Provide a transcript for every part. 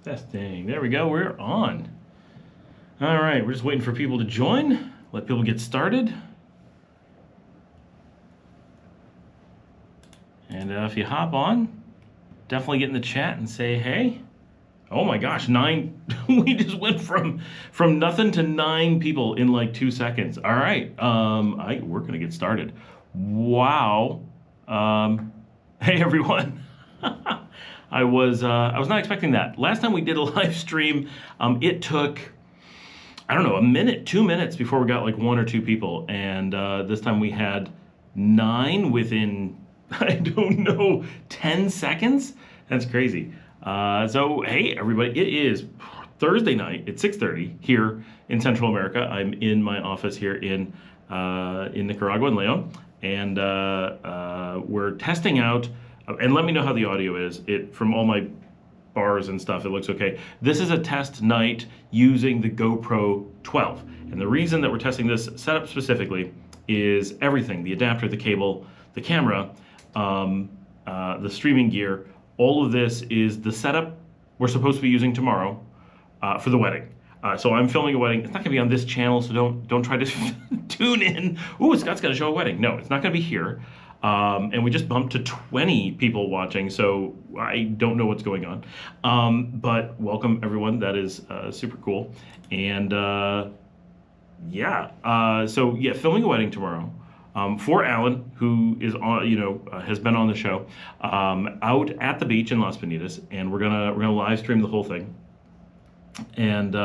Testing. There we go. We're on. All right. We're just waiting for people to join. Let people get started. And if you hop on, definitely get in the chat and say hey. Oh my gosh, 9. We just went from nothing to 9 people in like 2 seconds. All right. We're gonna get started. Wow. Hey everyone. I was not expecting that. Last time we did a live stream, it took, I don't know, a minute, 2 minutes before we got like 1 or 2 people. And this time we had 9 within, I don't know, 10 seconds? That's crazy. So, hey everybody, it is Thursday night at 6:30 here in Central America. I'm in my office here in Nicaragua, in Leon. And we're testing out, and let me know how the audio is. From all my bars and stuff, it looks okay. This is a test night using the GoPro 12. And the reason that we're testing this setup specifically is everything: the adapter, the cable, the camera, the streaming gear. All of this is the setup we're supposed to be using tomorrow for the wedding. So I'm filming a wedding. It's not gonna be on this channel, so don't try to tune in. Ooh, Scott's gonna show a wedding. No, it's not gonna be here. And we just bumped to 20 people watching, so I don't know what's going on. But welcome everyone, that is super cool. And so yeah, filming a wedding tomorrow. For Alan, who is on, has been on the show, out at the beach in Las Piñatas, and we're gonna live stream the whole thing. And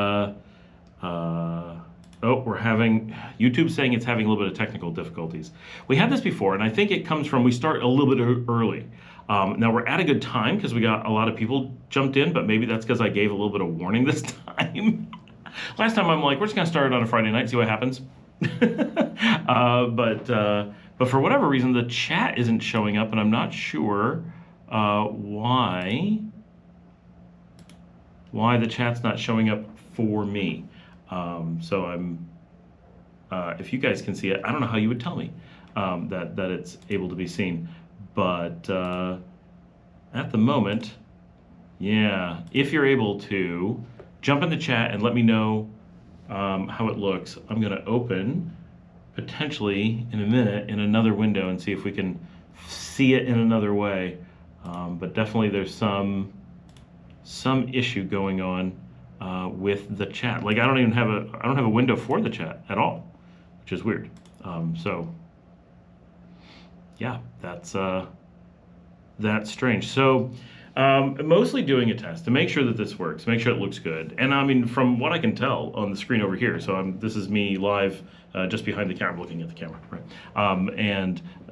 we're having YouTube saying it's having a little bit of technical difficulties. We had this before, and I think it comes from we start a little bit early. Now we're at a good time because we got a lot of people jumped in, but maybe that's because I gave a little bit of warning this time. Last time I'm like, we're just gonna start it on a Friday night, see what happens. But for whatever reason, the chat isn't showing up, and I'm not sure why the chat's not showing up for me. So I'm, if you guys can see it, I don't know how you would tell me that it's able to be seen. But at the moment, yeah, if you're able to jump in the chat and let me know how it looks. I'm going to open, potentially in a minute, in another window and see if we can see it in another way. But definitely there's some issue going on with the chat. Like I don't have a window for the chat at all, which is weird. So yeah, that's strange. So mostly doing a test to make sure that this works, make sure it looks good. And I mean, from what I can tell on the screen over here, so this is me live just behind the camera, looking at the camera, right?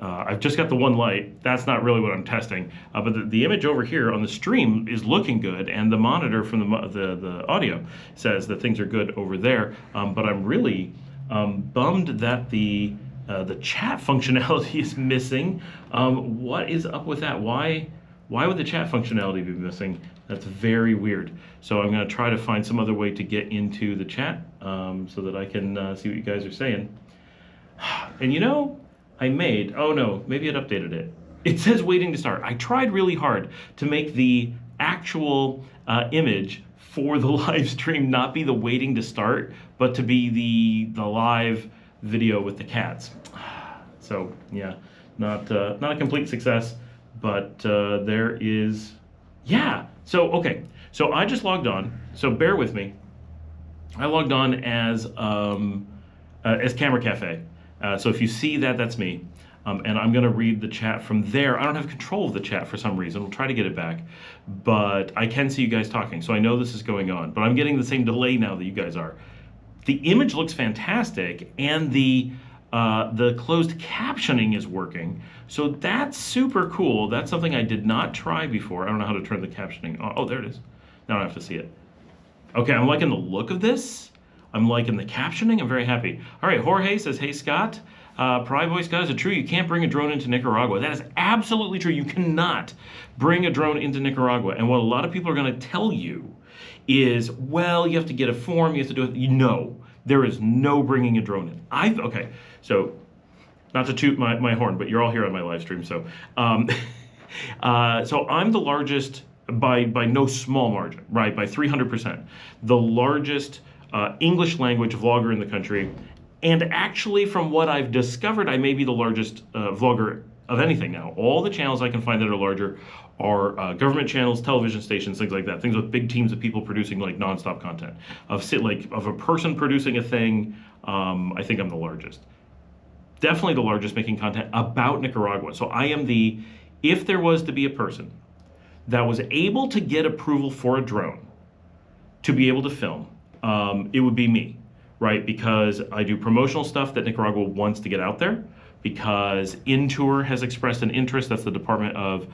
I've just got the one light. That's not really what I'm testing, but the image over here on the stream is looking good, and the monitor from the audio says that things are good over there. But I'm really bummed that the chat functionality is missing. What is up with that? Why would the chat functionality be missing? That's very weird. So I'm going to try to find some other way to get into the chat so that I can see what you guys are saying. And oh no, maybe it updated it. It says waiting to start. I tried really hard to make the actual image for the live stream not be the waiting to start, but to be the live video with the cats. So yeah, not a complete success. But there is, yeah. So okay, so I just logged on. So bear with me. I logged on as Camera Cafe. So if you see that, that's me. And I'm gonna read the chat from there. I don't have control of the chat for some reason. We'll try to get it back, but I can see you guys talking. So I know this is going on, but I'm getting the same delay now that you guys are. The image looks fantastic, and the closed captioning is working. So that's super cool. That's something I did not try before. I don't know how to turn the captioning on. Oh, there it is. Now I don't have to see it. Okay, I'm liking the look of this. I'm liking the captioning. I'm very happy. All right, Jorge says, hey, Scott. Pry Boy Scott, is it true you can't bring a drone into Nicaragua? That is absolutely true. You cannot bring a drone into Nicaragua. And what a lot of people are going to tell you is, well, you have to get a form, you have to do it. No, there is no bringing a drone in. Okay, so not to toot my horn, but you're all here on my live stream. So, so I'm the largest by no small margin, right? By 300%. The largest English language vlogger in the country. And actually, from what I've discovered, I may be the largest vlogger of anything now. All the channels I can find that are larger are government channels, television stations, things like that. Things with big teams of people producing like nonstop content. Of a person producing a thing, I think I'm the largest. Definitely the largest making content about Nicaragua. So I am if there was to be a person that was able to get approval for a drone to be able to film, it would be me, right? Because I do promotional stuff that Nicaragua wants to get out there, because Intour has expressed an interest, that's the Department of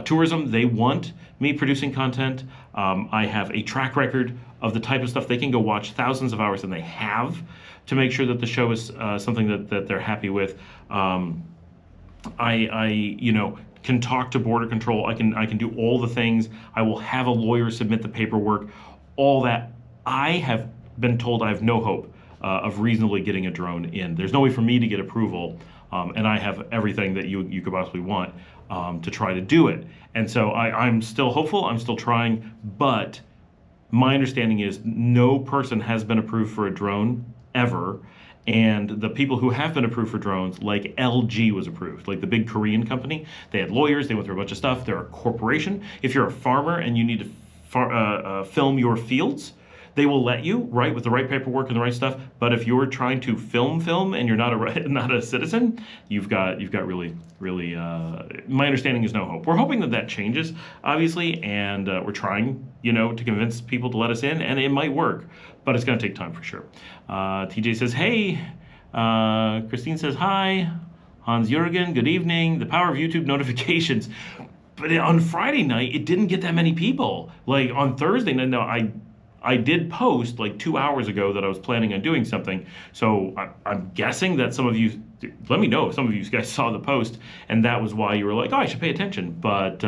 Tourism. They want me producing content. I have a track record of the type of stuff they can go watch thousands of hours, and they have, to make sure that the show is something that they're happy with. I can talk to border control. I can do all the things. I will have a lawyer submit the paperwork. All that. I have been told I have no hope of reasonably getting a drone in. There's no way for me to get approval, and I have everything that you could possibly want to try to do it. And so I'm still hopeful. I'm still trying, but my understanding is no person has been approved for a drone ever. And the people who have been approved for drones, like LG was approved, like the big Korean company, they had lawyers, they went through a bunch of stuff. They're a corporation. If you're a farmer and you need to film your fields, they will let you, right, with the right paperwork and the right stuff. But if you're trying to film and you're not a citizen, you've got really, my understanding is no hope. We're hoping that changes, obviously, and we're trying, to convince people to let us in, and it might work, but it's going to take time for sure. TJ says, hey. Christine says, hi. Hans Jürgen, good evening. The power of YouTube notifications. But on Friday night, it didn't get that many people. Like on Thursday night, no, I did post like 2 hours ago that I was planning on doing something. So I'm guessing that some of you, let me know if some of you guys saw the post and that was why you were like, oh, I should pay attention. But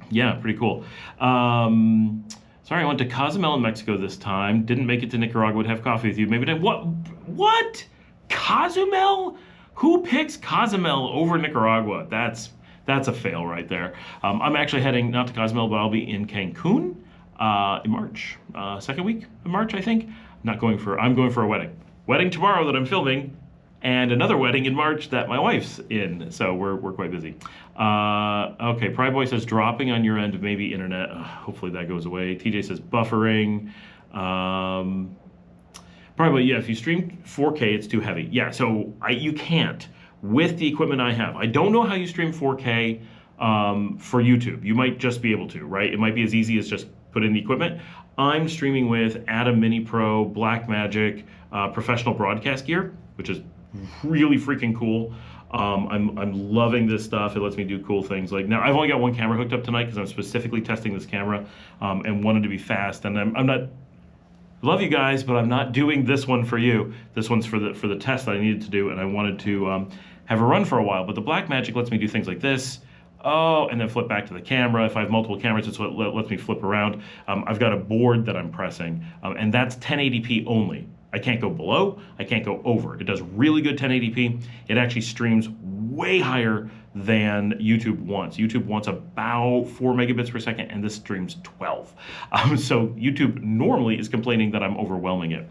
yeah, pretty cool. Sorry, I went to Cozumel in Mexico this time. Didn't make it to Nicaragua to have coffee with you. Maybe then what? Cozumel? Who picks Cozumel over Nicaragua? That's a fail right there. I'm actually heading not to Cozumel, but I'll be in Cancun in March, second week of March, I think. I'm going for a wedding. Wedding tomorrow that I'm filming, and another wedding in March that my wife's in. So we're quite busy. Okay, Pride Boy says dropping on your end, maybe internet. Hopefully that goes away. TJ says buffering. Probably, yeah, if you stream 4K, it's too heavy. Yeah, so you can't with the equipment I have. I don't know how you stream 4K for YouTube. You might just be able to, right? It might be as easy as just put in the equipment. I'm streaming with Atom Mini Pro, Blackmagic, professional broadcast gear, which is really freaking cool. I'm loving this stuff. It lets me do cool things. Like now, I've only got one camera hooked up tonight because I'm specifically testing this camera and wanted to be fast. And I'm not. Love you guys, but I'm not doing this one for you. This one's for the test that I needed to do, and I wanted to have a run for a while. But the Blackmagic lets me do things like this. Oh, and then flip back to the camera. If I have multiple cameras, it's what lets me flip around. I've got a board that I'm pressing, and that's 1080p only. I can't go below, I can't go over. It does really good 1080p. It actually streams way higher than YouTube wants. YouTube wants about 4 megabits per second, and this streams 12. So YouTube normally is complaining that I'm overwhelming it.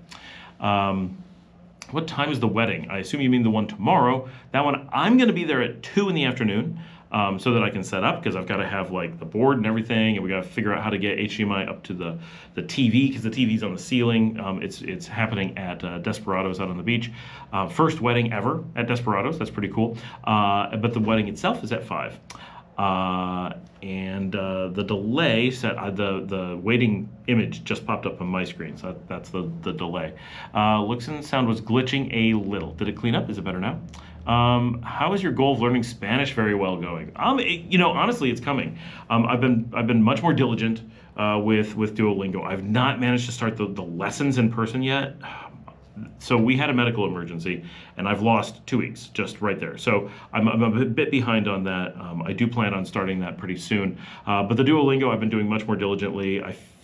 What time is the wedding? I assume you mean the one tomorrow. That one, I'm gonna be there at 2 in the afternoon. So that I can set up, because I've got to have like the board and everything, and we got to figure out how to get HDMI up to the TV, because the TV's on the ceiling. It's happening at Desperados out on the beach. First wedding ever at Desperados. That's pretty cool. But the wedding itself is at 5. And the delay set, the waiting image just popped up on my screen, so that's the delay. Looks and sound was glitching a little. Did it clean up? Is it better now? How is your goal of learning Spanish very well going? Honestly, it's coming. I've been much more diligent with Duolingo. I've not managed to start the lessons in person yet. So we had a medical emergency, and I've lost 2 weeks just right there. So I'm a bit behind on that. I do plan on starting that pretty soon. But the Duolingo I've been doing much more diligently,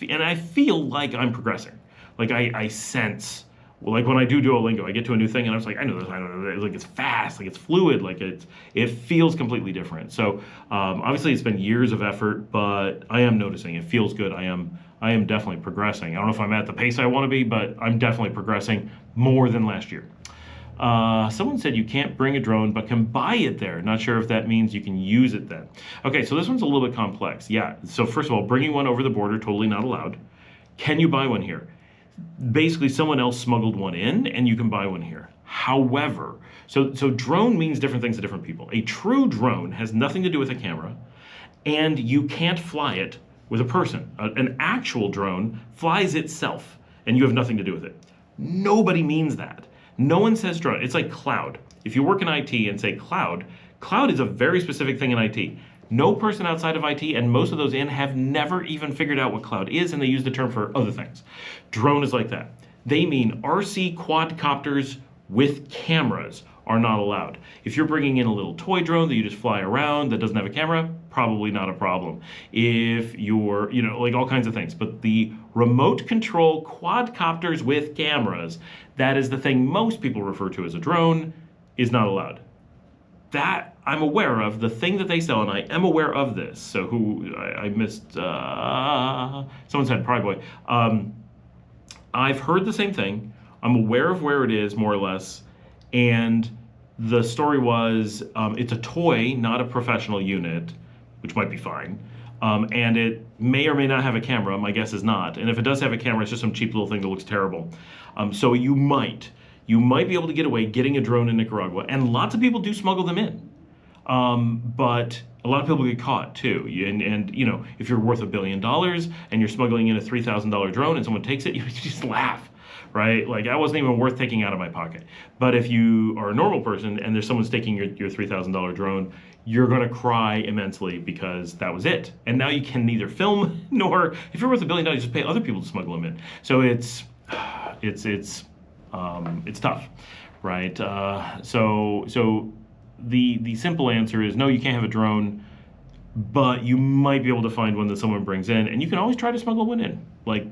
and I feel like I'm progressing. Like I sense like when I do Duolingo, I get to a new thing and I was like, I know this, I don't know, like it's fast, like it's fluid, like it feels completely different. So obviously it's been years of effort, but I am noticing it feels good. I am definitely progressing. I don't know if I'm at the pace I want to be, but I'm definitely progressing more than last year. Someone said you can't bring a drone, but can buy it there. Not sure if that means you can use it then. Okay, so this one's a little bit complex. Yeah, so first of all, bringing one over the border, totally not allowed. Can you buy one here? Basically, someone else smuggled one in, and you can buy one here. However, so drone means different things to different people. A true drone has nothing to do with a camera, and you can't fly it with a person. An actual drone flies itself, and you have nothing to do with it. Nobody means that. No one says drone. It's like cloud. If you work in IT and say cloud, cloud is a very specific thing in IT. No person outside of IT, and most of those in, have never even figured out what cloud is, and they use the term for other things. Drone is like that. They mean RC quadcopters with cameras are not allowed. If you're bringing in a little toy drone that you just fly around that doesn't have a camera, probably not a problem. If you're, like all kinds of things. But the remote control quadcopters with cameras, that is the thing most people refer to as a drone, is not allowed. That I'm aware of, the thing that they sell, and I am aware of this. So I missed, someone said Pride Boy. I've heard the same thing. I'm aware of where it is, more or less. And the story was, it's a toy, not a professional unit, which might be fine. And it may or may not have a camera. My guess is not. And if it does have a camera, it's just some cheap little thing that looks terrible. So you might be able to get away getting a drone in Nicaragua, and lots of people do smuggle them in. But a lot of people get caught too. And if you're worth $1 billion and you're smuggling in a $3,000 drone and someone takes it, you just laugh, right? Like, that wasn't even worth taking out of my pocket. But if you are a normal person and there's someone's taking your $3,000 drone, you're gonna cry immensely because that was it. And now you can neither film nor, if you're worth $1 billion, you just pay other people to smuggle them in. So it's tough, right? So the simple answer is no, you can't have a drone, but you might be able to find one that someone brings in, and you can always try to smuggle one in. Like,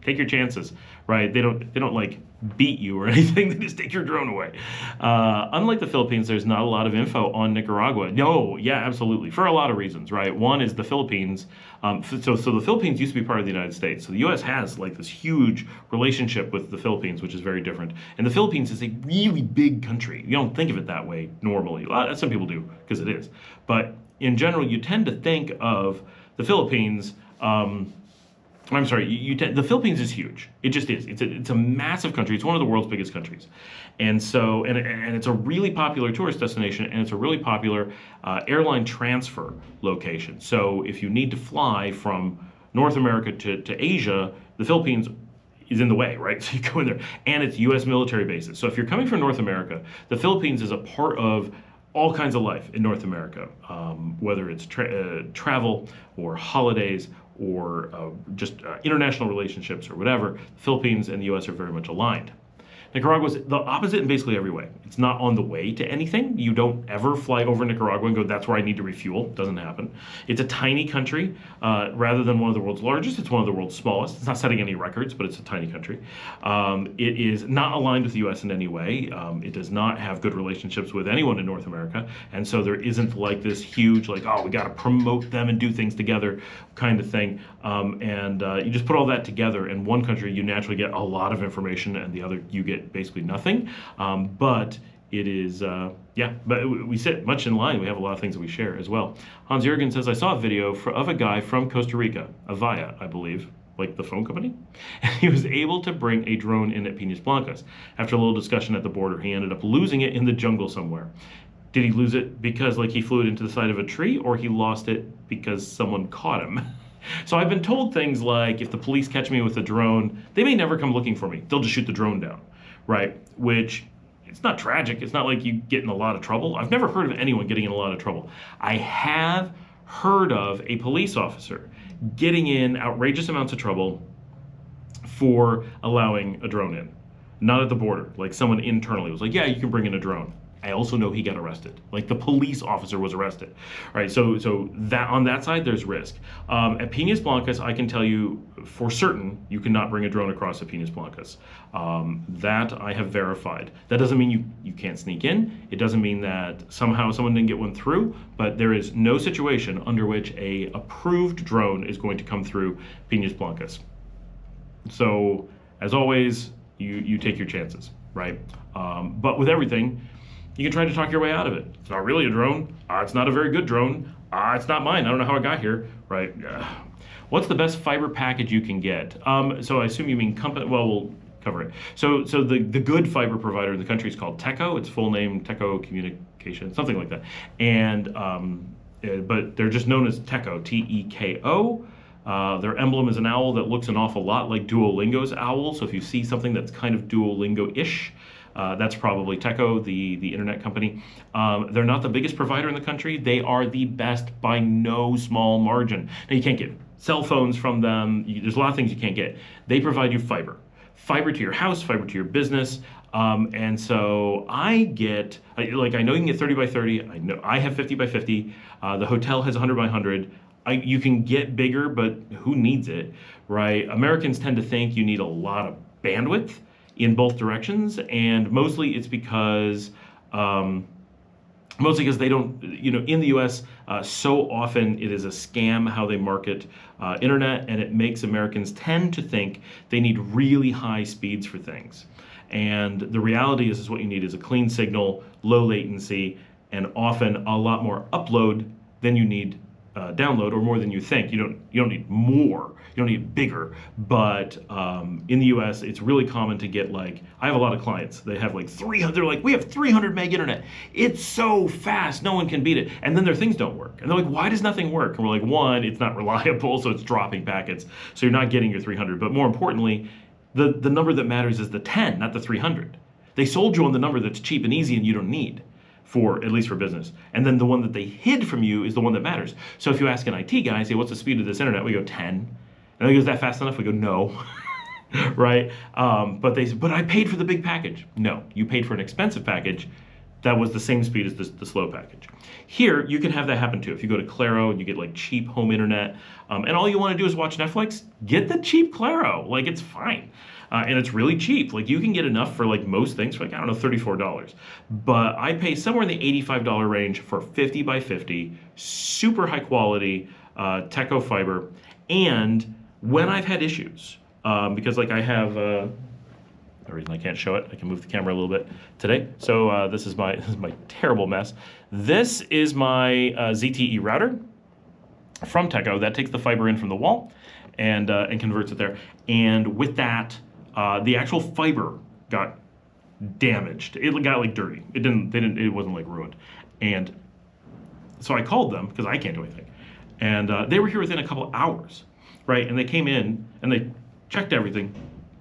take your chances, right? They don't like beat you or anything. They just take your drone away. Unlike the Philippines, there's not a lot of info on Nicaragua. No, yeah, absolutely, for a lot of reasons, right? One is the Philippines. So the Philippines used to be part of the United States. So the U.S. has like this huge relationship with the Philippines, which is very different. And the Philippines is a really big country. You don't think of it that way normally. Some people do, because it is. But in general, you tend to think of the Philippines. I'm sorry, the Philippines is huge. It just is. It's a massive country. It's one of the world's biggest countries. And so, and it's a really popular tourist destination, and it's a really popular airline transfer location. So if you need to fly from North America to Asia, the Philippines is in the way, right? So you go in there, and it's U.S. military bases. So if you're coming from North America, the Philippines is a part of all kinds of life in North America, whether it's travel or holidays or just international relationships or whatever. The Philippines and the U.S. are very much aligned. Nicaragua is the opposite in basically every way. It's not on the way to anything. You don't ever fly over Nicaragua and go, that's where I need to refuel. It doesn't happen. It's a tiny country. Rather than one of the world's largest, it's one of the world's smallest. It's not setting any records, but it's a tiny country. It is not aligned with the U.S. in any way. It does not have good relationships with anyone in North America. And so there isn't like this huge, like, oh, we got to promote them and do things together kind of thing. You just put all that together, in one country you naturally get a lot of information, and the other you get basically nothing. But it is, but we sit much in line. We have a lot of things that we share as well. Hans Jürgen says, I saw a video of a guy from Costa Rica, Avaya, I believe, like the phone company. And he was able to bring a drone in at Piñas Blancas. After a little discussion at the border, he ended up losing it in the jungle somewhere. Did he lose it because like he flew it into the side of a tree, or he lost it because someone caught him? So I've been told things like, if the police catch me with a drone, they may never come looking for me. They'll just shoot the drone down, right? Which, it's not tragic. It's not like you get in a lot of trouble. I've never heard of anyone getting in a lot of trouble. I have heard of a police officer getting in outrageous amounts of trouble for allowing a drone in. Not at the border. Like someone internally was like, yeah, you can bring in a drone. I also know he got arrested. Like the police officer was arrested, right? So that on that side, there's risk. At Piñas Blancas, I can tell you for certain, you cannot bring a drone across at Piñas Blancas. That I have verified. That doesn't mean you can't sneak in. It doesn't mean that somehow someone didn't get one through, but there is no situation under which a approved drone is going to come through Piñas Blancas. So as always, you take your chances, right? But with everything, you can try to talk your way out of it. It's not really a drone. It's not a very good drone. It's not mine. I don't know how it got here, right? What's the best fiber package you can get? So I assume you mean company. Well, we'll cover it. So the good fiber provider in the country is called Teco. Its full name, Teco Communication, something like that. And but they're just known as Teco, T-E-K-O. Their emblem is an owl that looks an awful lot like Duolingo's owl. So if you see something that's kind of Duolingo-ish, that's probably Teco, the internet company. They're not the biggest provider in the country. They are the best by no small margin. Now, you can't get cell phones from them. There's a lot of things you can't get. They provide you fiber. Fiber to your house, fiber to your business. And so I get, I know you can get 30 by 30. I know I have 50 by 50. The hotel has 100 by 100. You can get bigger, but who needs it, right? Americans tend to think you need a lot of bandwidth in both directions, and mostly it's because they don't, in the US, so often it is a scam how they market internet, and it makes Americans tend to think they need really high speeds for things. And the reality is what you need is a clean signal, low latency, and often a lot more upload than you need download, or more than you think. You don't need more. You don't need bigger. But in the US, it's really common to get I have a lot of clients. They have 300. They're like, we have 300 meg internet. It's so fast, no one can beat it. And then their things don't work. And they're like, why does nothing work? And we're like, one, it's not reliable, so it's dropping packets. So you're not getting your 300. But more importantly, the number that matters is the 10, not the 300. They sold you on the number that's cheap and easy and you don't need. At least for business. And then the one that they hid from you is the one that matters. So if you ask an IT guy, say, what's the speed of this internet? We go 10. And he goes, is that fast enough? We go, no. Right? But they say, but I paid for the big package. No, you paid for an expensive package that was the same speed as the slow package. Here, you can have that happen too. If you go to Claro and you get cheap home internet, and all you want to do is watch Netflix, get the cheap Claro. It's fine. And it's really cheap. You can get enough for most things for I don't know, $34. But I pay somewhere in the $85 range for 50 by 50, super high quality Teco fiber. And when I've had issues, because I have, the reason I can't show it, I can move the camera a little bit today. So this is my terrible mess. This is my ZTE router from Teco that takes the fiber in from the wall and converts it there. And with that, the actual fiber got damaged. It got dirty. It wasn't ruined. And so I called them because I can't do anything. And they were here within a couple hours, right? And they came in and they checked everything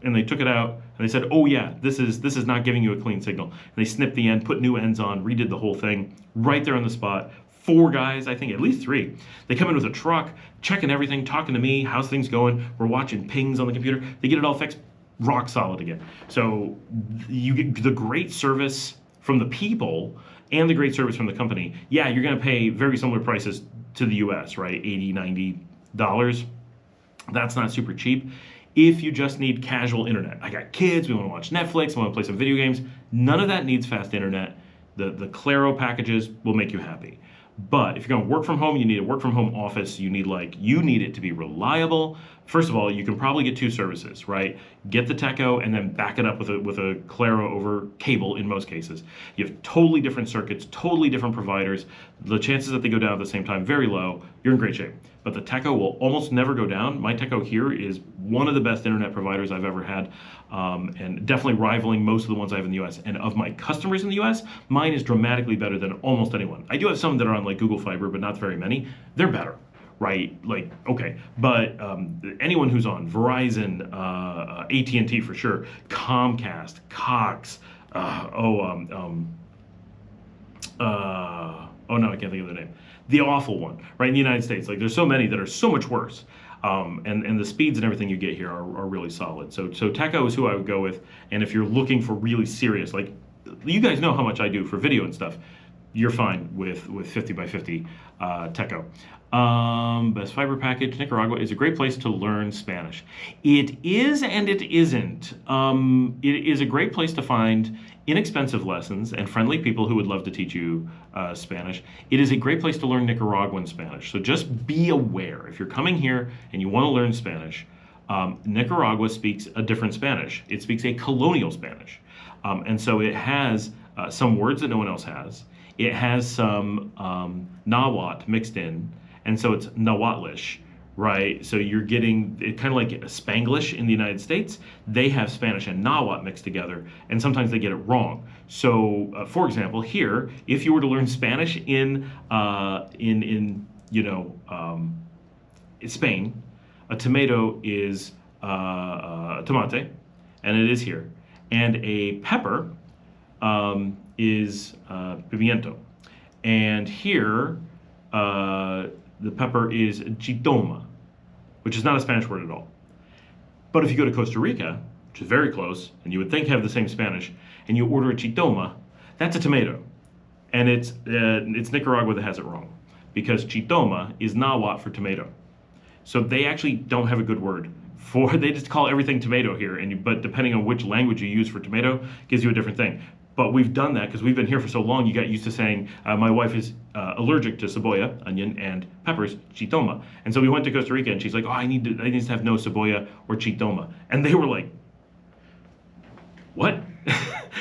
and they took it out and they said, oh yeah, this is not giving you a clean signal. And they snipped the end, put new ends on, redid the whole thing right there on the spot. 4 guys, I think at least 3. They come in with a truck, checking everything, talking to me, how's things going? We're watching pings on the computer. They get it all fixed. Rock solid again. So you get the great service from the people and the great service from the company. Yeah, you're going to pay very similar prices to the US, right? $80, $90. That's not super cheap. If you just need casual internet, I got kids, we want to watch Netflix, I want to play some video games. None of that needs fast internet. The Claro packages will make you happy. But if you're going to work from home, you need a work from home office. You need it to be reliable. First of all, you can probably get 2 services, right? Get the Teco and then back it up with a Claro over cable in most cases. You have totally different circuits, totally different providers. The chances that they go down at the same time, very low. You're in great shape. But the Teco will almost never go down. My Teco here is one of the best internet providers I've ever had, and definitely rivaling most of the ones I have in the US. And of my customers in the US, mine is dramatically better than almost anyone. I do have some that are on Google Fiber, but not very many. They're better, right? Okay. But anyone who's on Verizon, AT&T for sure, Comcast, Cox, oh no, I can't think of the name. The awful one, right, in the United States. There's so many that are so much worse. And the speeds and everything you get here are really solid. So Teco is who I would go with. And if you're looking for really serious, you guys know how much I do for video and stuff. You're fine with 50 by 50 Teco. Best fiber package. Nicaragua is a great place to learn Spanish. It is and it isn't. It is a great place to find inexpensive lessons and friendly people who would love to teach you Spanish. It is a great place to learn Nicaraguan Spanish. So just be aware. If you're coming here and you want to learn Spanish, Nicaragua speaks a different Spanish. It speaks a colonial Spanish. And so it has some words that no one else has. It has some Nahuatl mixed in, and so it's Nahuatlish, right? So you're getting it kind of like Spanglish in the United States. They have Spanish and Nahuatl mixed together, and sometimes they get it wrong. So, for example, here, if you were to learn Spanish in Spain, a tomato is tomate, and it is here, and a pepper is pimiento, and here the pepper is chitoma, which is not a Spanish word at all. But if you go to Costa Rica, which is very close, and you would think have the same Spanish, and you order a chitoma, that's a tomato, and it's Nicaragua that has it wrong, because chitoma is Nahuatl for tomato. So they actually don't have a good word for, they just call everything tomato here, but depending on which language you use for tomato, gives you a different thing. But we've done that because we've been here for so long, you got used to saying, my wife is allergic to cebolla, onion, and peppers, chitoma. And so we went to Costa Rica and she's like, oh, I need to have no cebolla or chitoma. And they were like, what?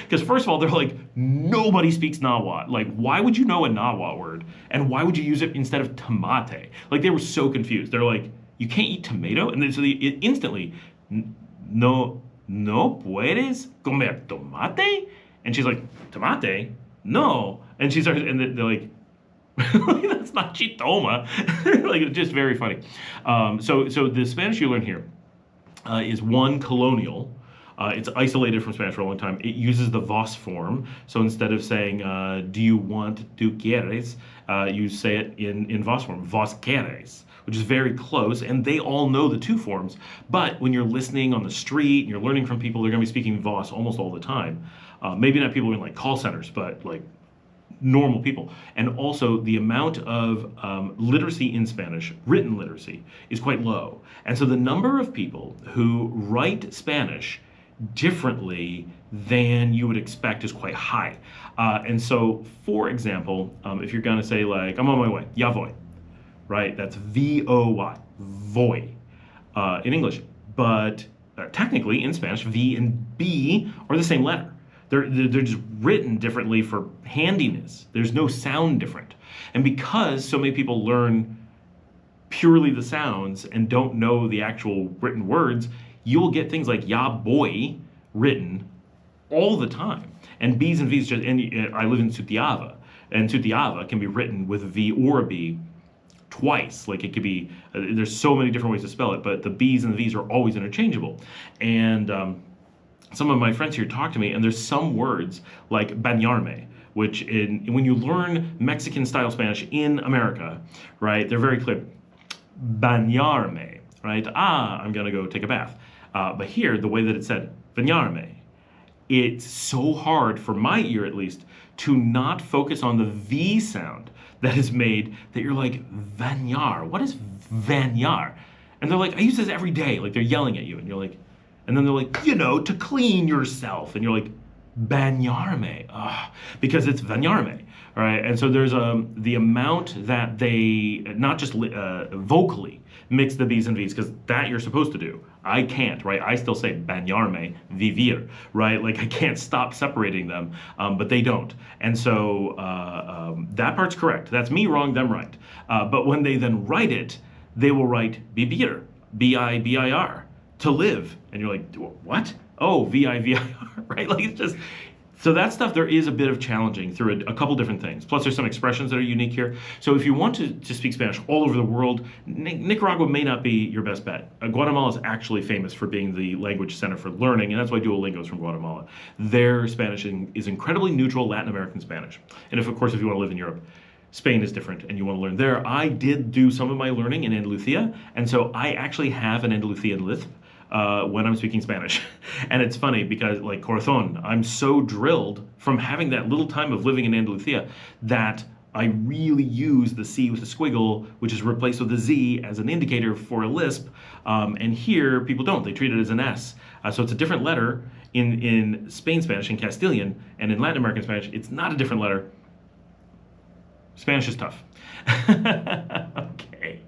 Because first of all, they're like, nobody speaks Nahuatl. Like, why would you know a Nahuatl word? And why would you use it instead of tomate? Like, they were so confused. They're like, you can't eat tomato? And then so they instantly, no puedes comer tomate? And she's like, tomate? No. And she starts, and they're like, that's not chitoma. Like, it's just very funny. So the Spanish you learn here is one colonial. It's isolated from Spanish for a long time. It uses the vos form. So instead of saying, do you want, tu quieres, you say it in vos form, vos quieres, which is very close. And they all know the two forms. But when you're listening on the street and you're learning from people, they're going to be speaking vos almost all the time. Maybe not people in like call centers, but like normal people. And also the amount of literacy in Spanish, written literacy, is quite low. And so the number of people who write Spanish differently than you would expect is quite high. And so, for example, if you're going to say like, I'm on my way, ya voy, right? That's V-O-Y, voy, in English. But technically in Spanish, V and B are the same letter. They're just written differently for handiness. There's no sound different. And because so many people learn purely the sounds and don't know the actual written words, you'll get things like ya boy written all the time. And B's and V's, and I live in Sutiava, and Sutiava can be written with a V or a B twice. Like it could be, there's so many different ways to spell it, but the B's and the V's are always interchangeable. And some of my friends here talk to me, and there's some words like bañarme, which when you learn Mexican style Spanish in America, right, they're very clear. Bañarme, right? I'm gonna go take a bath. But here, the way that it said, bañarme, it's so hard, for my ear at least, to not focus on the V sound that is made, that you're like, bañar, what is bañar? And they're like, I use this every day, like they're yelling at you, and you're like, and then they're like, to clean yourself, and you're like, bañarme, because it's bañarme, right? And so there's the amount that they, not just vocally, mix the B's and V's, because that you're supposed to do. I can't, right? I still say bañarme, vivir, right? Like I can't stop separating them, but they don't. And so that part's correct. That's me wrong, them right. But when they then write it, they will write vivir, B-I-B-I-R, to live. And you're like, what? Oh, V-I-V-I-R, right? Like it's just, so that stuff there is a bit of challenging through a couple different things. Plus there's some expressions that are unique here. So if you want to speak Spanish all over the world, Nicaragua may not be your best bet. Guatemala is actually famous for being the language center for learning, and that's why Duolingo is from Guatemala. Their Spanish is incredibly neutral Latin American Spanish. And of course, if you want to live in Europe, Spain is different and you want to learn there. I did do some of my learning in Andalusia, and so I actually have an Andalusian lisp. when I'm speaking Spanish. And it's funny because, like, corazón, I'm so drilled from having that little time of living in Andalusia that I really use the C with a squiggle, which is replaced with a Z as an indicator for a lisp. And here, people don't. They treat it as an S. So it's a different letter in Spain Spanish, in Castilian, and in Latin American Spanish, it's not a different letter. Spanish is tough. Okay.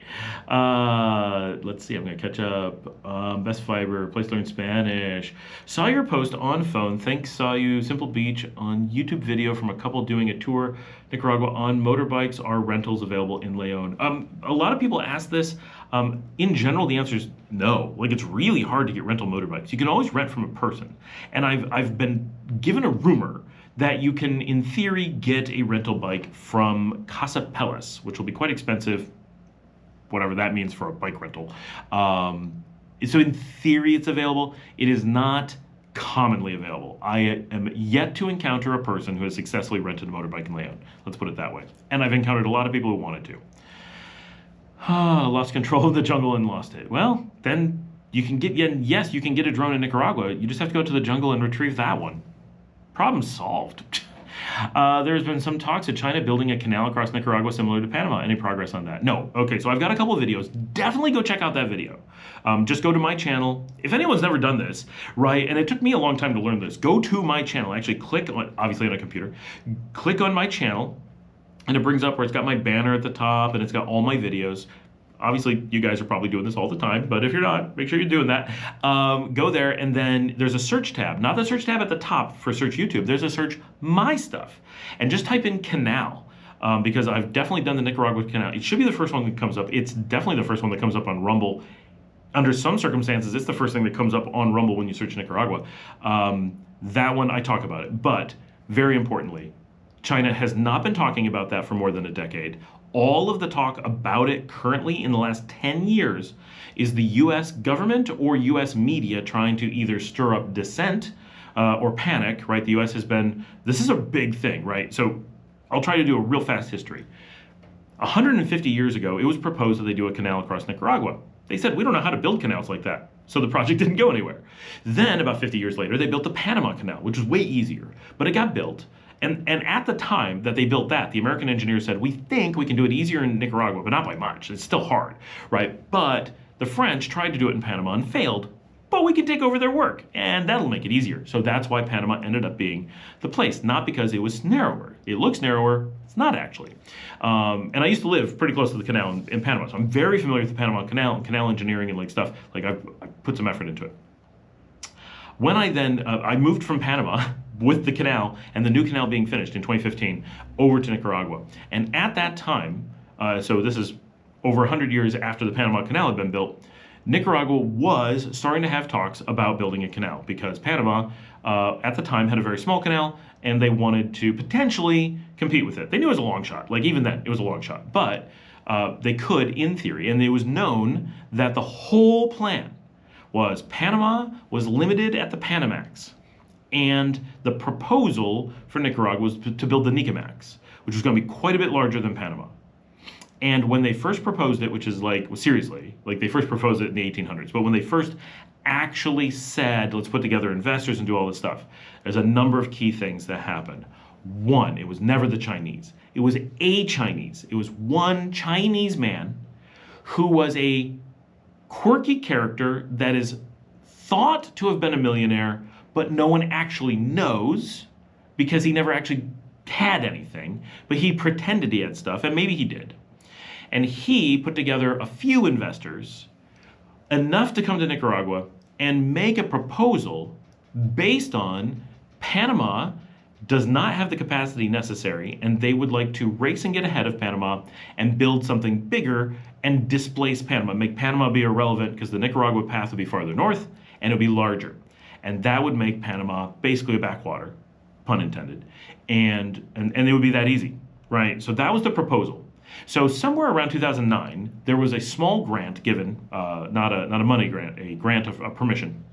Let's see, I'm going to catch up. Best fiber, place to learn Spanish. Saw your post on phone. Thanks, saw you. Simple Beach on YouTube video from a couple doing a tour Nicaragua on motorbikes. Are rentals available in Leon? A lot of people ask this. In general, the answer is no. Like, it's really hard to get rental motorbikes. You can always rent from a person. And I've been given a rumor that you can, in theory, get a rental bike from Casa Pelas, which will be quite expensive, whatever that means for a bike rental. So in theory, it's available. It is not commonly available. I am yet to encounter a person who has successfully rented a motorbike in Leon. Let's put it that way. And I've encountered a lot of people who wanted to. Lost control of the jungle and lost it. Well, then you can get, yes, you can get a drone in Nicaragua. You just have to go to the jungle and retrieve that one. Problem solved. There's been some talks of China building a canal across Nicaragua similar to Panama. Any progress on that? No. Okay, so I've got a couple of videos. Definitely go check out that video. Just go to my channel. If anyone's never done this, right, and it took me a long time to learn this, go to my channel. Actually click on, obviously on a computer, click on my channel, and it brings up where it's got my banner at the top and it's got all my videos. Obviously, you guys are probably doing this all the time, but if you're not, make sure you're doing that. Go there, and then there's a search tab. Not the search tab at the top for search YouTube. There's a search my stuff. And just type in canal, because I've definitely done the Nicaragua canal. It should be the first one that comes up. It's definitely the first one that comes up on Rumble. Under some circumstances, it's the first thing that comes up on Rumble when you search Nicaragua. That one, I talk about it. But, very importantly, China has not been talking about that for more than a decade. All of the talk about it currently in the last 10 years is the US government or US media trying to either stir up dissent or panic, right? The US has been, this is a big thing, right? So I'll try to do a real fast history. 150 years ago, it was proposed that they do a canal across Nicaragua. They said, we don't know how to build canals like that. So the project didn't go anywhere. Then about 50 years later, they built the Panama Canal, which was way easier, but it got built. And at the time that they built that, the American engineers said, we think we can do it easier in Nicaragua, but not by much. It's still hard, right? But the French tried to do it in Panama and failed, but we can take over their work, and that'll make it easier. So that's why Panama ended up being the place, not because it was narrower. It looks narrower, it's not actually. And I used to live pretty close to the canal in Panama, so I'm very familiar with the Panama Canal and canal engineering and like stuff. Like I put some effort into it. When I then, I moved from Panama with the canal and the new canal being finished in 2015 over to Nicaragua. And at that time, so this is over 100 years after the Panama Canal had been built, Nicaragua was starting to have talks about building a canal because Panama at the time had a very small canal and they wanted to potentially compete with it. They knew it was a long shot, like even then it was a long shot, but they could in theory, and it was known that the whole plan was Panama was limited at the Panamax, and the proposal for Nicaragua was to build the Nicamax, which was going to be quite a bit larger than Panama. And when they first proposed it, which is like, well, seriously, like they first proposed it in the 1800s, but when they first actually said, let's put together investors and do all this stuff, there's a number of key things that happened. One, it was never the Chinese. It was a Chinese. It was one Chinese man who was a quirky character that is thought to have been a millionaire, but no one actually knows because he never actually had anything, but he pretended he had stuff, and maybe he did. And he put together a few investors, enough to come to Nicaragua and make a proposal based on Panama does not have the capacity necessary, and they would like to race and get ahead of Panama and build something bigger and displace Panama, make Panama be irrelevant because the Nicaragua path would be farther north and it would be larger. And that would make Panama basically a backwater, pun intended, and it would be that easy, right? So that was the proposal. So somewhere around 2009, there was a small grant given, not a money grant, a grant of permission,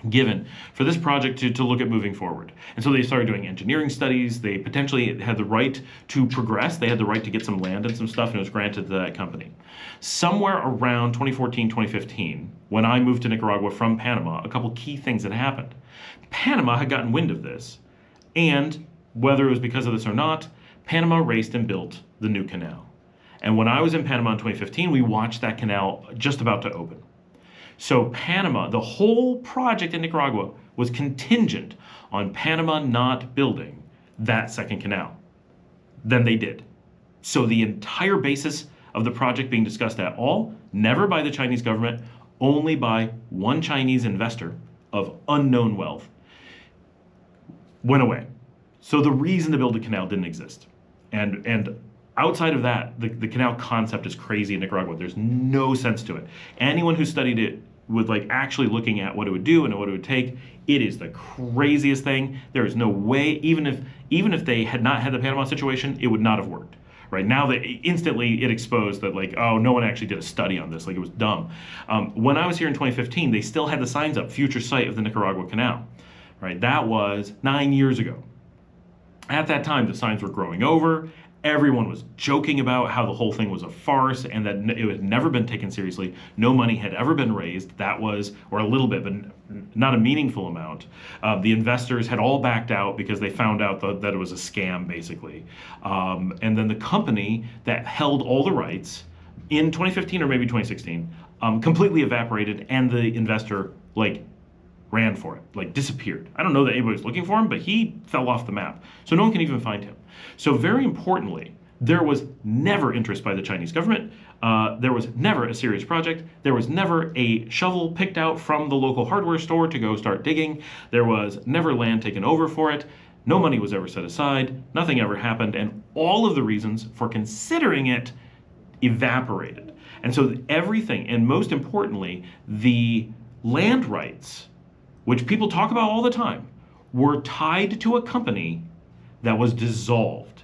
given for this project to look at moving forward. And so they started doing engineering studies. They potentially had the right to progress. They had the right to get some land and some stuff, and it was granted to that company. Somewhere around 2014, 2015, when I moved to Nicaragua from Panama, a couple key things had happened. Panama had gotten wind of this, and whether it was because of this or not, Panama raced and built the new canal. And when I was in Panama in 2015, we watched that canal just about to open. So Panama, the whole project in Nicaragua was contingent on Panama not building that second canal. Then they did. So the entire basis of the project being discussed at all, never by the Chinese government, only by one Chinese investor of unknown wealth, went away. So the reason to build a canal didn't exist. And outside of that, the canal concept is crazy in Nicaragua. There's no sense to it. Anyone who studied it with like actually looking at what it would do and what it would take, it is the craziest thing. There is no way, even if they had not had the Panama situation, it would not have worked. Right now, instantly it exposed that like, oh, no one actually did a study on this. Like it was dumb. When I was here in 2015, they still had the signs up, future site of the Nicaragua Canal. Right, that was 9 years ago. At that time, the signs were growing over. Everyone was joking about how the whole thing was a farce and that it had never been taken seriously. No money had ever been raised. That was, or a little bit, but not a meaningful amount. The investors had all backed out because they found out that it was a scam, basically. And then the company that held all the rights in 2015 or maybe 2016 completely evaporated, and the investor ran for it, disappeared. I don't know that anybody was looking for him, but he fell off the map. So no one can even find him. So very importantly, there was never interest by the Chinese government. There was never a serious project. There was never a shovel picked out from the local hardware store to go start digging. There was never land taken over for it. No money was ever set aside. Nothing ever happened. And all of the reasons for considering it evaporated. And so everything, and most importantly, the land rights, which people talk about all the time, were tied to a company that was dissolved.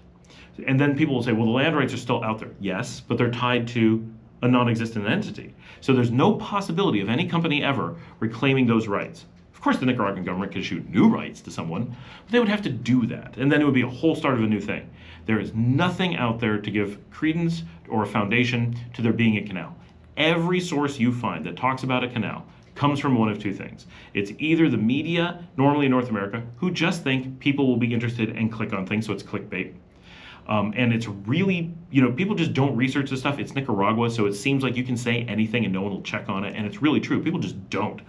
And then people will say, well, the land rights are still out there. Yes, but they're tied to a non-existent entity. So there's no possibility of any company ever reclaiming those rights. Of course, the Nicaraguan government could issue new rights to someone, but they would have to do that. And then it would be a whole start of a new thing. There is nothing out there to give credence or a foundation to there being a canal. Every source you find that talks about a canal comes from one of two things. It's either the media, normally in North America, who just think people will be interested and click on things, so it's clickbait. And it's really, people just don't research this stuff. It's Nicaragua, so it seems like you can say anything and no one will check on it, and it's really true. People just don't.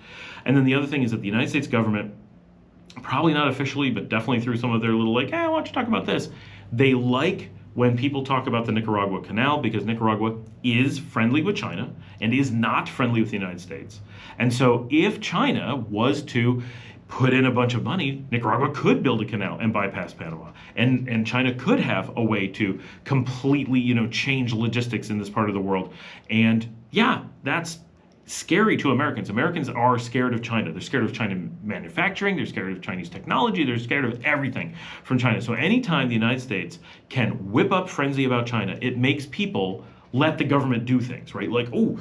And then the other thing is that the United States government, probably not officially, but definitely through some of their little why don't you talk about this? They like when people talk about the Nicaragua Canal, because Nicaragua is friendly with China and is not friendly with the United States. And so if China was to put in a bunch of money, Nicaragua could build a canal and bypass Panama. And China could have a way to completely, change logistics in this part of the world. And yeah, that's scary to Americans. Americans are scared of China. They're scared of China manufacturing. They're scared of Chinese technology. They're scared of everything from China. So anytime the United States can whip up frenzy about China, it makes people let the government do things, right? Like, oh,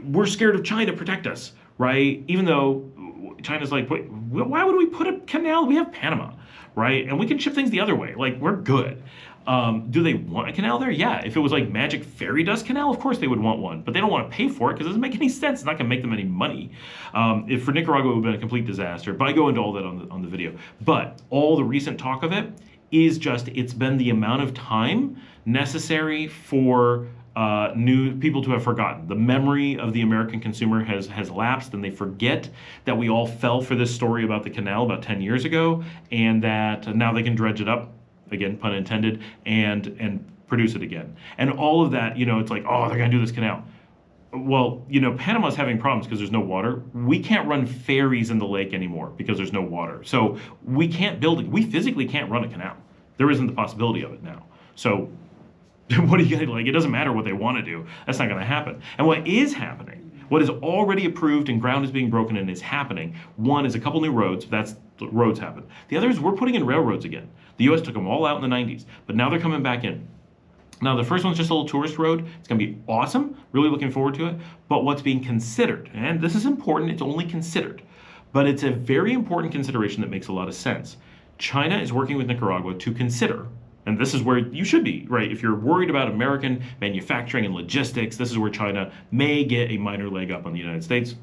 we're scared of China, protect us, right? Even though China's like, wait, why would we put a canal? We have Panama, right? And we can ship things the other way. We're good. Do they want a canal there? Yeah. If it was like Magic Fairy Dust Canal, of course they would want one, but they don't want to pay for it because it doesn't make any sense. It's not going to make them any money. If for Nicaragua, it would have been a complete disaster, but I go into all that on the video. But all the recent talk of it is just, it's been the amount of time necessary for new people to have forgotten. The memory of the American consumer has lapsed, and they forget that we all fell for this story about the canal about 10 years ago, and that now they can dredge it up, again, pun intended, and produce it again. And all of that, it's like, oh, they're gonna do this canal. Well, Panama's having problems because there's no water. We can't run ferries in the lake anymore because there's no water. So we can't build it. We physically can't run a canal. There isn't the possibility of it now. So what are you gonna, it doesn't matter what they want to do. That's not gonna happen. And what is happening, what is already approved and ground is being broken and is happening, one is a couple new roads. That's roads happen. The other is we're putting in railroads again. The U.S. took them all out in the 90s, but now they're coming back in. Now, the first one's just a little tourist road. It's going to be awesome. Really looking forward to it. But what's being considered, and this is important, it's only considered, But it's a very important consideration that makes a lot of sense. China is working with Nicaragua to consider, and this is where you should be, right? If you're worried about American manufacturing and logistics, this is where China may get a minor leg up on the United States,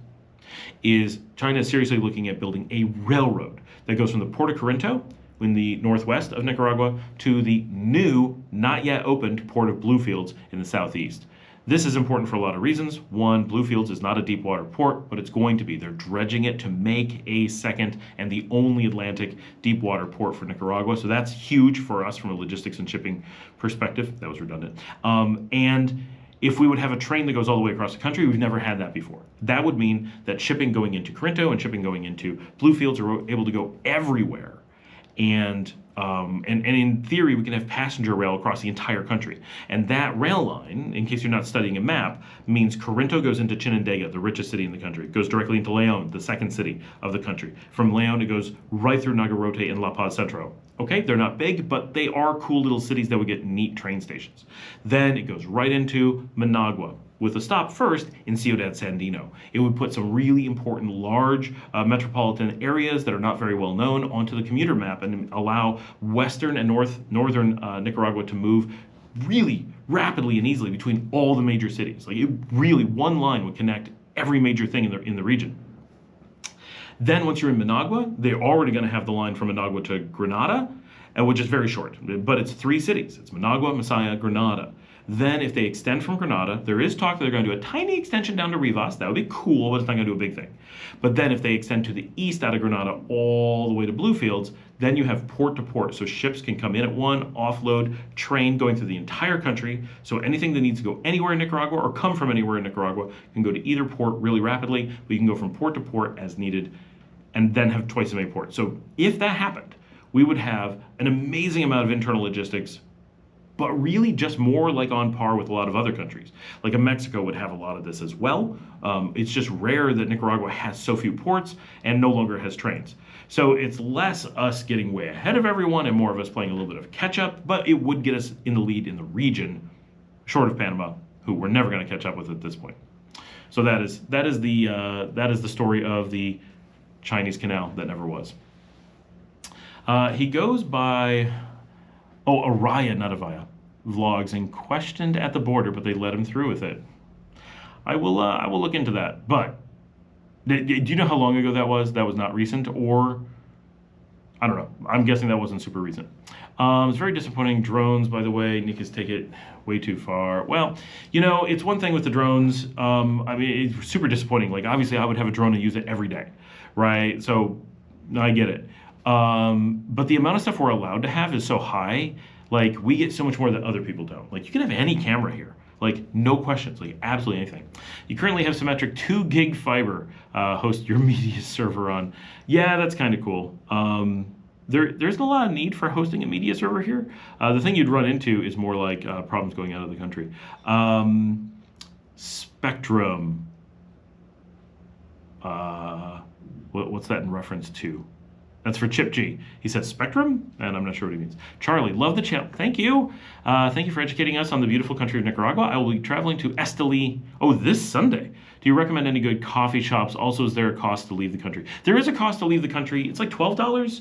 is China is seriously looking at building a railroad that goes from the Port of Corinto in the northwest of Nicaragua to the new, not yet opened Port of Bluefields in the southeast. This is important for a lot of reasons. One, Bluefields is not a deep water port, but it's going to be. They're dredging it to make a second and the only Atlantic deep water port for Nicaragua. So that's huge for us from a logistics and shipping perspective. That was redundant. And if we would have a train that goes all the way across the country, we've never had that before. That would mean that shipping going into Corinto and shipping going into Bluefields are able to go everywhere. And in theory, we can have passenger rail across the entire country. And that rail line, in case you're not studying a map, means Corinto goes into Chinandega, the richest city in the country. It goes directly into León, the second city of the country. From León, it goes right through Nagarote and La Paz Centro. Okay, they're not big, but they are cool little cities that would get neat train stations. Then it goes right into Managua, with a stop first in Ciudad Sandino. It would put some really important large metropolitan areas that are not very well known onto the commuter map and allow western and northern Nicaragua to move really rapidly and easily between all the major cities. Like, it really, one line would connect every major thing in the region. Then once you're in Managua, they're already going to have the line from Managua to Granada, which is very short, but it's 3 cities. It's Managua, Masaya, Granada. Then if they extend from Granada, there is talk that they're going to do a tiny extension down to Rivas. That would be cool, but it's not going to do a big thing. But then if they extend to the east out of Granada all the way to Bluefields, then you have port to port. So ships can come in at one, offload, train going through the entire country. So anything that needs to go anywhere in Nicaragua or come from anywhere in Nicaragua can go to either port really rapidly. But you can go from port to port as needed and then have twice as many ports. So if that happened, we would have an amazing amount of internal logistics, but really just more like on par with a lot of other countries. Like Mexico would have a lot of this as well. It's just rare that Nicaragua has so few ports and no longer has trains. So it's less us getting way ahead of everyone and more of us playing a little bit of catch up, but it would get us in the lead in the region, short of Panama, who we're never going to catch up with at this point. So that is the story of the Chinese canal that never was. He goes by Araya, not Avaya, vlogs and questioned at the border, but they let him through with it. I will look into that. But do you know how long ago that was? That was not recent, or I don't know. I'm guessing that wasn't super recent. It's very disappointing. Drones, by the way, Nick take it way too far. Well, you know, it's one thing with the drones. I mean, it's super disappointing. Like, obviously, I would have a drone and use it every day, right? So I get it. But the amount of stuff we're allowed to have is so high. Like, we get so much more that other people don't. Like, you can have any camera here. Like, no questions, like absolutely anything. You currently have symmetric 2 gig fiber host your media server on. Yeah, that's kind of cool. There's a lot of need for hosting a media server here. The thing you'd run into is more like problems going out of the country. Spectrum. What's that in reference to? That's for Chip G. He said Spectrum, and I'm not sure what he means. Charlie, love the channel. Thank you. Thank you for educating us on the beautiful country of Nicaragua. I will be traveling to Esteli, this Sunday. Do you recommend any good coffee shops? Also, is there a cost to leave the country? There is a cost to leave the country. It's like $12.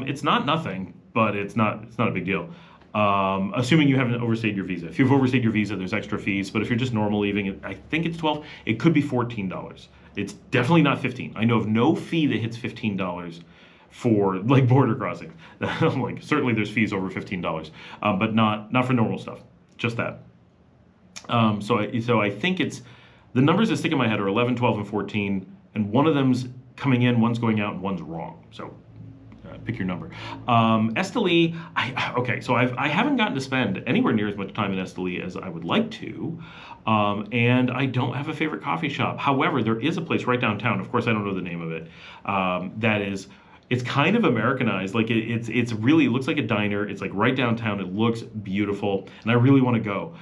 It's not nothing, but it's not a big deal. Assuming you haven't overstayed your visa. If you've overstayed your visa, there's extra fees, but if you're just normal leaving, I think it's $12. It could be $14. It's definitely not $15. I know of no fee that hits $15 for like border crossing. Like, certainly there's fees over $15, but not for normal stuff, just that. So I think it's, the numbers that stick in my head are 11, 12, and 14, and one of them's coming in, one's going out, and one's wrong. So pick your number. Esteli, so I haven't gotten to spend anywhere near as much time in Esteli as I would like to, and I don't have a favorite coffee shop. However, there is a place right downtown, of course I don't know the name of it, that is, it's kind of Americanized. Like, it's really, it looks like a diner. It's like right downtown. It looks beautiful, and I really want to go.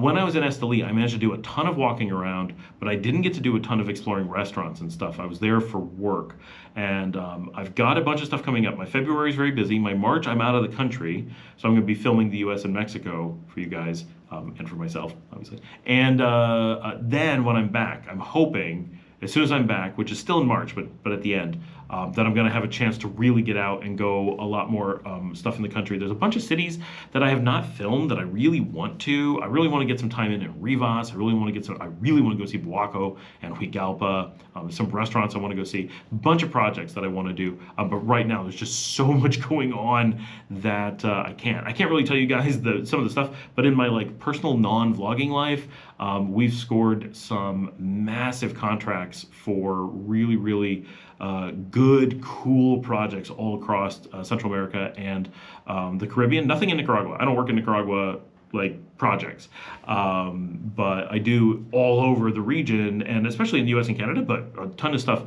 When I was in Esteli, I managed to do a ton of walking around, but I didn't get to do a ton of exploring restaurants and stuff. I was there for work, and I've got a bunch of stuff coming up. My February is very busy. My March, I'm out of the country, so I'm going to be filming the U.S. and Mexico for you guys, and for myself, obviously. And then when I'm back, I'm hoping, as soon as I'm back, which is still in March, but at the end, that I'm going to have a chance to really get out and go a lot more stuff in the country. There's a bunch of cities that I have not filmed that I really want to. I really want to get some time in Rivas. I really want to go see Buaco and Huigalpa. Some restaurants I want to go see. A bunch of projects that I want to do. But right now there's just so much going on that I can't really tell you guys some of the stuff. But in my like personal non-vlogging life, we've scored some massive contracts for really good, cool projects all across Central America and the Caribbean. Nothing in Nicaragua. I don't work in Nicaragua like projects, but I do all over the region, and especially in the U.S. and Canada, but a ton of stuff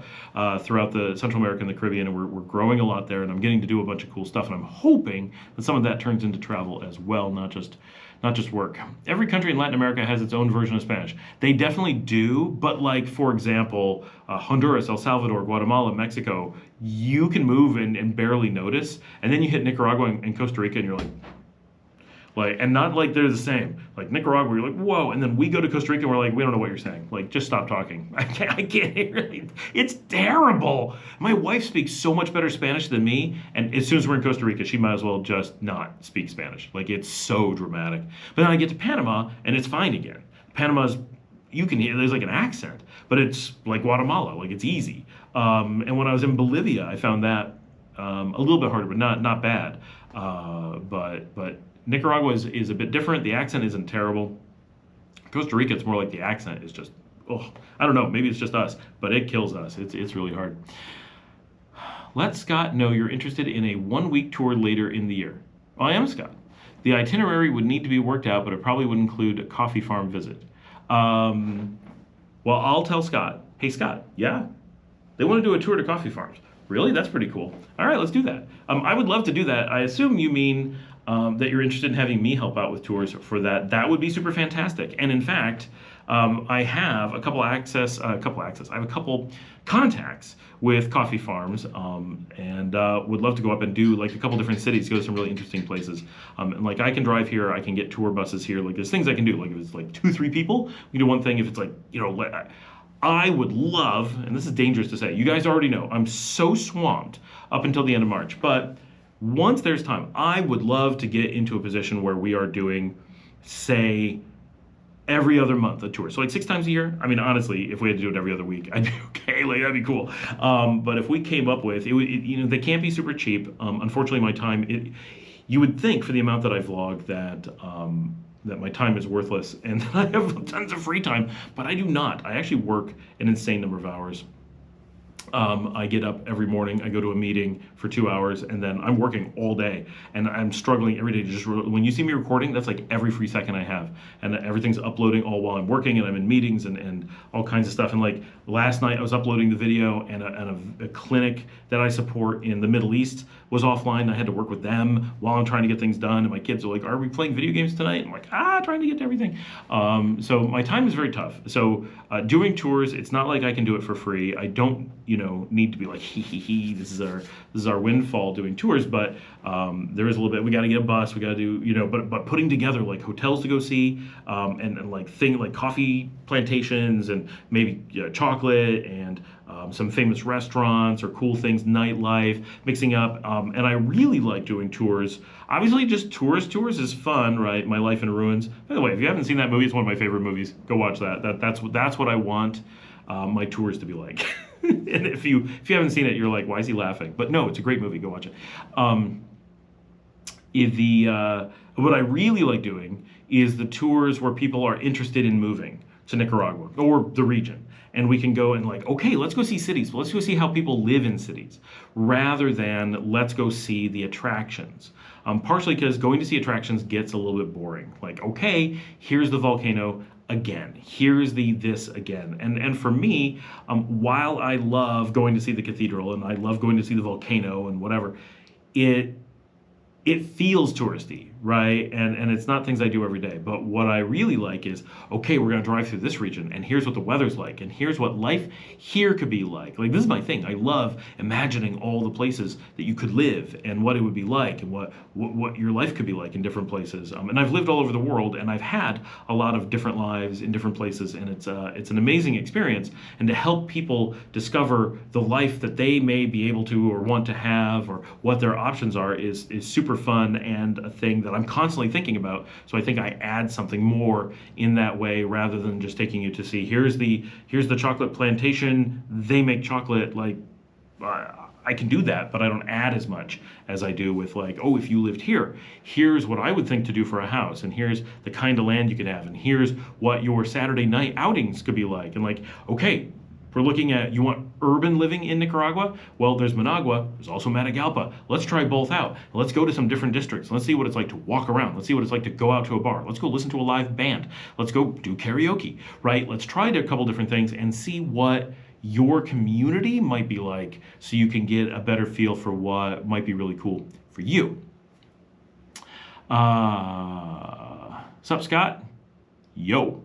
throughout the Central America and the Caribbean, and we're growing a lot there, and I'm getting to do a bunch of cool stuff, and I'm hoping that some of that turns into travel as well, not just work. Every country in Latin America has its own version of Spanish. They definitely do, but like, for example, Honduras, El Salvador, Guatemala, Mexico, you can move and barely notice, and then you hit Nicaragua and Costa Rica, and you're like, and not like they're the same. Like Nicaragua, you're like, whoa, and then we go to Costa Rica and we're like, we don't know what you're saying. Like, just stop talking. I can't hear it. It's terrible. My wife speaks so much better Spanish than me, and as soon as we're in Costa Rica, she might as well just not speak Spanish. Like, it's so dramatic. But then I get to Panama, and it's fine again. Panama's, you can hear, there's like an accent, but it's like Guatemala, like it's easy. And when I was in Bolivia, I found that a little bit harder, but not bad. But Nicaragua is a bit different. The accent isn't terrible. Costa Rica, it's more like the accent is just, oh, I don't know, maybe it's just us, but it kills us. It's really hard. Let Scott know you're interested in a 1-week tour later in the year. I am Scott. The itinerary would need to be worked out, but it probably would include a coffee farm visit. Well, I'll tell Scott, hey Scott, yeah, they want to do a tour to coffee farms. Really? That's pretty cool. All right, let's do that. I would love to do that. I assume you mean that you're interested in having me help out with tours for that. That would be super fantastic. And in fact, I have a couple I have a couple contacts with coffee farms, and would love to go up and do like a couple different cities, go to some really interesting places. And like I can drive here, I can get tour buses here. Like there's things I can do. Like if it's like 2-3 people, we do one thing. If it's like, you know, I would love, and this is dangerous to say, you guys already know, I'm so swamped up until the end of March, but once there's time, I would love to get into a position where we are doing, say, every other month a tour. So like 6 times a year. I mean, honestly, if we had to do it every other week, I'd be okay. Like that'd be cool. But if we came up with, you know, they can't be super cheap. Unfortunately, my time, you would think for the amount that I vlog that my time is worthless and that I have tons of free time, but I do not. I actually work an insane number of hours. I get up every morning, I go to a meeting for 2 hours, and then I'm working all day, and I'm struggling every day to just, when you see me recording, that's like every free second I have, and everything's uploading all while I'm working, and I'm in meetings and all kinds of stuff. And like last night I was uploading the video, and a clinic that I support in the Middle East was offline. I had to work with them while I'm trying to get things done, and my kids are like, are we playing video games tonight? I'm like, trying to get to everything. So my time is very tough. So doing tours, it's not like I can do it for free. I don't, you know, need to be like, this is our windfall doing tours, but there is a little bit, we got to get a bus, we got to do, you know, but putting together like hotels to go see, and like things like coffee plantations and maybe chocolate and some famous restaurants or cool things, nightlife, mixing up. And I really like doing tours. Obviously, just tours is fun, right? My Life in Ruins. By the way, if you haven't seen that movie, it's one of my favorite movies. Go watch that. That's what I want my tours to be like. And if you haven't seen it, you're like, why is he laughing? But no, it's a great movie. Go watch it. What I really like doing is the tours where people are interested in moving to Nicaragua or the region. And we can go and like, okay, let's go see cities. Let's go see how people live in cities rather than let's go see the attractions. Partially because going to see attractions gets a little bit boring. Like, okay, here's the volcano again. Here's this again. And for me, while I love going to see the cathedral and I love going to see the volcano and whatever, it feels touristy right? And it's not things I do every day. But what I really like is, okay, we're going to drive through this region, and here's what the weather's like, and here's what life here could be like. Like, this is my thing. I love imagining all the places that you could live and what it would be like and what your life could be like in different places. And I've lived all over the world, and I've had a lot of different lives in different places, and it's an amazing experience. And to help people discover the life that they may be able to or want to have, or what their options are, is super fun and a thing that I'm constantly thinking about. So I think I add something more in that way, rather than just taking you to see, here's the chocolate plantation, they make chocolate. Like, I can do that, but I don't add as much as I do with, like, oh, if you lived here, here's what I would think to do for a house, and here's the kind of land you could have, and here's what your Saturday night outings could be like. And like, okay, we're looking at, you want urban living in Nicaragua? Well, there's Managua, there's also Matagalpa. Let's try both out. Let's go to some different districts. Let's see what it's like to walk around. Let's see what it's like to go out to a bar. Let's go listen to a live band. Let's go do karaoke, right? Let's try a couple different things and see what your community might be like, so you can get a better feel for what might be really cool for you. Sup, Scott? Yo.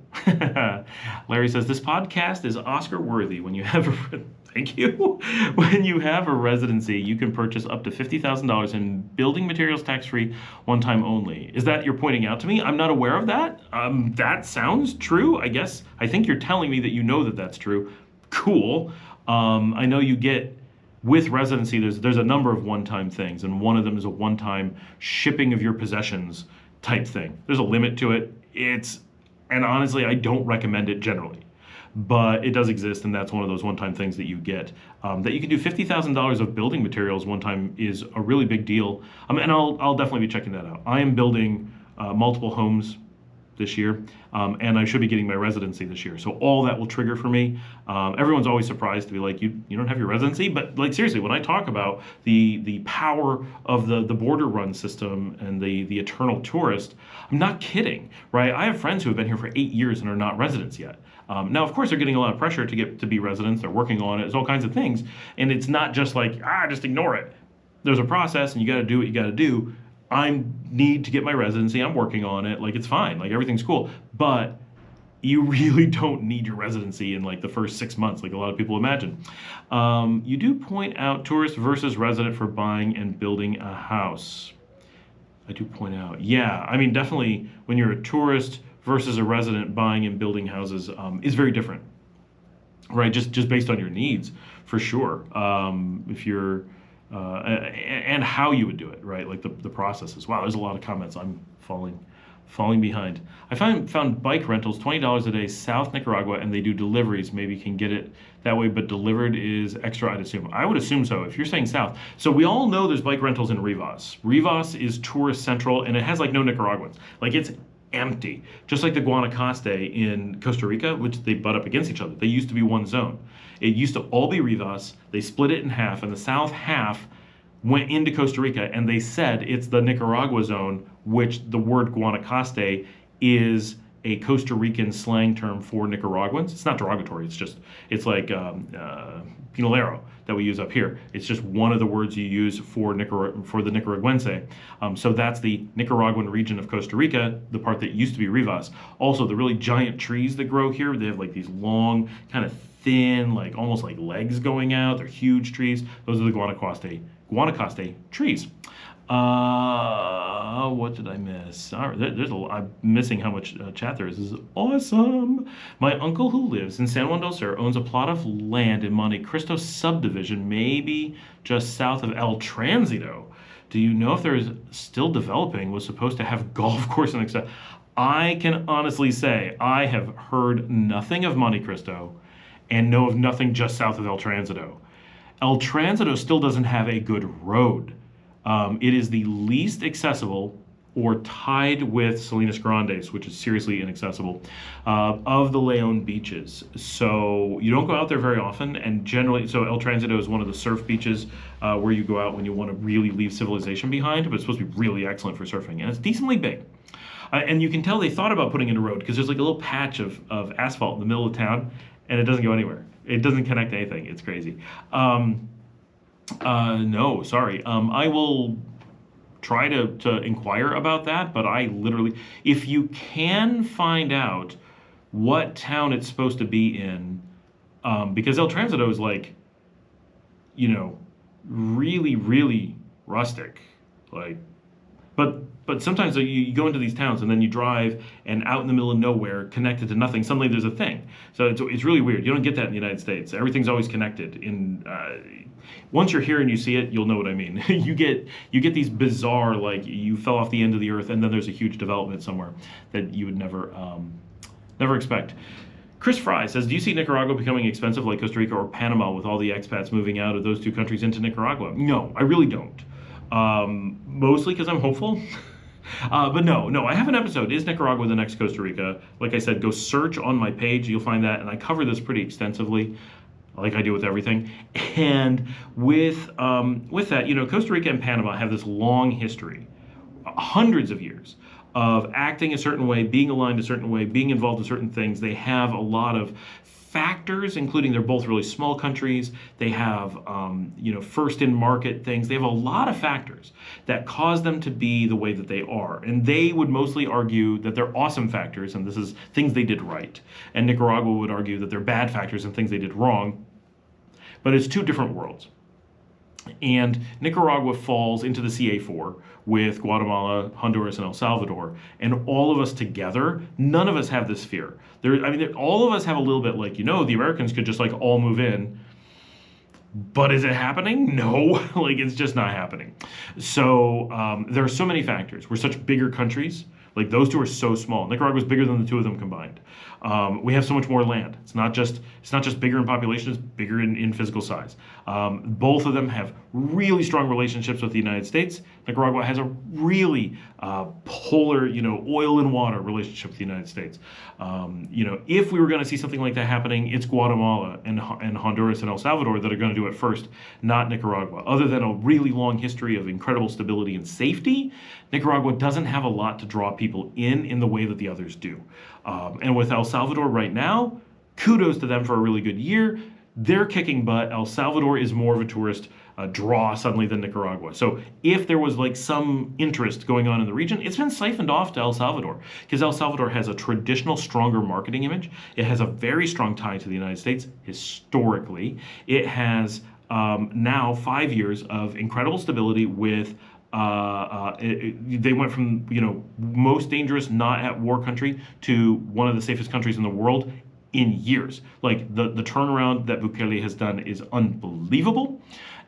Larry says, this podcast is Oscar worthy. When you have a thank you. When you have a residency, you can purchase up to $50,000 in building materials tax-free, one time only. Is that you're pointing out to me? I'm not aware of that. That sounds true, I guess. I think you're telling me that you know that that's true. Cool. I know you get, with residency, there's a number of one-time things, and one of them is a one-time shipping of your possessions type thing. There's a limit to it. And honestly, I don't recommend it generally, but it does exist, and that's one of those one-time things that you get. That you can do $50,000 of building materials one time is a really big deal. And I'll definitely be checking that out. I am building multiple homes this year, and I should be getting my residency this year. So all that will trigger for me. Everyone's always surprised to be like, you don't have your residency? But like, seriously, when I talk about the power of the border run system and the eternal tourist, I'm not kidding, right? I have friends who have been here for 8 years and are not residents yet. Now, of course, they're getting a lot of pressure to get to be residents. They're working on it. There's all kinds of things. And it's not just like, just ignore it. There's a process, and you got to do what you got to do. I need to get my residency. I'm working on it. Like, it's fine. Like, everything's cool. But you really don't need your residency in like the first 6 months, like a lot of people imagine. You do point out tourist versus resident for buying and building a house. I do point out, yeah, I mean, definitely when you're a tourist versus a resident, buying and building houses is very different, right? Just based on your needs, for sure. If you're and how you would do it, right? Like the process as well. There's a lot of comments. I'm falling behind. I found bike rentals, $20 a day, South Nicaragua, and they do deliveries. Maybe you can get it that way, but delivered is extra, I'd assume. I would assume so, if you're saying South. So we all know there's bike rentals in Rivas. Rivas is tourist central, and it has like no Nicaraguans. Like, it's empty. Just like the Guanacaste in Costa Rica, which they butt up against each other. They used to be one zone. It used to all be Rivas. They split it in half, and the south half went into Costa Rica, and they said it's the Nicaragua zone, which the word Guanacaste is a Costa Rican slang term for Nicaraguans. It's not derogatory. It's like pinolero that we use up here. It's just one of the words you use for the Nicaraguense. So that's the Nicaraguan region of Costa Rica, the part that used to be Rivas. Also, the really giant trees that grow here, they have like these long, kind of thin, like almost like legs going out. They're huge trees. Those are the Guanacaste trees. What did I miss? I'm missing how much chat there is. This is awesome. My uncle who lives in San Juan del Sur owns a plot of land in Monte Cristo subdivision, maybe just south of El Tránsito. Do you know if there is still developing? Was supposed to have golf course and etc. I can honestly say I have heard nothing of Monte Cristo and know of nothing just south of El Tránsito. El Tránsito still doesn't have a good road. It is the least accessible, or tied with Salinas Grandes, which is seriously inaccessible, of the Leon beaches. So you don't go out there very often, and generally, so El Tránsito is one of the surf beaches where you go out when you want to really leave civilization behind, but it's supposed to be really excellent for surfing, and it's decently big. And you can tell they thought about putting in a road, because there's like a little patch of asphalt in the middle of town, and it doesn't go anywhere. It doesn't connect to anything. It's crazy. No, sorry. I will try to inquire about that, but I literally, if you can find out what town it's supposed to be in, because El Transito is like, you know, really, really rustic, like, but sometimes you go into these towns and then you drive and out in the middle of nowhere, connected to nothing, suddenly there's a thing. So it's really weird. You don't get that in the United States. Everything's always connected. Once you're here and you see it, you'll know what I mean. You get these bizarre, like you fell off the end of the earth and then there's a huge development somewhere that you would never expect. Chris Fry says, do you see Nicaragua becoming expensive like Costa Rica or Panama with all the expats moving out of those two countries into Nicaragua? No, I really don't. Mostly because I'm hopeful. But no, I have an episode, Is Nicaragua the Next Costa Rica? Like I said, go search on my page, you'll find that, and I cover this pretty extensively, like I do with everything. And with that, you know, Costa Rica and Panama have this long history, hundreds of years, of acting a certain way, being aligned a certain way, being involved in certain things. They have a lot of factors, including they're both really small countries. They have, you know, first in market things. They have a lot of factors that cause them to be the way that they are. And they would mostly argue that they're awesome factors and this is things they did right. And Nicaragua would argue that they're bad factors and things they did wrong. But it's two different worlds. And Nicaragua falls into the CA4 with Guatemala, Honduras, and El Salvador. And all of us together, none of us have this fear. All of us have a little bit like, you know, the Americans could just like all move in. But is it happening? No, like it's just not happening. So there are so many factors. We're such bigger countries. Like those two are so small. Nicaragua's bigger than the two of them combined. We have so much more land. It's not just bigger in population, it's bigger in physical size. Both of them have really strong relationships with the United States. Nicaragua has a really polar, you know, oil and water relationship with the United States. You know, if we were going to see something like that happening, it's Guatemala and Honduras and El Salvador that are going to do it first, not Nicaragua. Other than a really long history of incredible stability and safety, Nicaragua doesn't have a lot to draw people in the way that the others do. And with El Salvador right now, kudos to them for a really good year. They're kicking butt. El Salvador is more of a tourist draw suddenly than Nicaragua. So if there was like some interest going on in the region, it's been siphoned off to El Salvador because El Salvador has a traditional, stronger marketing image. It has a very strong tie to the United States historically. It has now 5 years of incredible stability with they went from, you know, most dangerous, not at war country to one of the safest countries in the world in years. Like the turnaround that Bukele has done is unbelievable.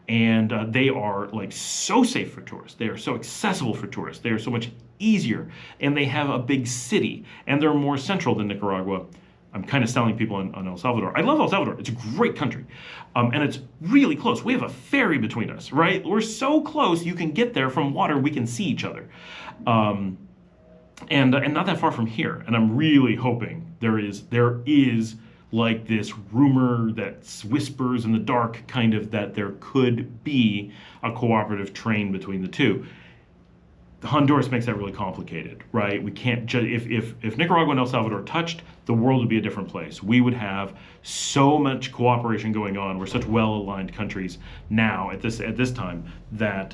And they are like so safe for tourists. They are so accessible for tourists. They are so much easier. And they have a big city. And they're more central than Nicaragua. I'm kind of selling people on El Salvador. I love El Salvador. It's a great country. And it's really close. We have a ferry between us, right? We're so close, you can get there from water. We can see each other. And not that far from here. And I'm really hoping there is like this rumor that whispers in the dark kind of that there could be a cooperative train between the two. Honduras makes that really complicated, right? We can't just, if Nicaragua and El Salvador touched, the world would be a different place. We would have so much cooperation going on. We're such well-aligned countries now at this time that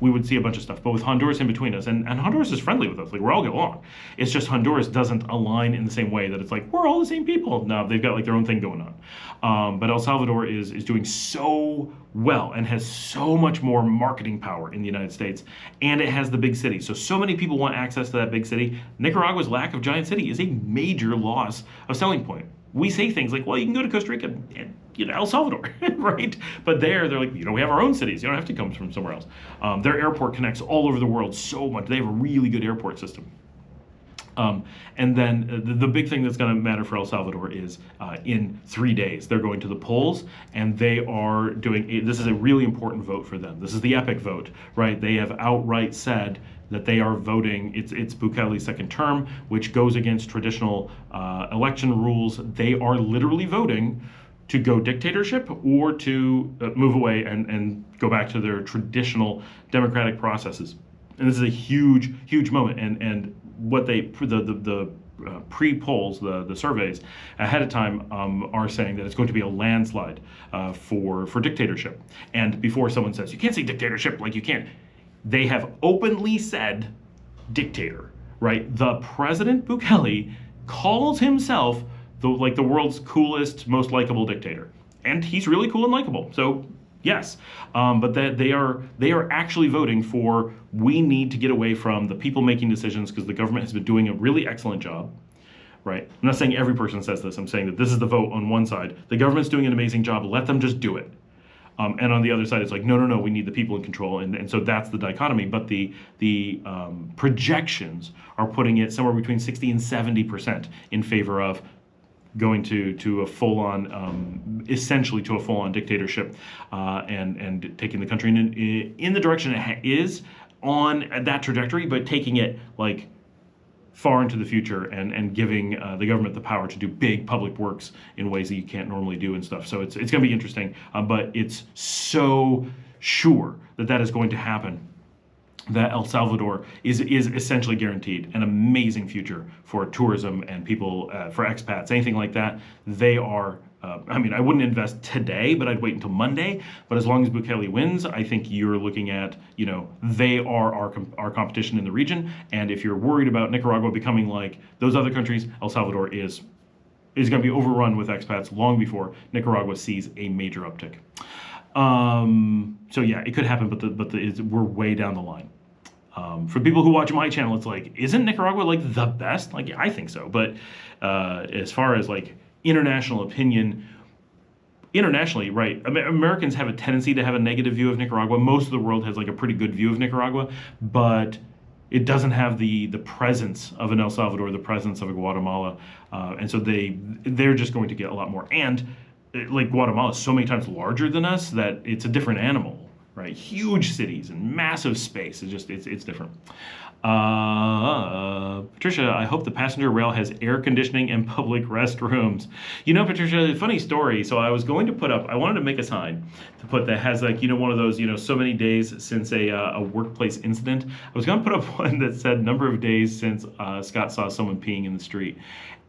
we would see a bunch of stuff. But with Honduras in between us, and Honduras is friendly with us, like we're all get along. It's just Honduras doesn't align in the same way that it's like, we're all the same people. No, they've got like their own thing going on. But El Salvador is doing so well and has so much more marketing power in the United States, and it has the big city. So many people want access to that big city. Nicaragua's lack of giant city is a major loss of selling point. We say things like, well, you can go to Costa Rica and, you know, El Salvador, right? But they're like, you know, we have our own cities. You don't have to come from somewhere else. Their airport connects all over the world so much. They have a really good airport system. And then the big thing that's going to matter for El Salvador is in 3 days, they're going to the polls and they are doing, this is a really important vote for them. This is the epic vote, right? They have outright said that they are voting, it's Bukele's second term, which goes against traditional election rules. They are literally voting to go dictatorship or to move away and go back to their traditional democratic processes. And this is a huge, huge moment. And what they, the pre-polls, the surveys ahead of time are saying that it's going to be a landslide for dictatorship. And before someone says, you can't say dictatorship, like you can't, they have openly said dictator, right? The President Bukele calls himself the world's coolest, most likable dictator, and he's really cool and likable. So yes, but that they are actually voting for, we need to get away from the people making decisions, because the government has been doing a really excellent job. Right? I'm not saying every person says this. I'm saying that this is the vote on one side. The government's doing an amazing job. Let them just do it. And on the other side, it's like, no, we need the people in control. And so that's the dichotomy. But the projections are putting it somewhere between 60 and 70% in favor of going to a full-on, essentially to a full-on dictatorship, and taking the country in the direction it is on that trajectory, but taking it like far into the future, and giving the government the power to do big public works in ways that you can't normally do and stuff. So it's going to be interesting, but it's so sure that is going to happen, that El Salvador is essentially guaranteed an amazing future for tourism and people, for expats, anything like that. They are, I mean, I wouldn't invest today, but I'd wait until Monday. But as long as Bukele wins, I think you're looking at, they are our competition in the region. And if you're worried about Nicaragua becoming like those other countries, El Salvador is going to be overrun with expats long before Nicaragua sees a major uptick. So yeah, it could happen, but we're way down the line. For people who watch my channel, it's like, isn't Nicaragua like the best? Like, I think so. But as far as like international opinion, internationally, right, Americans have a tendency to have a negative view of Nicaragua. Most of the world has like a pretty good view of Nicaragua, but it doesn't have the presence of an El Salvador, the presence of a Guatemala, and so they're just going to get a lot more. And like Guatemala is so many times larger than us that it's a different animal. Right, huge cities and massive space. It's different. Patricia, I hope the passenger rail has air conditioning and public restrooms. Patricia, funny story. So I was going to I wanted to make a sign to put that has like, one of those, so many days since a workplace incident. I was going to put up one that said number of days since Scott saw someone peeing in the street.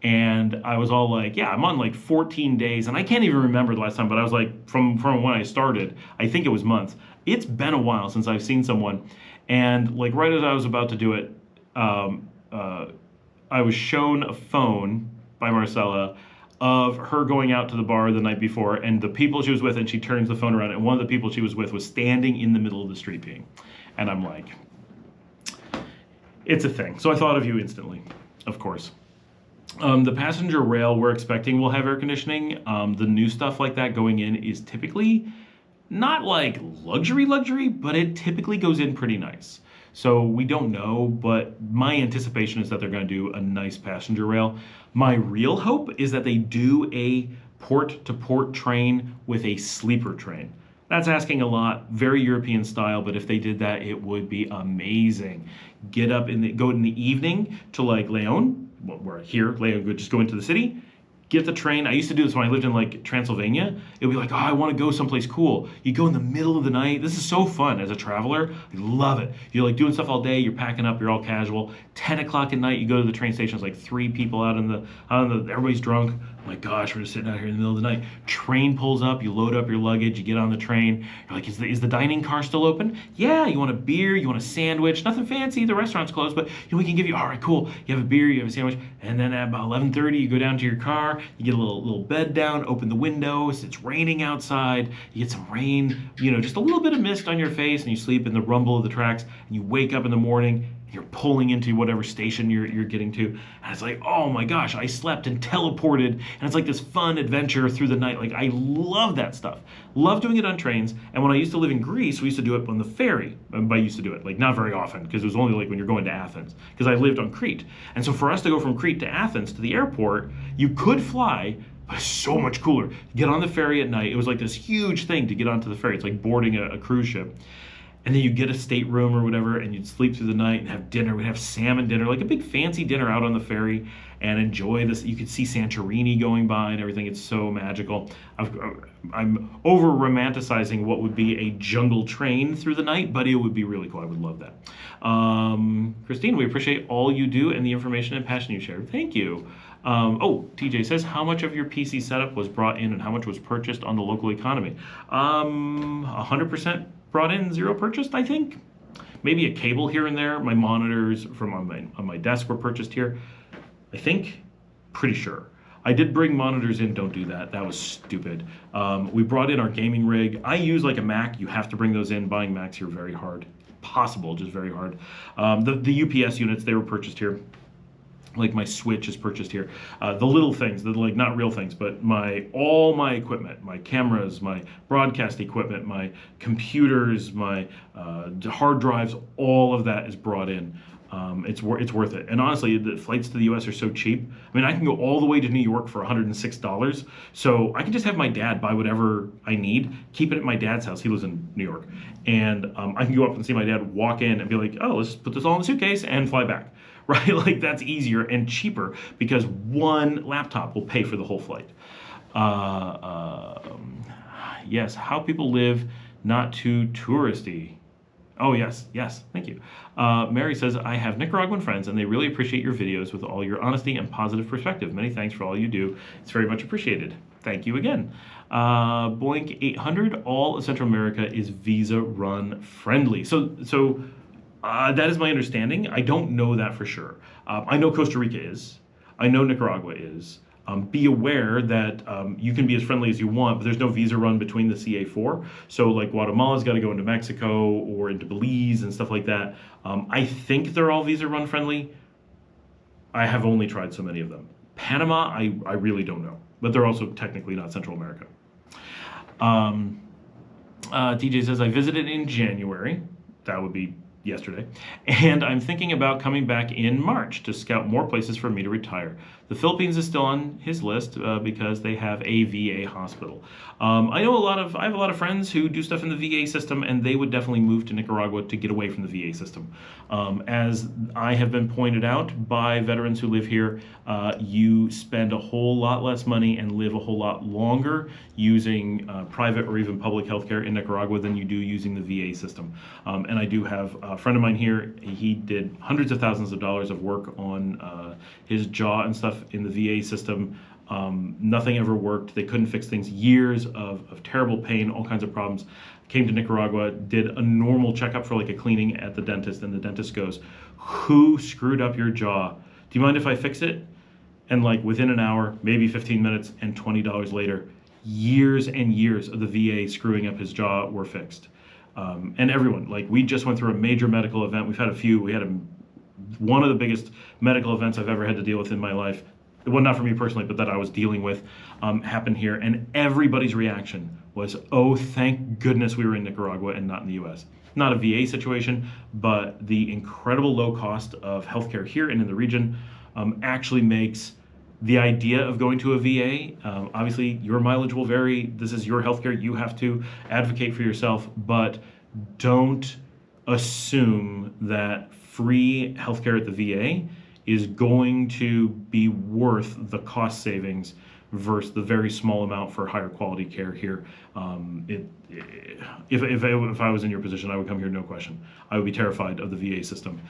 And I was all like, yeah, I'm on like 14 days. And I can't even remember the last time, but I was like, from when I started, I think it was months. It's been a while since I've seen someone. And like right as I was about to do it, I was shown a phone by Marcella of her going out to the bar the night before and the people she was with, and she turns the phone around and one of the people she was with was standing in the middle of the street peeing. And I'm like, it's a thing. So I thought of you instantly, of course. The passenger rail we're expecting will have air conditioning. The new stuff like that going in is typically not like luxury, but it typically goes in pretty nice. So we don't know, but my anticipation is that they're going to do a nice passenger rail. My real hope is that they do a port-to-port train with a sleeper train. That's asking a lot, very European style, but if they did that, it would be amazing. Go in the evening to like Leon, well, we're here, Leon, just go into the city, get the train. I used to do this when I lived in like Transylvania. It would be like, oh, I want to go someplace cool. You go in the middle of the night. This is so fun as a traveler. I love it. You're like doing stuff all day. You're packing up. You're all casual. 10 o'clock at night, you go to the train station. It's like 3 people out in the, everybody's drunk. Oh my gosh, we're just sitting out here in the middle of the night. Train pulls up. You load up your luggage. You get on the train. You're like, is the dining car still open? Yeah. You want a beer? You want a sandwich? Nothing fancy. The restaurant's closed, but we can give you. All right, cool. You have a beer. You have a sandwich, and then at about 11:30, you go down to your car. You get a little bed down. Open the windows. It's raining outside. You get some rain. Just a little bit of mist on your face, and you sleep in the rumble of the tracks. And you wake up in the morning. You're pulling into whatever station you're getting to, and it's like, oh my gosh, I slept and teleported, and it's like this fun adventure through the night. Like, I love that stuff. Love doing it on trains. And when I used to live in Greece, we used to do it on the ferry. I used to do it like not very often, because it was only like when you're going to Athens, because I lived on Crete. And so for us to go from Crete to Athens to the airport, you could fly, but it's so much cooler. Get on the ferry at night. It was like this huge thing to get onto the ferry. It's like boarding a cruise ship. And then you get a stateroom or whatever, and you'd sleep through the night and have dinner. We'd have salmon dinner, like a big fancy dinner out on the ferry, and enjoy this. You could see Santorini going by and everything. It's so magical. I'm over romanticizing what would be a jungle train through the night, but it would be really cool. I would love that. Christine, we appreciate all you do and the information and passion you share. Thank you. TJ says, how much of your PC setup was brought in and how much was purchased on the local economy? 100% brought in, 0 purchased, I think. maybe a cable here and there. My monitors from on my desk were purchased here. I think, pretty sure. I did bring monitors in, don't do that. That was stupid. We brought in our gaming rig. I use like a Mac, you have to bring those in. Buying Macs here very hard. Possible, just very hard. The UPS units, they were purchased here. Like my Switch is purchased here. The little things, the like not real things, but all my equipment, my cameras, my broadcast equipment, my computers, my hard drives, all of that is brought in. It's worth it. And honestly, the flights to the US are so cheap. I mean, I can go all the way to New York for $106. So I can just have my dad buy whatever I need, keep it at my dad's house. He lives in New York. And I can go up and see my dad, walk in and be like, oh, let's put this all in the suitcase and fly back. Right? Like that's easier and cheaper because one laptop will pay for the whole flight. Yes, how people live not too touristy. Oh, yes, thank you. Mary says, I have Nicaraguan friends and they really appreciate your videos with all your honesty and positive perspective. Many thanks for all you do. It's very much appreciated. Thank you again. Boink 800, all of Central America is visa run friendly. So that is my understanding. I don't know that for sure. I know Costa Rica is. I know Nicaragua is. Be aware that you can be as friendly as you want, but there's no visa run between the CA4. So like Guatemala's got to go into Mexico or into Belize and stuff like that. I think they're all visa run friendly. I have only tried so many of them. Panama, I really don't know, but they're also technically not Central America. TJ says, I visited in January. That would be yesterday, and I'm thinking about coming back in March to scout more places for me to retire. The Philippines is still on his list because they have a VA hospital. I have a lot of friends who do stuff in the VA system, and they would definitely move to Nicaragua to get away from the VA system. As I have been pointed out by veterans who live here, you spend a whole lot less money and live a whole lot longer using private or even public healthcare in Nicaragua than you do using the VA system. And I do have a friend of mine here. He did hundreds of thousands of dollars of work on his jaw and stuff in the VA system. Nothing ever worked. They couldn't fix things. Years of terrible pain, all kinds of problems. Came to Nicaragua, did a normal checkup for like a cleaning at the dentist, and the dentist goes, who screwed up your jaw? Do you mind if I fix it? And like within an hour, maybe 15 minutes, and $20 later, years and years of the VA screwing up his jaw were fixed. And everyone, like we just went through a major medical event. We've had a few. We had one of the biggest medical events I've ever had to deal with in my life. Well, not for me personally, but that I was dealing with, happened here. And everybody's reaction was, oh, thank goodness we were in Nicaragua and not in the US. Not a VA situation, but the incredible low cost of healthcare here and in the region actually makes the idea of going to a VA, obviously your mileage will vary. This is your healthcare. You have to advocate for yourself, but don't assume that free healthcare at the VA is going to be worth the cost savings versus the very small amount for higher quality care here. If I was in your position, I would come here, no question. I would be terrified of the VA system.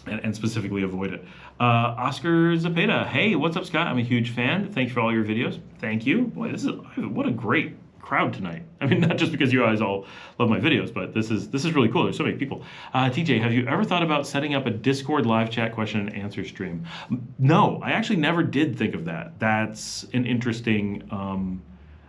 And specifically avoid it. Oscar Zapata, hey, what's up, Scott? I'm a huge fan. Thanks for all your videos. Thank you. Boy, what a great crowd tonight. I mean, not just because you guys all love my videos, but this is really cool. There's so many people. TJ, have you ever thought about setting up a Discord live chat question and answer stream? No, I actually never did think of that. That's an interesting.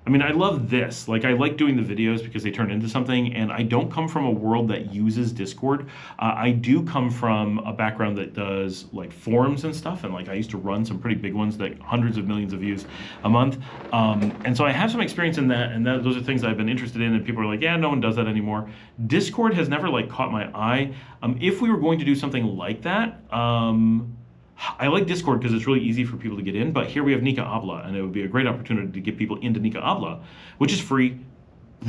I mean, I love this. Like, I like doing the videos because they turn into something, and I don't come from a world that uses Discord. I do come from a background that does, like, forums and stuff, and, like, I used to run some pretty big ones, like hundreds of millions of views a month. And so I have some experience in that, and those are things I've been interested in, and people are like, yeah, no one does that anymore. Discord has never, like, caught my eye. If we were going to do something like that, I like Discord because it's really easy for people to get in, but here we have Nika Habla, and it would be a great opportunity to get people into Nika Habla, which is free,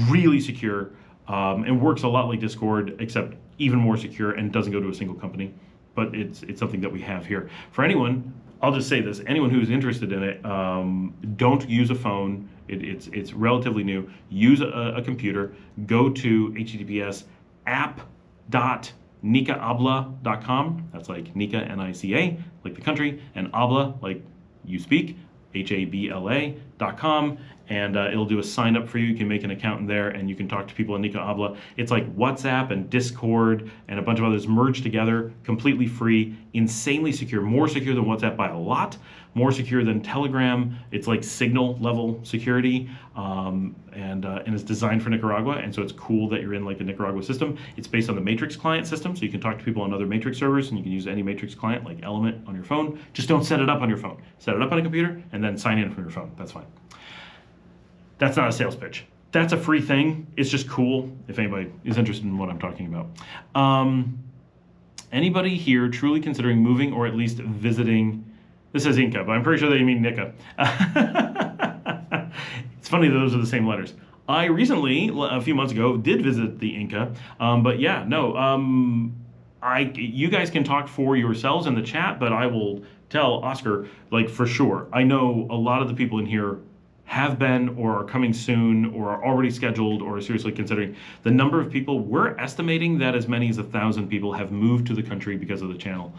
really secure, and works a lot like Discord, except even more secure and doesn't go to a single company. But it's something that we have here. For anyone, I'll just say this, anyone who's interested in it, don't use a phone. It's relatively new. Use a computer. Go to https://app.nikahabla.com. That's like Nika, N-I-C-A, like the country, and Habla, like you speak, Habla.com. and it'll do a sign up for you. You can make an account in there, and you can talk to people in Nicaragua. It's like WhatsApp and Discord and a bunch of others merged together, completely free, insanely secure, more secure than WhatsApp by a lot, more secure than Telegram. It's like Signal level security, and it's designed for Nicaragua, and so it's cool that you're in like the Nicaragua system. It's based on the Matrix client system, so you can talk to people on other Matrix servers, and you can use any Matrix client like Element on your phone. Just don't set it up on your phone. Set it up on a computer, and then sign in from your phone. That's fine. That's not a sales pitch. That's a free thing. It's just cool if anybody is interested in what I'm talking about. Anybody here truly considering moving or at least visiting? This says Inca, but I'm pretty sure they mean Nica. It's funny that those are the same letters. I recently, a few months ago, did visit the Inca, but yeah, no. You guys can talk for yourselves in the chat, but I will tell Oscar, like for sure, I know a lot of the people in here have been or are coming soon or are already scheduled or are seriously considering. The number of people, we're estimating that as many as 1,000 people have moved to the country because of the channel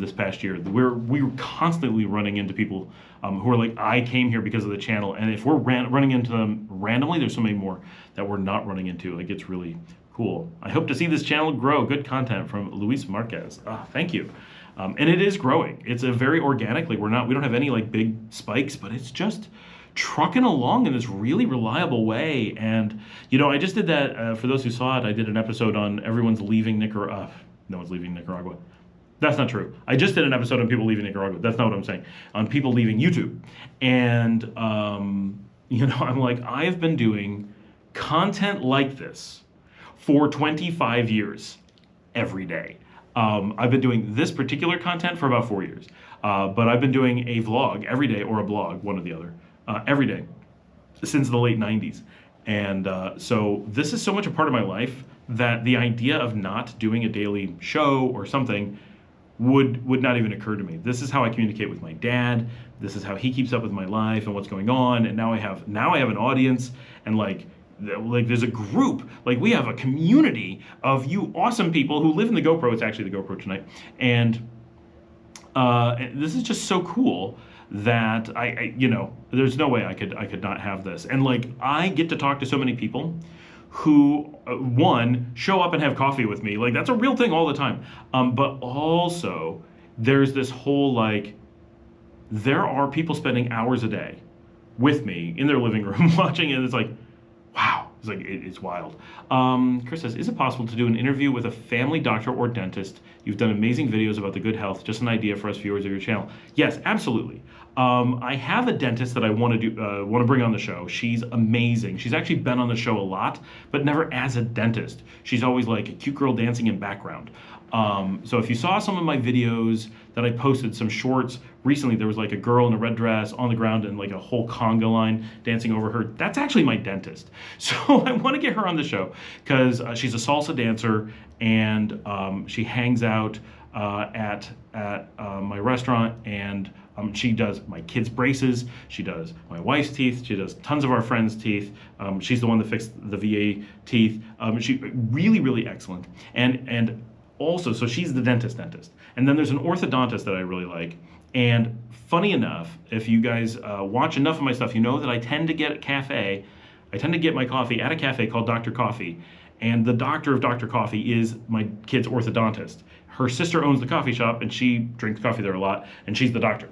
this past year. We're constantly running into people who are like, I came here because of the channel, and if we're running into them randomly, there's so many more that we're not running into. Like, it's really cool. I hope to see this channel grow. Good content from Luis Marquez. Thank you. And it is growing. It's a very organically, we don't have any like big spikes, but it's just trucking along in this really reliable way. And you know, I just did that for those who saw it. I did an episode on everyone's leaving Nicaragua. No one's leaving Nicaragua. That's not true. I just did an episode on people leaving Nicaragua. That's not what I'm saying. On people leaving YouTube. And you know, I'm like, I've been doing content like this for 25 years every day. I've been doing this particular content for about 4 years, but I've been doing a vlog every day, or a blog, one or the other, every day since the late 90s. And so this is so much a part of my life that the idea of not doing a daily show or something would not even occur to me. This is how I communicate with my dad. This is how he keeps up with my life and what's going on. And now I have an audience, and like there's a group, like we have a community of you awesome people who live in the GoPro. It's actually the GoPro tonight. And this is just so cool that I you know, there's no way I could not have this. And like, I get to talk to so many people who one, show up and have coffee with me. Like, that's a real thing all the time. But also there's this whole, like, there are people spending hours a day with me in their living room watching it. It's like, wow. It's like, it's wild. Chris says, is it possible to do an interview with a family doctor or dentist? You've done amazing videos about the good health. Just an idea for us viewers of your channel. Yes, absolutely. I have a dentist that I want to bring on the show. She's amazing. She's actually been on the show a lot, but never as a dentist. She's always like a cute girl dancing in background. So if you saw some of my videos that I posted, some shorts recently, there was like a girl in a red dress on the ground and like a whole conga line dancing over her. That's actually my dentist. So I want to get her on the show because she's a salsa dancer, and she hangs out at my restaurant, and she does my kids' braces, she does my wife's teeth, she does tons of our friends' teeth. She's the one that fixed the VA teeth. She really, really excellent. And also, so she's the dentist. And then there's an orthodontist that I really like. And funny enough, if you guys watch enough of my stuff, you know that I tend to get my coffee at a cafe called Dr. Coffee. And the doctor of Dr. Coffee is my kid's orthodontist. Her sister owns the coffee shop, and she drinks coffee there a lot, and she's the doctor.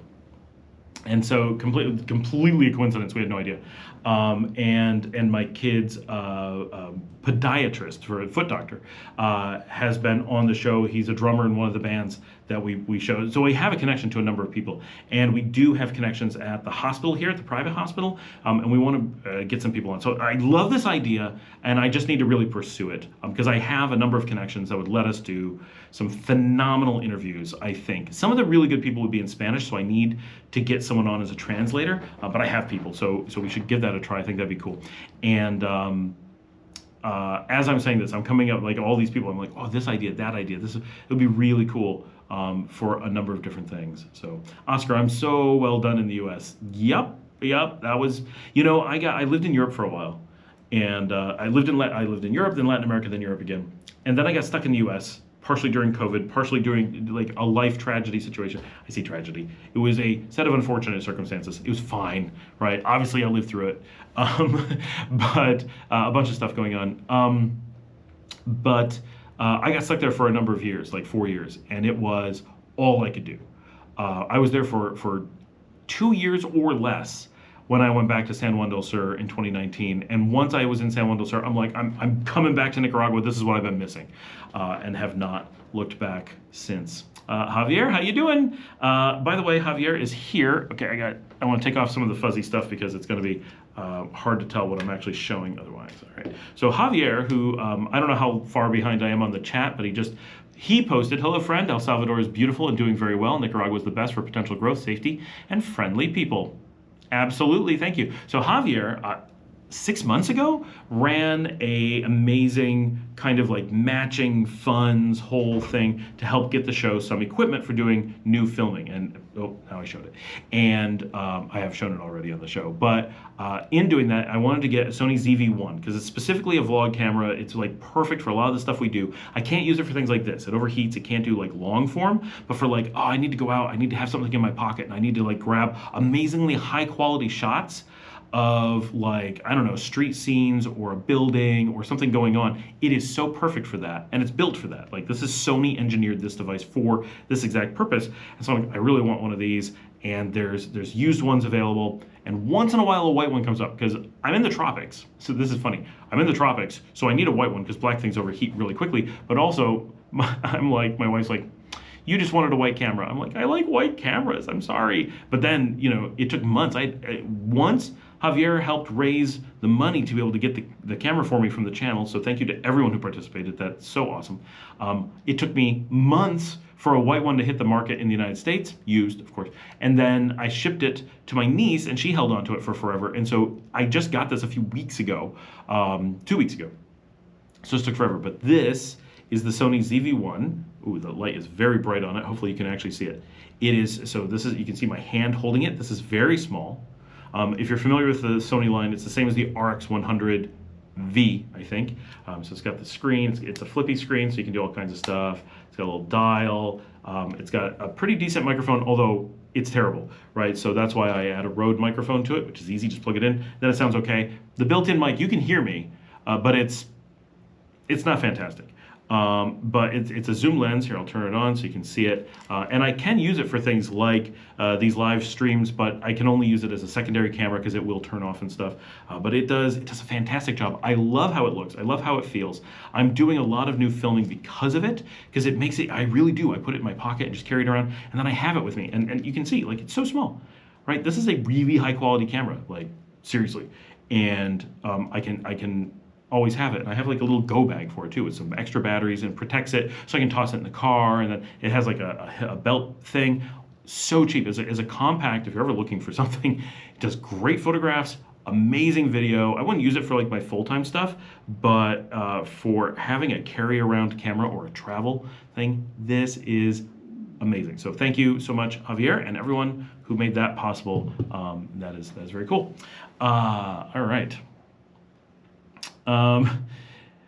And so completely a coincidence, we had no idea. And my kid's podiatrist, for a foot doctor, has been on the show. He's a drummer in one of the bands that we showed. So we have a connection to a number of people. And we do have connections at the hospital here, at the private hospital, and we want to get some people on. So I love this idea, and I just need to really pursue it, because I have a number of connections that would let us do some phenomenal interviews, I think. Some of the really good people would be in Spanish, so I need to get someone on as a translator, but I have people, so we should give that a try. I think that'd be cool. And as I'm saying this, I'm coming up like all these people. I'm like, oh, this idea, that idea. It would be really cool for a number of different things. So, Oscar, I'm so well done in the U.S. Yep. That was, you know, I lived in Europe for a while, and I lived in Europe, then Latin America, then Europe again, and then I got stuck in the U.S. partially during COVID, partially during like a life tragedy situation. I say tragedy. It was a set of unfortunate circumstances. It was fine, right? Obviously, I lived through it, but a bunch of stuff going on. But I got stuck there for a number of years, like 4 years, and it was all I could do. I was there for 2 years or less when I went back to San Juan del Sur in 2019. And once I was in San Juan del Sur, I'm like, I'm coming back to Nicaragua. This is what I've been missing, and have not looked back since. Javier, how you doing? By the way, Javier is here. Okay, I want to take off some of the fuzzy stuff because it's going to be hard to tell what I'm actually showing otherwise. All right. So Javier, who I don't know how far behind I am on the chat, but he posted, "Hello friend, El Salvador is beautiful and doing very well. Nicaragua is the best for potential growth, safety, and friendly people." Absolutely, thank you. So Javier, 6 months ago, ran a amazing kind of like matching funds whole thing to help get the show some equipment for doing new filming. And oh, now I showed it. And I have shown it already on the show. But in doing that, I wanted to get a Sony ZV-1 because it's specifically a vlog camera. It's like perfect for a lot of the stuff we do. I can't use it for things like this. It overheats. It can't do like long form. But for like, oh, I need to go out. I need to have something in my pocket. And I need to like grab amazingly high quality shots of like, I don't know, street scenes or a building or something going on. It is so perfect for that, and it's built for that. Like, this is Sony engineered this device for this exact purpose. And so I really want one of these, and there's used ones available, and once in a while a white one comes up because I'm in the tropics. So this is funny. I'm in the tropics, so I need a white one because black things overheat really quickly, but also I'm like, my wife's like, "You just wanted a white camera." I'm like, "I like white cameras, I'm sorry." But then, you know, it took months. Once Javier helped raise the money to be able to get the camera for me from the channel, so thank you to everyone who participated. That's so awesome. It took me months for a white one to hit the market in the United States, used, of course. And then I shipped it to my niece, and she held on to it for forever. And so I just got this a few weeks ago, 2 weeks ago. So it took forever. But this is the Sony ZV-1. Ooh, the light is very bright on it. Hopefully you can actually see it. It is, so this is, you can see my hand holding it. This is very small. If you're familiar with the Sony line, it's the same as the RX100V, I think. So it's got the screen, it's a flippy screen, so you can do all kinds of stuff. It's got a little dial. It's got a pretty decent microphone, although it's terrible, right? So that's why I add a Rode microphone to it, which is easy, just plug it in, then it sounds okay. The built-in mic, you can hear me, but it's not fantastic. But it's a zoom lens. Here, I'll turn it on so you can see it. And I can use it for things like these live streams, but I can only use it as a secondary camera because it will turn off and stuff. But it does a fantastic job. I love how it looks. I love how it feels. I'm doing a lot of new filming because of it, because it makes it, I really do. I put it in my pocket and just carry it around, and then I have it with me. And you can see, like, it's so small, right? This is a really high quality camera, like, seriously. And I can always have it. And I have like a little go bag for it too, with some extra batteries, and protects it so I can toss it in the car. And then it has like a belt thing. So cheap. As a compact, if you're ever looking for something, it does great photographs, amazing video. I wouldn't use it for like my full-time stuff, but for having a carry around camera or a travel thing, this is amazing. So thank you so much, Javier, and everyone who made that possible. That is very cool. All right.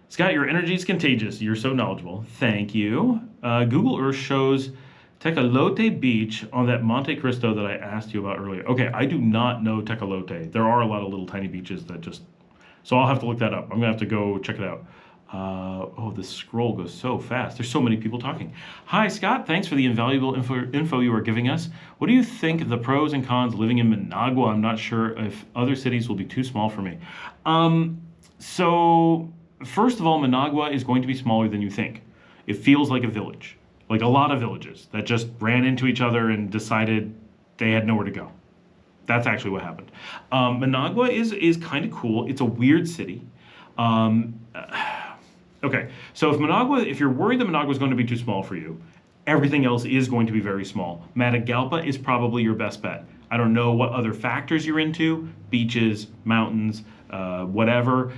Scott, your energy is contagious. You're so knowledgeable. Thank you. Google Earth shows Tecolote Beach on that Monte Cristo that I asked you about earlier. Okay, I do not know Tecolote. There are a lot of little tiny beaches that just... So I'll have to look that up. I'm going to have to go check it out. Oh, the scroll goes so fast. There's so many people talking. Hi, Scott. Thanks for the invaluable info you are giving us. What do you think of the pros and cons living in Managua? I'm not sure if other cities will be too small for me. So, first of all, Managua is going to be smaller than you think. It feels like a village, like a lot of villages that just ran into each other and decided they had nowhere to go. That's actually what happened. Managua is kind of cool. It's a weird city. Okay, so if you're worried that Managua is going to be too small for you, everything else is going to be very small. Matagalpa is probably your best bet. I don't know what other factors you're into, beaches, mountains, whatever,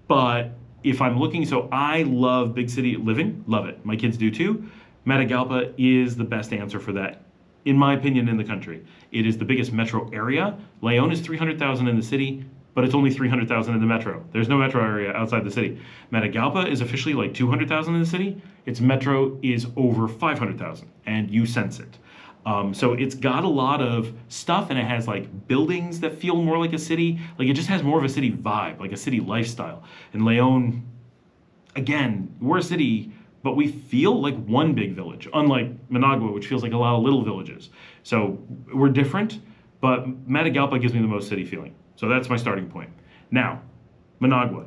but if I'm looking, so I love big city living, love it. My kids do too. Matagalpa is the best answer for that, in my opinion, in the country. It is the biggest metro area. Leon is 300,000 in the city. but it's only 300,000 in the metro. There's no metro area outside the city. Matagalpa is officially like 200,000 in the city. Its metro is over 500,000, and you sense it. So it's got a lot of stuff, and it has like buildings that feel more like a city. Like it just has more of a city vibe, like a city lifestyle. And Leon, again, we're a city, but we feel like one big village, unlike Managua, which feels like a lot of little villages. So we're different, but Matagalpa gives me the most city feeling. So that's my starting point. Now, Managua.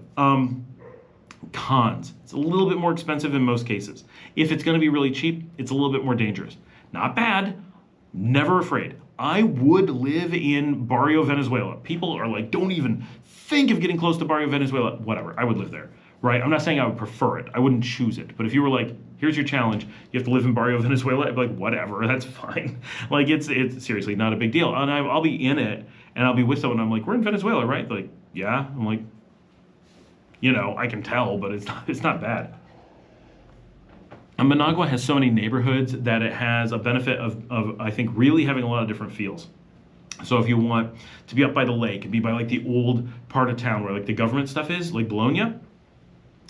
Cons. It's a little bit more expensive in most cases. If it's going to be really cheap, it's a little bit more dangerous. Not bad, never afraid. I would live in Barrio Venezuela. People are like, don't even think of getting close to Barrio Venezuela. Whatever, I would live there, right? I'm not saying I would prefer it. I wouldn't choose it. But if you were like, here's your challenge, you have to live in Barrio Venezuela, I'd be like, whatever, that's fine. Like, it's seriously not a big deal. And I'll be in it, and I'll be with someone, I'm like, we're in Venezuela, right? Like, yeah. I'm like, you know, I can tell, but it's not bad. And Managua has so many neighborhoods that it has a benefit of I think, really having a lot of different feels. So if you want to be up by the lake and be by like the old part of town where like the government stuff is, like Bologna,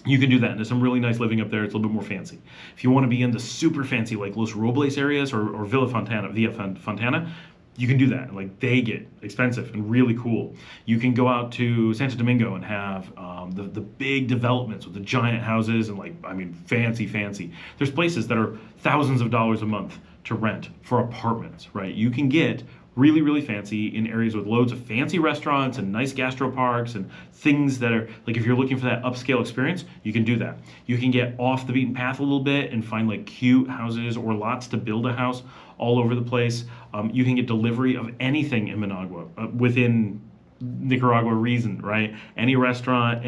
you can do that. And there's some really nice living up there. It's a little bit more fancy. If you want to be in the super fancy like Los Robles areas or Villa Fontana, you can do that. Like they get expensive and really cool. You can go out to Santo Domingo and have the big developments with the giant houses and like, I mean, fancy. There's places that are thousands of dollars a month to rent for apartments, right? You can get really fancy in areas with loads of fancy restaurants and nice gastro parks and things that are, like if you're looking for that upscale experience, you can do that. You can get off the beaten path a little bit and find like cute houses or lots to build a house all over the place. You can get delivery of anything in Managua within Nicaragua reason, right? Any restaurant,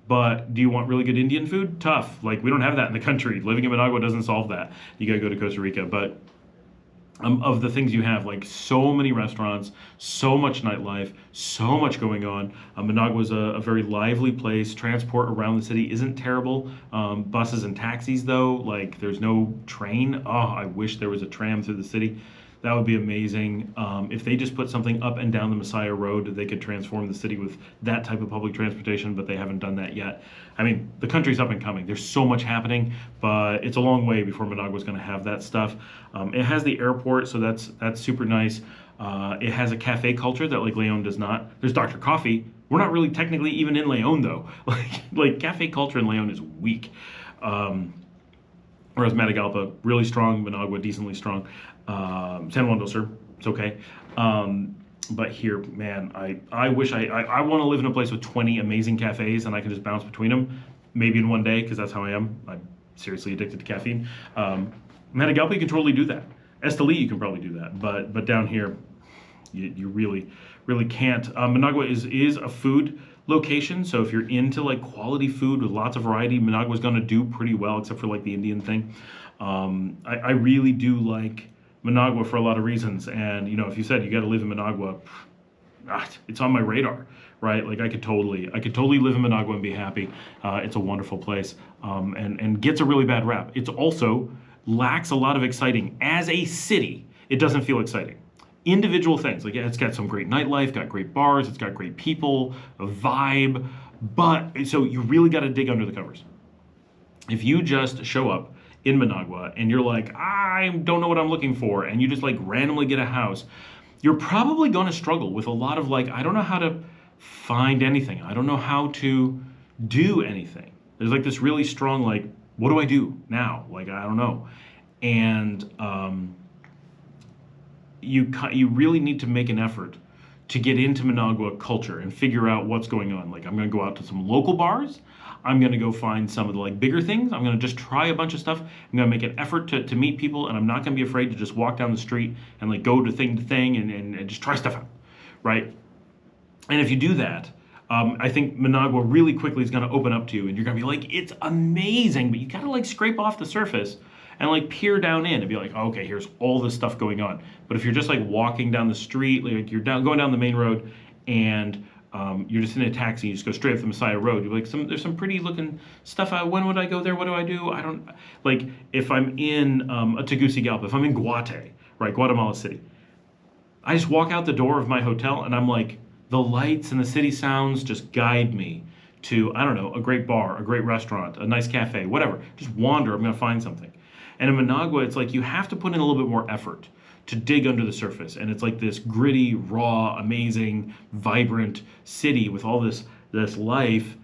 but do you want really good Indian food? Tough. Like we don't have that in the country. Living in Managua doesn't solve that. You gotta go to Costa Rica, but of the things you have, like so many restaurants, so much nightlife, so much going on. Managua is a very lively place. Transport around the city isn't terrible. Buses and taxis though, like there's no train. Oh, I wish there was a tram through the city. That would be amazing. If they just put something up and down the Messiah Road, they could transform the city with that type of public transportation, but they haven't done that yet. I mean, the country's up and coming. There's so much happening, but it's a long way before Managua's going to have that stuff. It has the airport, so that's super nice. It has a cafe culture that like Leon does not. There's Dr. Coffee. We're not really technically even in Leon though. Like cafe culture in Leon is weak. Whereas Matagalpa, really strong. Managua, decently strong. San Juan del Sur, it's okay. But here, man, I wish I want to live in a place with 20 amazing cafes and I can just bounce between them, maybe in one day, because that's how I am. I'm seriously addicted to caffeine. Matagalpa, you can totally do that. Esteli, you can probably do that. But down here, you really can't. Managua is a food location, so if you're into like quality food with lots of variety, Managua's going to do pretty well, except for like the Indian thing. I really do like Managua for a lot of reasons, and if you said you got to live in Managua, it's on my radar, right? Like I could totally live in Managua and be happy. It's a wonderful place, and gets a really bad rap. It's also lacks a lot of exciting. As a city, it doesn't feel exciting. Individual things, like it's got some great nightlife, got great bars, it's got great people, a vibe, but so you really got to dig under the covers. If you just show up in Managua and you're like, I don't know what I'm looking for, and you just like randomly get a house, you're probably going to struggle with a lot of like, I don't know how to find anything. I don't know how to do anything. There's like this really strong, like, what do I do now? Like, I don't know. And you really need to make an effort to get into Managua culture and figure out what's going on. Like, I'm going to go out to some local bars. I'm going to go find some of the like bigger things. I'm going to just try a bunch of stuff. I'm going to make an effort to meet people, and I'm not going to be afraid to just walk down the street and like go to thing and just try stuff out, right? And if you do that, I think Managua really quickly is going to open up to you, and you're going to be like, it's amazing, but you got to like scrape off the surface and like peer down in and be like, oh, okay, here's all this stuff going on. But if you're just like walking down the street, like you're going down the main road, and you're just in a taxi, you just go straight up the Messiah Road, you're like, there's some pretty looking stuff. When would I go there? What do I do? I don't, like, if I'm in a Tegucigalpa, if I'm in Guate, right, Guatemala City, I just walk out the door of my hotel and I'm like, the lights and the city sounds just guide me to, I don't know, a great bar, a great restaurant, a nice cafe, whatever. Just wander, I'm going to find something. And in Managua, it's like you have to put in a little bit more effort to dig under the surface. And it's like this gritty, raw, amazing, vibrant city with all this life,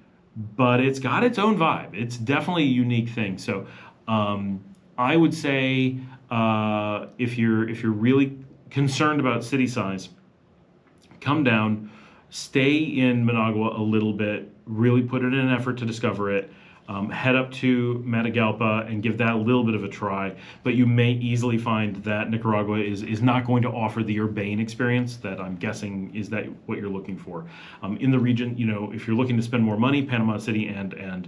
but it's got its own vibe. It's definitely a unique thing. So I would say if you're really concerned about city size, come down, stay in Managua a little bit, really put in an effort to discover it. Head up to Matagalpa and give that a little bit of a try, but you may easily find that Nicaragua is not going to offer the urbane experience that I'm guessing is that what you're looking for. In the region, you know, if you're looking to spend more money, Panama City and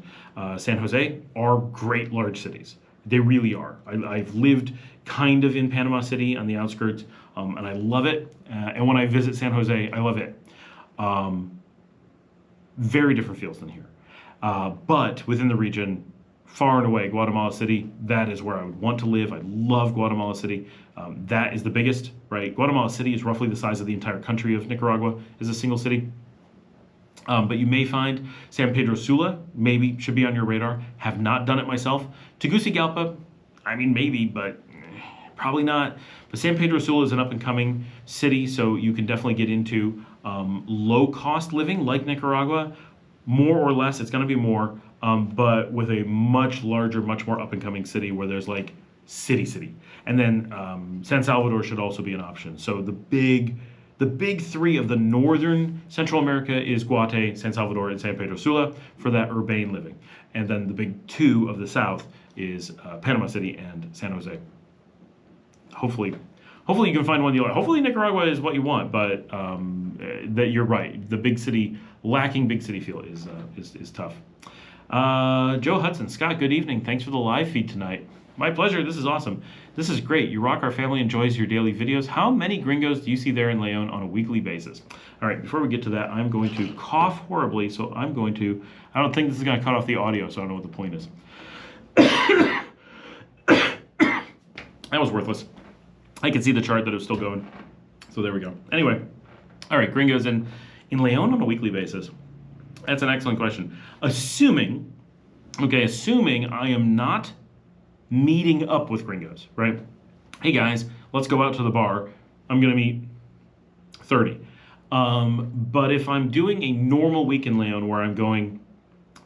San Jose are great large cities. They really are. I've lived kind of in Panama City on the outskirts, and I love it. And when I visit San Jose, I love it. Very different feels than here. But within the region, far and away, Guatemala City, that is where I would want to live. I love Guatemala City. That is the biggest, right? Guatemala City is roughly the size of the entire country of Nicaragua as a single city. But you may find San Pedro Sula, maybe should be on your radar. Have not done it myself. Tegucigalpa, I mean, maybe, but probably not. But San Pedro Sula is an up-and-coming city, so you can definitely get into low-cost living like Nicaragua. More or less, it's going to be more, but with a much larger, much more up-and-coming city where there's like city. And then San Salvador should also be an option. So the big three of the northern Central America is Guate, San Salvador, and San Pedro Sula for that urbane living. And then the big two of the south is Panama City and San Jose. Hopefully you can find one you like. Hopefully Nicaragua is what you want, but that you're right. The big city, lacking big city feel is tough. Joe Hudson, Scott, good evening. Thanks for the live feed tonight. My pleasure. This is awesome. This is great. You rock. Our family enjoys your daily videos. How many gringos do you see there in Leon on a weekly basis? All right, before we get to that, I'm going to cough horribly, so I don't think this is going to cut off the audio, so I don't know what the point is. That was worthless. I could see the chart that it was still going. So there we go. Anyway, all right, gringos in Leon on a weekly basis. That's an excellent question. Assuming I am not meeting up with gringos, right? Hey guys, let's go out to the bar. I'm gonna meet 30. But if I'm doing a normal week in Leon where I'm going,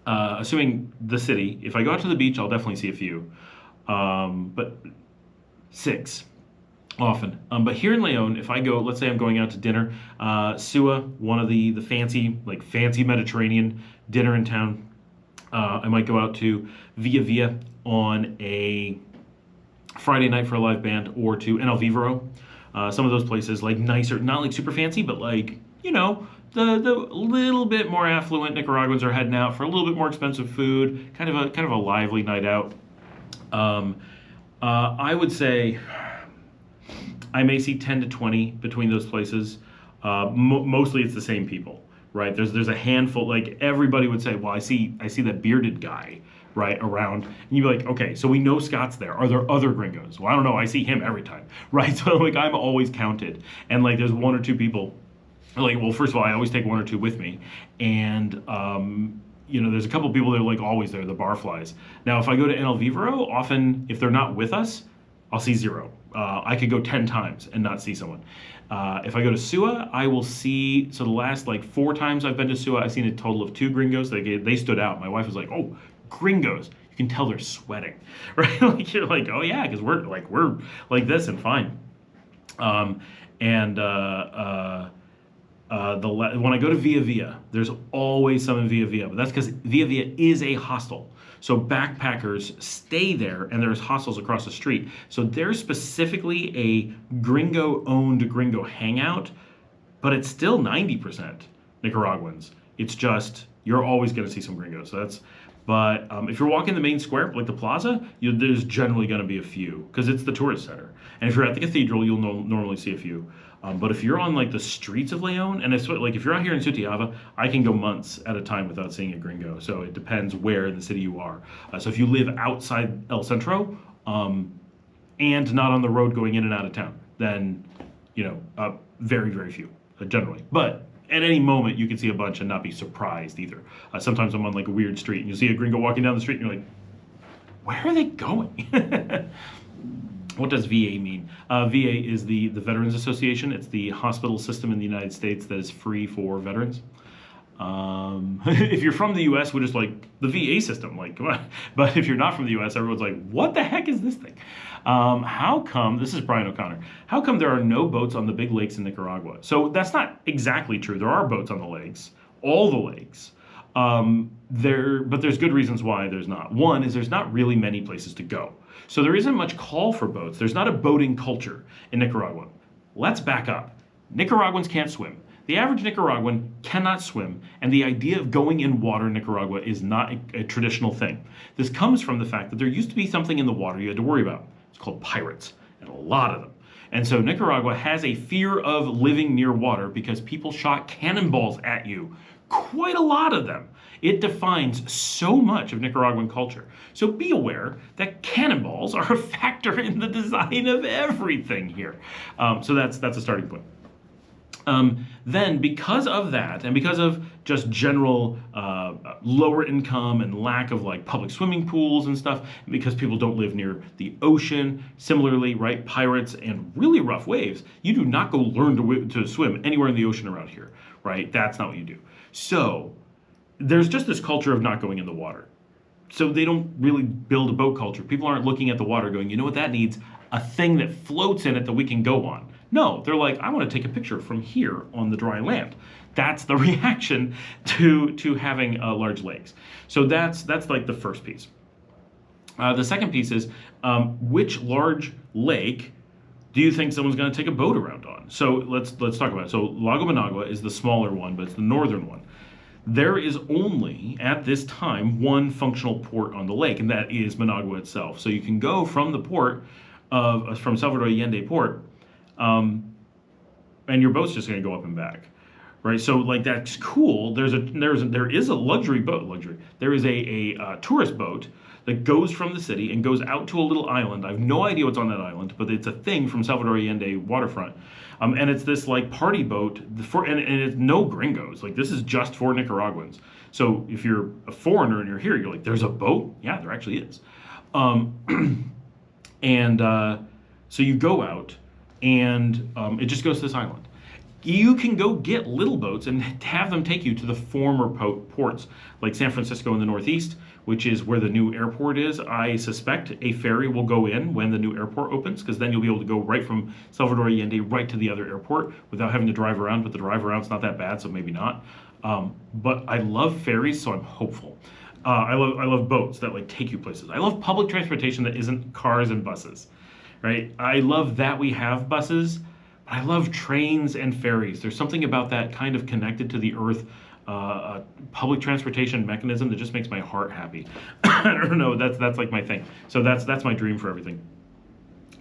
assuming the city, if I go out to the beach, I'll definitely see a few. But 6. Often. But here in Leon, if I go, let's say I'm going out to dinner, Sua, one of the fancy Mediterranean dinner in town. I might go out to Via on a Friday night for a live band, or to El Vivero. Some of those places, like nicer, not like super fancy, but like, you know, the little bit more affluent Nicaraguans are heading out for a little bit more expensive food, kind of a lively night out. I would say I may see 10 to 20 between those places. Mostly it's the same people, right? There's a handful, like everybody would say, well, I see that bearded guy, right, around. And you'd be like, okay, so we know Scott's there. Are there other gringos? Well, I don't know. I see him every time, right? So like I'm always counted. And like there's 1 or 2 people, like, well, first of all, I always take 1 or 2 with me. And, you know, there's a couple people that are like always there, the barflies. Now, if I go to El Vivero, often if they're not with us, I'll see 0. I could go 10 times and not see someone. If I go to Sua, I will see, so the last like 4 times I've been to Sua, I've seen a total of 2 gringos. They stood out. My wife was like, oh, gringos. You can tell they're sweating, right? Like you're like, oh yeah, because we're like this and fine. When I go to Via, there's always some in Via, but that's because Via is a hostel. So backpackers stay there, and there's hostels across the street. So there's specifically a gringo-owned gringo hangout, but it's still 90% Nicaraguans. It's just, you're always going to see some gringos. So but if you're walking the main square, like the plaza, there's generally going to be a few, because it's the tourist center. And if you're at the cathedral, you'll normally see a few. But if you're on like the streets of Leon, and it's like if you're out here in Sutiaba, I can go months at a time without seeing a gringo. So it depends where in the city you are. So if you live outside El Centro and not on the road going in and out of town, then, you know, very, very few generally. But at any moment you can see a bunch and not be surprised either. Sometimes I'm on like a weird street and you see a gringo walking down the street and you're like, where are they going? What does VA mean? VA is the Veterans Association. It's the hospital system in the United States that is free for veterans. If you're from the US, we're just like, the VA system, like, come on. But if you're not from the US, everyone's like, what the heck is this thing? How come, this is Brian O'Connor, how come there are no boats on the big lakes in Nicaragua? So that's not exactly true. There are boats on the lakes, all the lakes. But there's good reasons why there's not. One is there's not really many places to go. So there isn't much call for boats. There's not a boating culture in Nicaragua. Let's back up. Nicaraguans can't swim. The average Nicaraguan cannot swim, and the idea of going in water in Nicaragua is not a traditional thing. This comes from the fact that there used to be something in the water you had to worry about. It's called pirates, and a lot of them. And so Nicaragua has a fear of living near water because people shot cannonballs at you, quite a lot of them. It defines so much of Nicaraguan culture. So be aware that cannonballs are a factor in the design of everything here. So that's a starting point. Then because of that, and because of just general lower income and lack of like public swimming pools and stuff, because people don't live near the ocean, similarly, right, pirates and really rough waves, you do not go learn to swim anywhere in the ocean around here, right? That's not what you do. So there's just this culture of not going in the water. So they don't really build a boat culture. People aren't looking at the water going, you know what that needs? A thing that floats in it that we can go on. No, they're like, I want to take a picture from here on the dry land. That's the reaction to having large lakes. So that's like the first piece. The second piece is, which large lake do you think someone's going to take a boat around on? So let's talk about it. So Lago Managua is the smaller one, but it's the northern one. There is only, at this time, one functional port on the lake, and that is Managua itself. So you can go from the port from Salvador Allende port, and your boat's just going to go up and back, right? So like that's cool. There is a luxury boat. There is a tourist boat that goes from the city and goes out to a little island. I have no idea what's on that island, but it's a thing from Salvador Allende waterfront. And it's this like party boat and it's no gringos. Like this is just for Nicaraguans. So if you're a foreigner and you're here, you're like, there's a boat? Yeah, there actually is. So you go out and it just goes to this island. You can go get little boats and have them take you to the former ports, like San Francisco in the Northeast, which is where the new airport is. I suspect a ferry will go in when the new airport opens, because then you'll be able to go right from Salvador Allende right to the other airport without having to drive around, but the drive around's not that bad, so maybe not. But I love ferries, so I'm hopeful. I love boats that like take you places. I love public transportation that isn't cars and buses, right? I love that we have buses, but I love trains and ferries. There's something about that kind of connected to the earth public transportation mechanism that just makes my heart happy. I don't know, that's like my thing. So that's my dream for everything.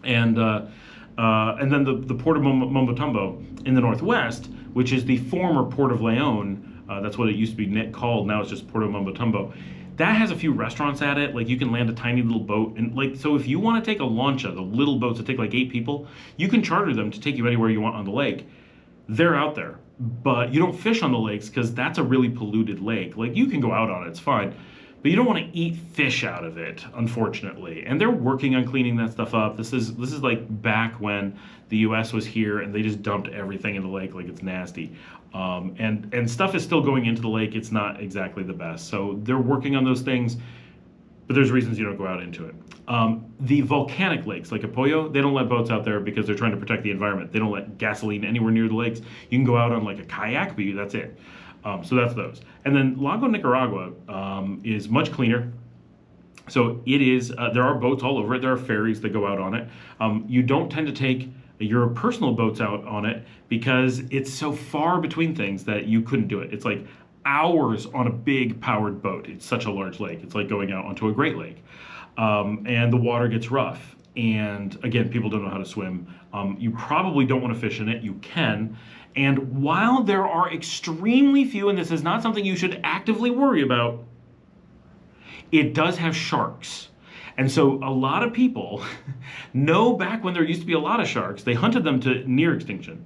And then the Port of Mombotumbo in the northwest, which is the former Port of Leon, that's what it used to be called, now it's just Port of Mombotumbo. That has a few restaurants at it, like you can land a tiny little boat, and like, so if you want to take a lancha, the little boats that take like 8 people, you can charter them to take you anywhere you want on the lake. They're out there, but you don't fish on the lakes because that's a really polluted lake. Like you can go out on it, it's fine, but you don't want to eat fish out of it, unfortunately. And they're working on cleaning that stuff up. This is like back when the US was here and they just dumped everything in the lake like it's nasty. And stuff is still going into the lake. It's not exactly the best. So they're working on those things, but there's reasons you don't go out into it. The volcanic lakes, like Apoyo, they don't let boats out there because they're trying to protect the environment. They don't let gasoline anywhere near the lakes. You can go out on like a kayak, but that's it. So that's those. And then Lago Nicaragua is much cleaner. So it is, there are boats all over it. There are ferries that go out on it. You don't tend to take your personal boats out on it because it's so far between things that you couldn't do it. It's like hours on a big powered boat. It's such a large lake. It's like going out onto a great lake. And the water gets rough. And again, people don't know how to swim. You probably don't want to fish in it. You can. And while there are extremely few, and this is not something you should actively worry about, it does have sharks. And so a lot of people know back when there used to be a lot of sharks, they hunted them to near extinction.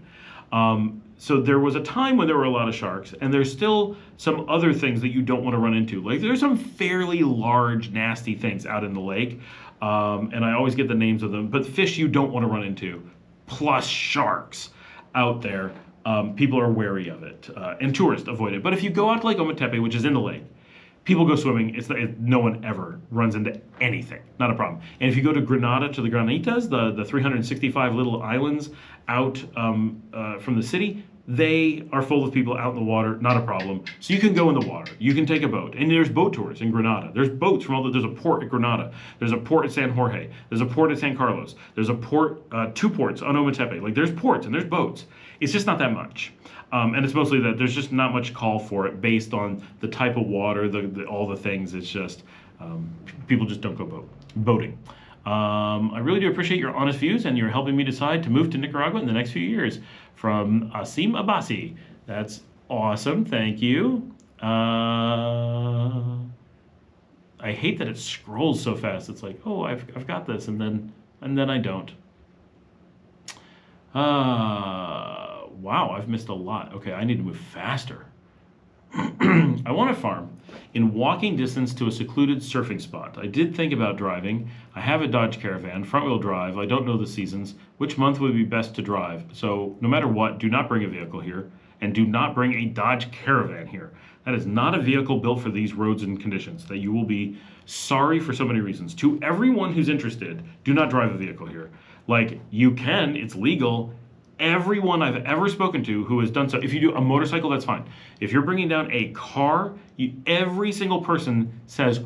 So there was a time when there were a lot of sharks, and there's still some other things that you don't want to run into. Like there's some fairly large, nasty things out in the lake, and I always get the names of them, but fish you don't want to run into, plus sharks out there. People are wary of it, and tourists avoid it. But if you go out to Lake Ometepe, which is in the lake, people go swimming. No one ever runs into anything. Not a problem. And if you go to Granada, to the Granitas, the 365 little islands out from the city, they are full of people out in the water. Not a problem. So you can go in the water. You can take a boat. And there's boat tours in Granada. There's boats from there's a port at Granada. There's a port at San Jorge. There's a port at San Carlos. There's a port, 2 ports on Ometepe. Like there's ports and there's boats. It's just not that much. And it's mostly that there's just not much call for it based on the type of water, all the things. It's just, people just don't go boating. I really do appreciate your honest views, and you're helping me decide to move to Nicaragua in the next few years. From Asim Abasi. That's awesome. Thank you. I hate that it scrolls so fast. It's like, oh, I've got this, and then I don't. Wow, I've missed a lot. Okay, I need to move faster. I want a farm in walking distance to a secluded surfing spot. I did think about driving. I have a Dodge Caravan, front-wheel drive. I don't know the seasons. Which month would be best to drive? So no matter what, do not bring a vehicle here, and do not bring a Dodge Caravan here. That is not a vehicle built for these roads and conditions. That you will be sorry for so many reasons. To everyone who's interested, do not drive a vehicle here. Like, you can, it's legal. Everyone I've ever spoken to who has done so, if you do a motorcycle, that's fine. If you're bringing down a car, every single person says,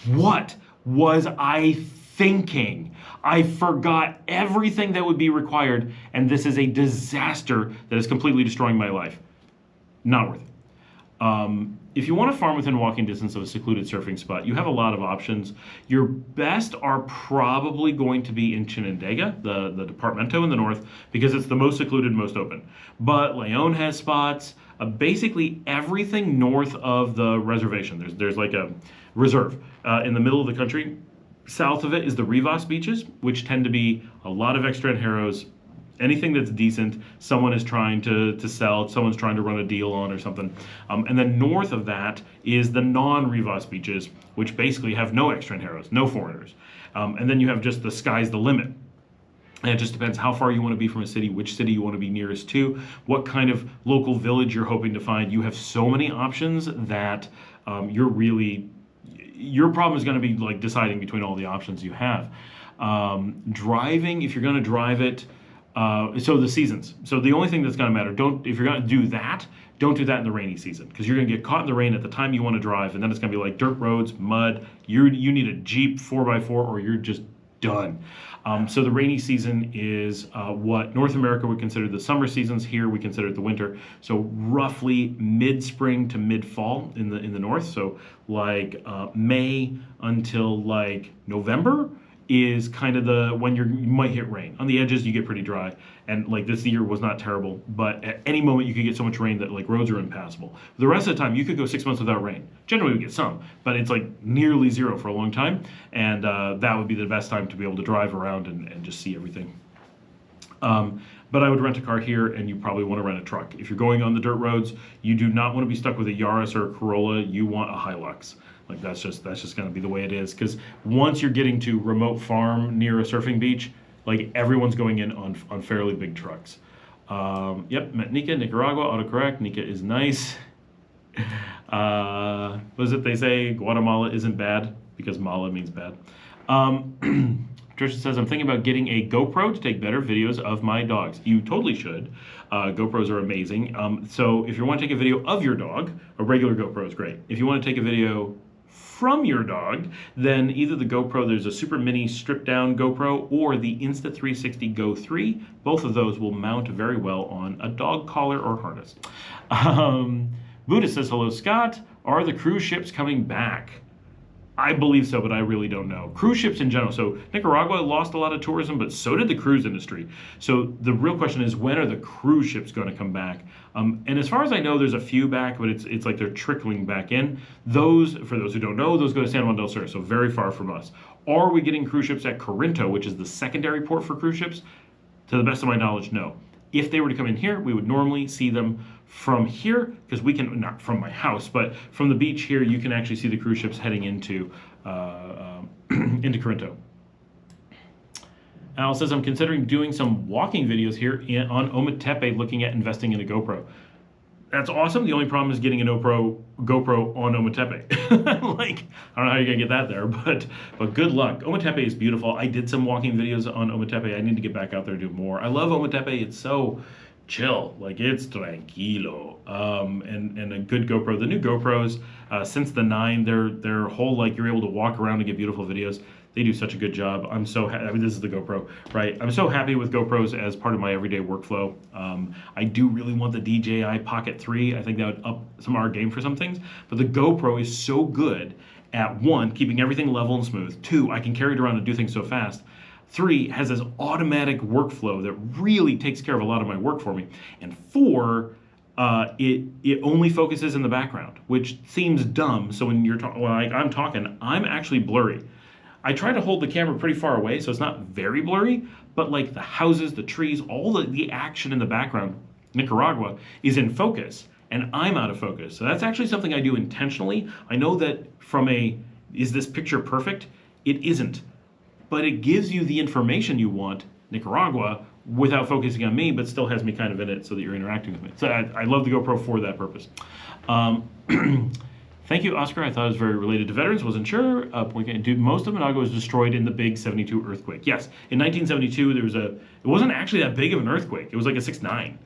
what was I thinking? I forgot everything that would be required, and this is a disaster that is completely destroying my life. Not worth it. If you want to farm within walking distance of a secluded surfing spot, you have a lot of options. Your best are probably going to be in Chinandega, the Departamento in the north, because it's the most secluded, most open. But Leon has spots. Basically everything north of the reservation. There's like a reserve in the middle of the country. South of it is the Rivas beaches, which tend to be a lot of extranjeros. Anything that's decent, someone is trying to sell, someone's trying to run a deal on or something. And then north of that is the non-Rivas beaches, which basically have no extranjeros, no foreigners. And then you have just the sky's the limit. And it just depends how far you want to be from a city, which city you want to be nearest to, what kind of local village you're hoping to find. You have so many options that your problem is going to be like deciding between all the options you have. Driving, if you're going to drive it, so the seasons. So the only thing that's going to matter, if you're going to do that, don't do that in the rainy season, because you're going to get caught in the rain at the time you want to drive, and then it's going to be like dirt roads, mud. You need a Jeep 4x4, or you're just done. So the rainy season is what North America would consider the summer seasons. Here we consider it the winter. So roughly mid-spring to mid-fall in the north. So like May until like November is kind of when you might hit rain. On the edges you get pretty dry, and like this year was not terrible, but at any moment you could get so much rain that like roads are impassable. The rest of the time you could go 6 months without rain. Generally we get some, but it's like nearly zero for a long time, and that would be the best time to be able to drive around and just see everything. But I would rent a car here, and you probably want to rent a truck. If you're going on the dirt roads, you do not want to be stuck with a Yaris or a Corolla. You want a Hilux. Like that's just going to be the way it is, because once you're getting to remote farm near a surfing beach, like everyone's going in on fairly big trucks. Yep, met Nika, Nicaragua, autocorrect. Nika is nice. What is it they say? Guatemala isn't bad because mala means bad. Trisha says, I'm thinking about getting a GoPro to take better videos of my dogs. You totally should. GoPros are amazing. So if you want to take a video of your dog, a regular GoPro is great. If you want to take a video from your dog, then either the GoPro, there's a super mini stripped down GoPro, or the Insta360 Go 3. Both of those will mount very well on a dog collar or harness. Buddha says, hello Scott, are the cruise ships coming back? I believe so, but I really don't know. Cruise ships in general. So Nicaragua lost a lot of tourism, but so did the cruise industry. So the real question is, when are the cruise ships going to come back? And as far as I know, there's a few back, but it's like they're trickling back in. Those, for those who don't know, those go to San Juan del Sur, so very far from us. Are we getting cruise ships at Corinto, which is the secondary port for cruise ships? To the best of my knowledge, no. If they were to come in here, we would normally see them from here, because we can, not from my house, but from the beach here, you can actually see the cruise ships heading into into Corinto. Al says, I'm considering doing some walking videos here on Ometepe, looking at investing in a GoPro. That's awesome. The only problem is getting a GoPro on Ometepe. Like, I don't know how you're gonna get that there, but good luck. Ometepe is beautiful. I did some walking videos on Ometepe. I need to get back out there and do more. I love Ometepe. It's so chill. Like, it's tranquilo. And a good GoPro. The new GoPros, since the 9, their whole, like, you're able to walk around and get beautiful videos. They do such a good job. I'm so happy. I mean, this is the GoPro, right? I'm so happy with GoPros as part of my everyday workflow. I do really want the DJI Pocket 3. I think that would up some of our game for some things. But the GoPro is so good at, 1, keeping everything level and smooth. 2, I can carry it around and do things so fast. 3, has this automatic workflow that really takes care of a lot of my work for me. And 4, it only focuses in the background, which seems dumb. So when you're talking, well, like I'm talking, I'm actually blurry. I try to hold the camera pretty far away, so it's not very blurry, but like the houses, the trees, all the action in the background, Nicaragua, is in focus, and I'm out of focus. So that's actually something I do intentionally. I know that from is this picture perfect? It isn't, but it gives you the information you want, Nicaragua, without focusing on me, but still has me kind of in it so that you're interacting with me. So I love the GoPro for that purpose. Thank you, Oscar. I thought it was very related to veterans. Wasn't sure. Most of Managua was destroyed in the big 72 earthquake. Yes, in 1972 there was it wasn't actually that big of an earthquake. It was like a 6.9.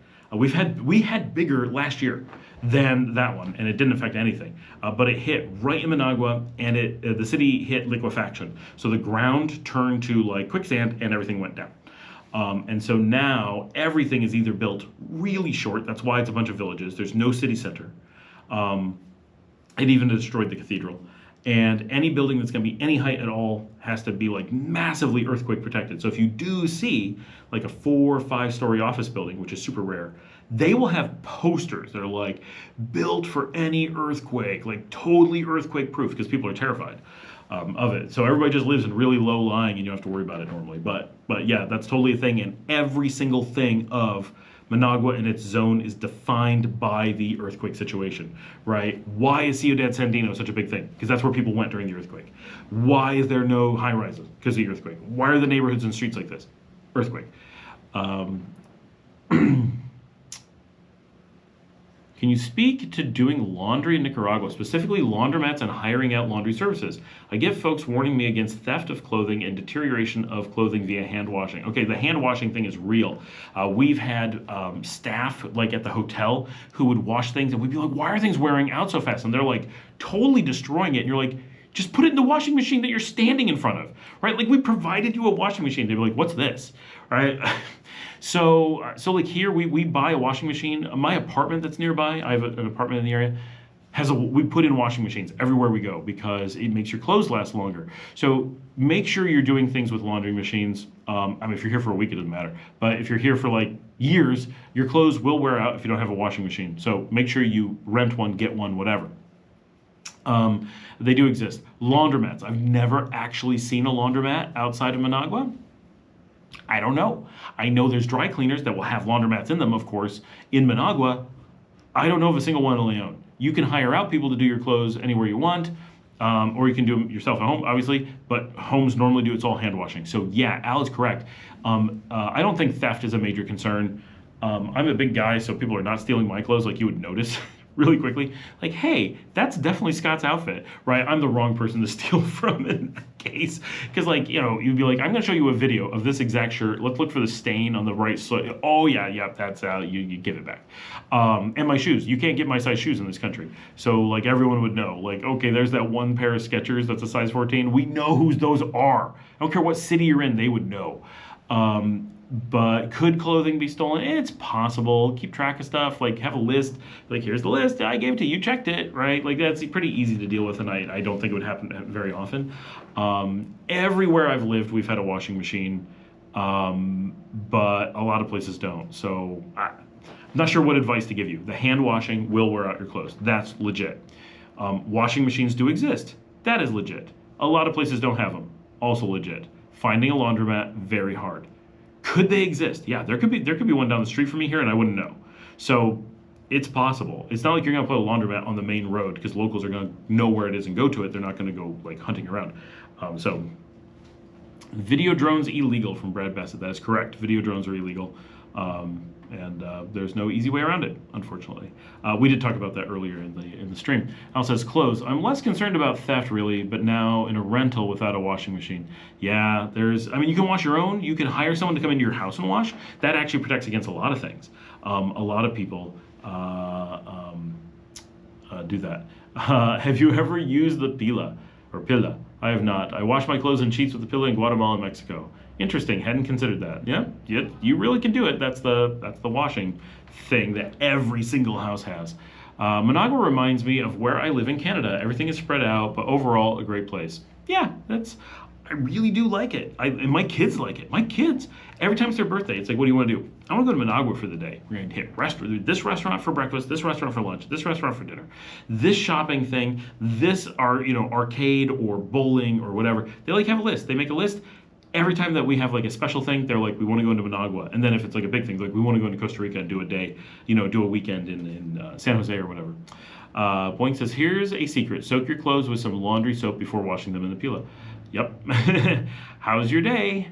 We had bigger last year than that one, and it didn't affect anything. But it hit right in Managua, and the city hit liquefaction. So the ground turned to like quicksand, and everything went down. And so now everything is either built really short. That's why it's a bunch of villages. There's no city center. It even destroyed the cathedral. And any building that's going to be any height at all has to be like massively earthquake protected. So if you do see like a 4 or 5 story office building, which is super rare, they will have posters that are like built for any earthquake, like totally earthquake proof, because people are terrified of it. So everybody just lives in really low lying, and you don't have to worry about it normally. But yeah, that's totally a thing. And every single thing of Managua and its zone is defined by the earthquake situation, right? Why is Ciudad Sandino such a big thing? Because that's where people went during the earthquake. Why is there no high rises? Because of the earthquake. Why are the neighborhoods and streets like this? Earthquake. Can you speak to doing laundry in Nicaragua, specifically laundromats and hiring out laundry services? I get folks warning me against theft of clothing and deterioration of clothing via hand washing. Okay, the hand washing thing is real. We've had staff like at the hotel who would wash things, and we'd be like, why are things wearing out so fast? And they're like totally destroying it. And you're like, just put it in the washing machine that you're standing in front of, right? Like, we provided you a washing machine. They'd be like, what's this, right? So like here, we buy a washing machine. My apartment that's nearby, I have an apartment in the area, we put in washing machines everywhere we go because it makes your clothes last longer. So make sure you're doing things with laundry machines. I mean, if you're here for a week, it doesn't matter. But if you're here for like years, your clothes will wear out if you don't have a washing machine. So make sure you rent one, get one, whatever. They do exist. Laundromats. I've never actually seen a laundromat outside of Managua. I don't know. I know there's dry cleaners that will have laundromats in them, of course. In Managua, I don't know of a single one in Leon. You can hire out people to do your clothes anywhere you want, or you can do them yourself at home, obviously, but homes normally do, it's all hand washing. So yeah, Al is correct. I don't think theft is a major concern. I'm a big guy, so people are not stealing my clothes like you would notice really quickly. Like, hey, that's definitely Scott's outfit, right? I'm the wrong person to steal from in that case. Because, like, you know, you'd be like, I'm going to show you a video of this exact shirt. Let's look for the stain on the right side. Oh, yeah, that's out. You give it back. And my shoes. You can't get my size shoes in this country. So, like, everyone would know. Like, okay, there's that one pair of Skechers that's a size 14. We know whose those are. I don't care what city you're in, they would know. But could clothing be stolen? It's possible. Keep track of stuff. Like, have a list. Like, here's the list. I gave it to you. You checked it, right? Like, that's pretty easy to deal with, and I don't think it would happen very often. Everywhere I've lived, we've had a washing machine, but a lot of places don't. So I'm not sure what advice to give you. The hand washing will wear out your clothes. That's legit. Washing machines do exist. That is legit. A lot of places don't have them. Also legit. Finding a laundromat, very hard. Could they exist? Yeah, there could be one down the street from me here, and I wouldn't know. So it's possible. It's not like you're gonna put a laundromat on the main road because locals are gonna know where it is and go to it. They're not gonna go like hunting around. So video drones illegal from Brad Bassett. That is correct. Video drones are illegal. And there's no easy way around it, unfortunately. We did talk about that earlier in the stream. Al says, clothes. I'm less concerned about theft, really, but now in a rental without a washing machine. Yeah, I mean, you can wash your own. You can hire someone to come into your house and wash. That actually protects against a lot of things. A lot of people do that. Have you ever used the pila, or pila? I have not. I wash my clothes and sheets with the pila in Guatemala and Mexico. Interesting. Hadn't considered that. Yeah, you really can do it. That's the washing thing that every single house has. Managua reminds me of where I live in Canada. Everything is spread out, but overall a great place. Yeah, I really do like it. And my kids like it. My kids, every time it's their birthday, it's like, what do you want to do? I want to go to Managua for the day. We're going to hit this restaurant for breakfast, this restaurant for lunch, this restaurant for dinner, this shopping thing, this arcade or bowling or whatever. They like have a list. They make a list. Every time that we have like a special thing, they're like, we want to go into Managua. And then if it's like a big thing, like we want to go into Costa Rica and do a day, do a weekend in San Jose or whatever. Boink says, here's a secret. Soak your clothes with some laundry soap before washing them in the pila. Yep. How's your day?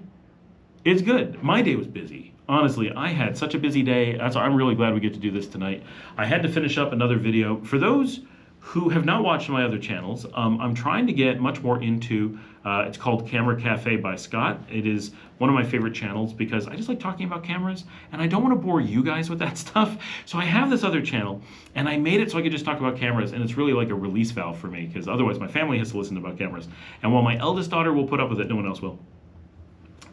It's good. My day was busy. Honestly, I had such a busy day. I'm really glad we get to do this tonight. I had to finish up another video. For those who have not watched my other channels, I'm trying to get much more into, it's called Camera Cafe by Scott. It is one of my favorite channels because I just like talking about cameras and I don't want to bore you guys with that stuff. So I have this other channel and I made it so I could just talk about cameras, and it's really like a release valve for me because otherwise my family has to listen about cameras. And while my eldest daughter will put up with it, no one else will.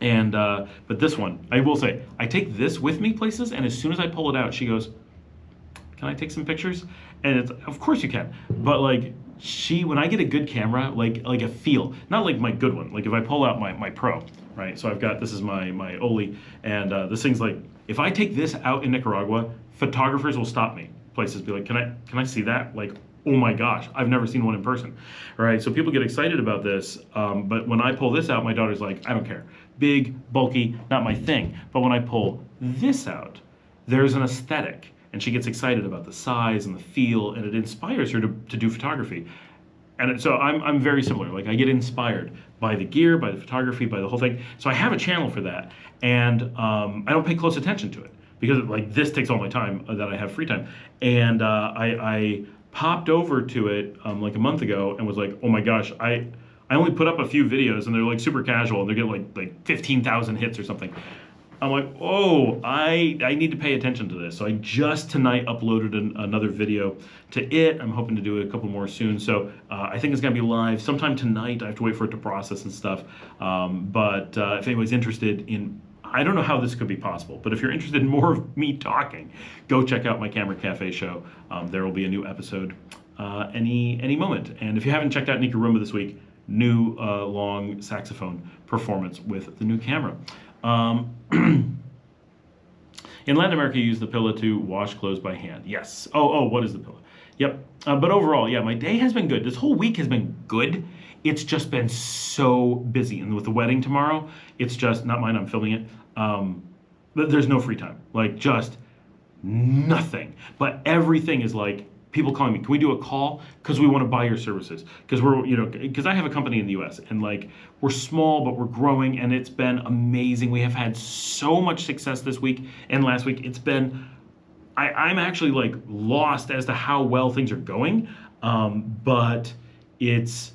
And, but this one, I will say, I take this with me places, and as soon as I pull it out, she goes, can I take some pictures? And it's, of course you can. But like, when I get a good camera, like a feel, not like my good one, like if I pull out my Pro, right? So this is my Oli, and this thing's like, if I take this out in Nicaragua, photographers will stop me. Places be like, can I see that? Like, oh my gosh, I've never seen one in person, right? So people get excited about this, but when I pull this out, my daughter's like, I don't care. Big, bulky, not my thing. But when I pull this out, there's an aesthetic. And she gets excited about the size and the feel, and it inspires her to do photography. And so I'm very similar. Like I get inspired by the gear, by the photography, by the whole thing. So I have a channel for that, and I don't pay close attention to it because like this takes all my time that I have free time. And I popped over to it like a month ago and was like, oh my gosh, I only put up a few videos and they're like super casual and they're getting like 15,000 hits or something. I'm like, oh, I need to pay attention to this. So I just tonight uploaded another video to it. I'm hoping to do a couple more soon. So I think it's gonna be live sometime tonight. I have to wait for it to process and stuff. But if anybody's interested in, I don't know how this could be possible, but if you're interested in more of me talking, go check out my Camera Cafe show. There will be a new episode any moment. And if you haven't checked out Nicaragua this week, new long saxophone performance with the new camera. In Latin America, you use the pilla to wash clothes by hand. Yes. Oh, what is the pilla? Yep. But overall, yeah, my day has been good. This whole week has been good. It's just been so busy. And with the wedding tomorrow, it's just, not mine, I'm filming it. But there's no free time. Like, just nothing. But everything is like, people calling me, can we do a call? Because we want to buy your services. Because because I have a company in the US and like we're small, but we're growing, and it's been amazing. We have had so much success this week and last week. It's been, I'm actually like lost as to how well things are going. But it's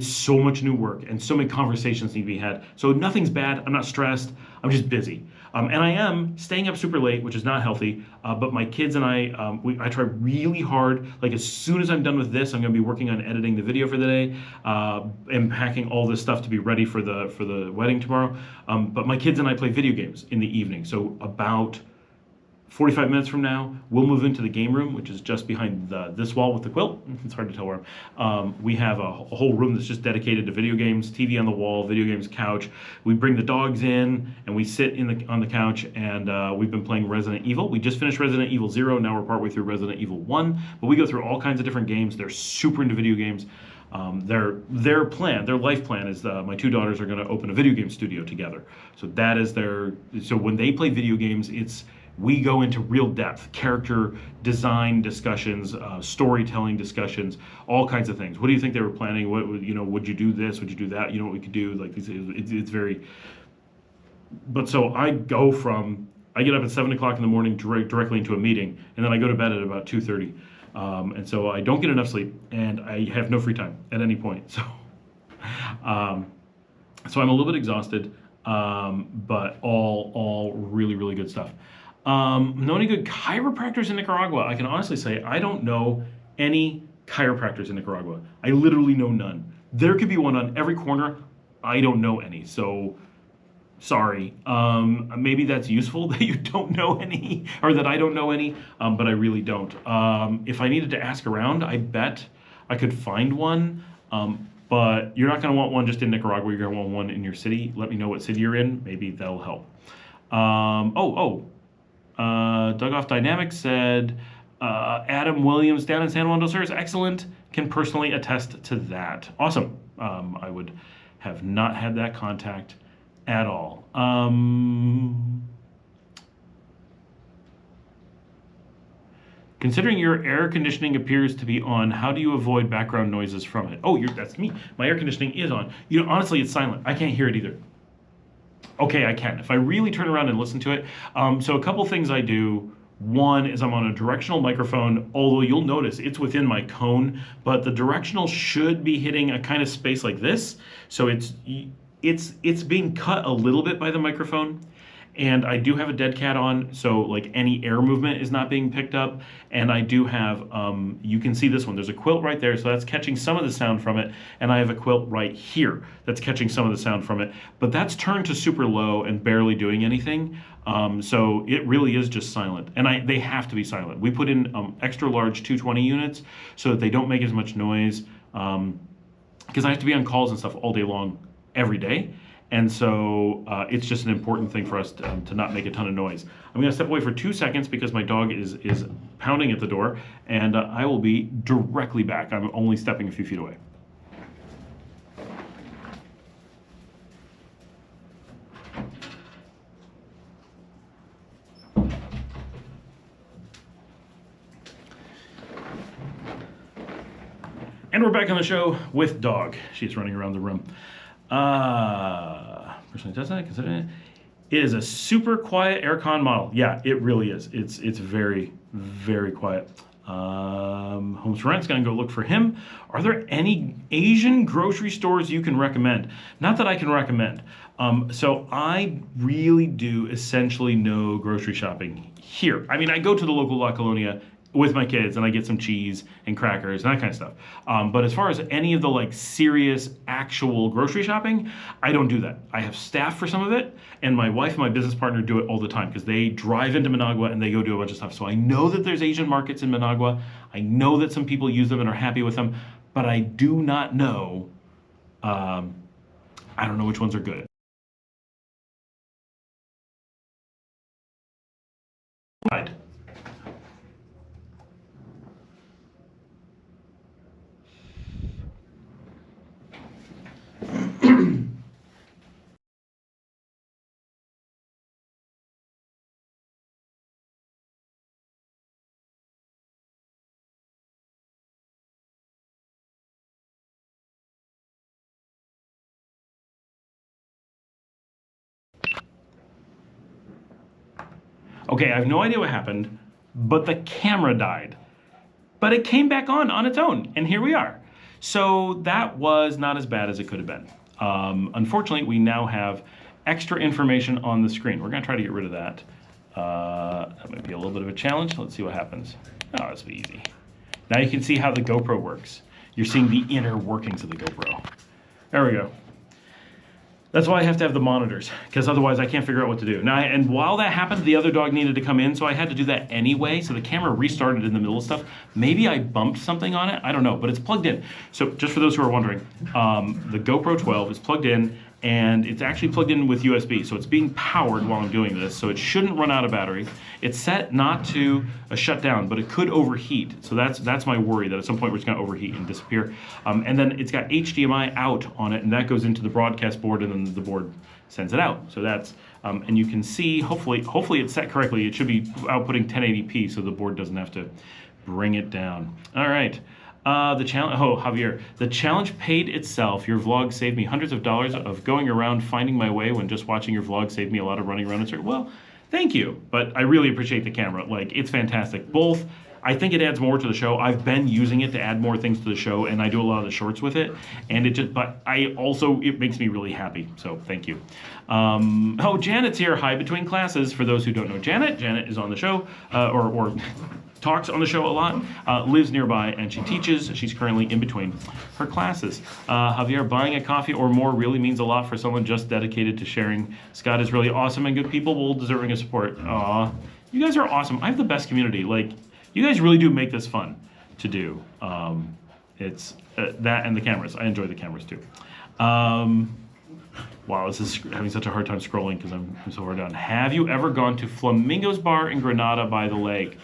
so much new work and so many conversations need to be had. So nothing's bad. I'm not stressed. I'm just busy. And I am staying up super late, which is not healthy. But my kids and I try really hard. Like as soon as I'm done with this, I'm going to be working on editing the video for the day, and packing all this stuff to be ready for the wedding tomorrow. But my kids and I play video games in the evening. So about 45 minutes from now, we'll move into the game room, which is just behind this wall with the quilt. It's hard to tell where we have a whole room that's just dedicated to video games, TV on the wall, video games, couch. We bring the dogs in and we sit on the couch, and we've been playing Resident Evil. We just finished Resident Evil 0. Now we're partway through Resident Evil 1. But we go through all kinds of different games. They're super into video games. Their plan, their life plan is my two daughters are going to open a video game studio together. So that is so when they play video games, we go into real depth, character design discussions, storytelling discussions, all kinds of things. What do you think they were planning? What would you do this? Would you do that? You know what we could do? Like it's very. But so I get up at 7 o'clock in the morning directly into a meeting, and then I go to bed at about 2:30. And so I don't get enough sleep, and I have no free time at any point. So, so I'm a little bit exhausted, but all really, really good stuff. Know any good chiropractors in Nicaragua? I can honestly say I don't know any chiropractors in Nicaragua. I literally know none. There could be one on every corner. I don't know any. So sorry. Maybe that's useful that you don't know any, or that I don't know any, but I really don't. If I needed to ask around, I bet I could find one, but you're not going to want one just in Nicaragua. You're going to want one in your city. Let me know what city you're in. Maybe that'll help. Dug Off Dynamics said, Adam Williams down in San Juan del Sur is excellent. Can personally attest to that. Awesome. I would have not had that contact at all. Considering your air conditioning appears to be on, how do you avoid background noises from it? Oh, that's me. My air conditioning is on. Honestly, it's silent. I can't hear it either. Okay, I can. If I really turn around and listen to it. So a couple things I do. One is I'm on a directional microphone, although you'll notice it's within my cone, but the directional should be hitting a kind of space like this. So it's being cut a little bit by the microphone, and I do have a dead cat on, so like any air movement is not being picked up. And I do have, you can see this one, there's a quilt right there, so that's catching some of the sound from it, and I have a quilt right here that's catching some of the sound from it, but that's turned to super low and barely doing anything. So it really is just silent, and they have to be silent. We put in extra large 220 units so that they don't make as much noise, because I have to be on calls and stuff all day long every day, and so it's just an important thing for us to not make a ton of noise. I'm going to step away for 2 seconds because my dog is pounding at the door, and I will be directly back. I'm only stepping a few feet away. And we're back on the show with dog. She's running around the room. Personally doesn't consider it. It is a super quiet aircon model. Yeah, it really is. It's very, very quiet. Homes for Rent's gonna go look for him. Are there any Asian grocery stores you can recommend? Not that I can recommend. So I really do essentially no grocery shopping here. I mean, I go to the local La Colonia with my kids and I get some cheese and crackers and that kind of stuff. But as far as any of the serious actual grocery shopping, I don't do that. I have staff for some of it, and my wife and my business partner do it all the time because they drive into Managua and they go do a bunch of stuff. So I know that there's Asian markets in Managua. I know that some people use them and are happy with them, but I do not know, I don't know which ones are good. Okay, I have no idea what happened, but the camera died. But it came back on its own, and here we are. So that was not as bad as it could have been. Unfortunately, we now have extra information on the screen. We're gonna try to get rid of that. That might be a little bit of a challenge. Let's see what happens. Oh, this will be easy. Now you can see how the GoPro works. You're seeing the inner workings of the GoPro. There we go. That's why I have to have the monitors, because otherwise I can't figure out what to do. Now, and while that happened, the other dog needed to come in, so I had to do that anyway, so the camera restarted in the middle of stuff. Maybe I bumped something on it, I don't know, but it's plugged in. So just for those who are wondering, the GoPro 12 is plugged in, and it's actually plugged in with USB, so it's being powered while I'm doing this, so it shouldn't run out of battery. It's set not to shut down, but it could overheat, so that's my worry, that at some point we're just going to overheat and disappear. And then it's got HDMI out on it, and that goes into the broadcast board, and then the board sends it out. So that's, and you can see, hopefully it's set correctly. It should be outputting 1080p, so the board doesn't have to bring it down. All right. The challenge, oh, Javier, the challenge paid itself. Your vlog saved me hundreds of dollars of going around finding my way when just watching your vlog saved me a lot of running around in circles. Well, thank you, but I really appreciate the camera. Like, it's fantastic. Both, I think it adds more to the show. I've been using it to add more things to the show, and I do a lot of the shorts with it. And it just, but I also, it makes me really happy. So thank you. Oh, Janet's here. Hi between classes. For those who don't know Janet is on the show, or talks on the show a lot, lives nearby, and she teaches. She's currently in between her classes. Javier, buying a coffee or more really means a lot for someone just dedicated to sharing. Scott is really awesome and good people, well deserving of support. Aw, you guys are awesome. I have the best community. Like, you guys really do make this fun to do. It's that and the cameras. I enjoy the cameras too. Wow, this is having such a hard time scrolling because I'm so far down. Have you ever gone to Flamingo's Bar in Granada by the lake?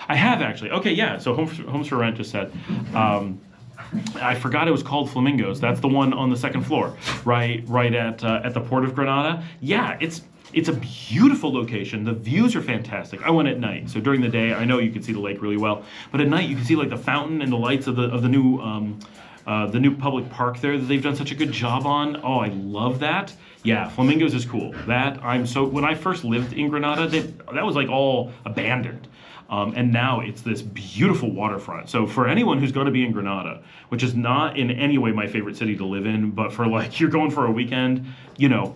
I have, actually. Okay, yeah, so Homes for Rent just said. I forgot it was called Flamingos. That's the one on the second floor, right at the Port of Granada. Yeah, it's a beautiful location. The views are fantastic. I went at night, so during the day, I know you can see the lake really well, but at night you can see like the fountain and the lights of the new public park there that they've done such a good job on. Oh, I love that. Yeah, Flamingos is cool. When I first lived in Granada, that was like all abandoned. And now it's this beautiful waterfront. So for anyone who's going to be in Granada, which is not in any way my favorite city to live in, but for like, you're going for a weekend, you know,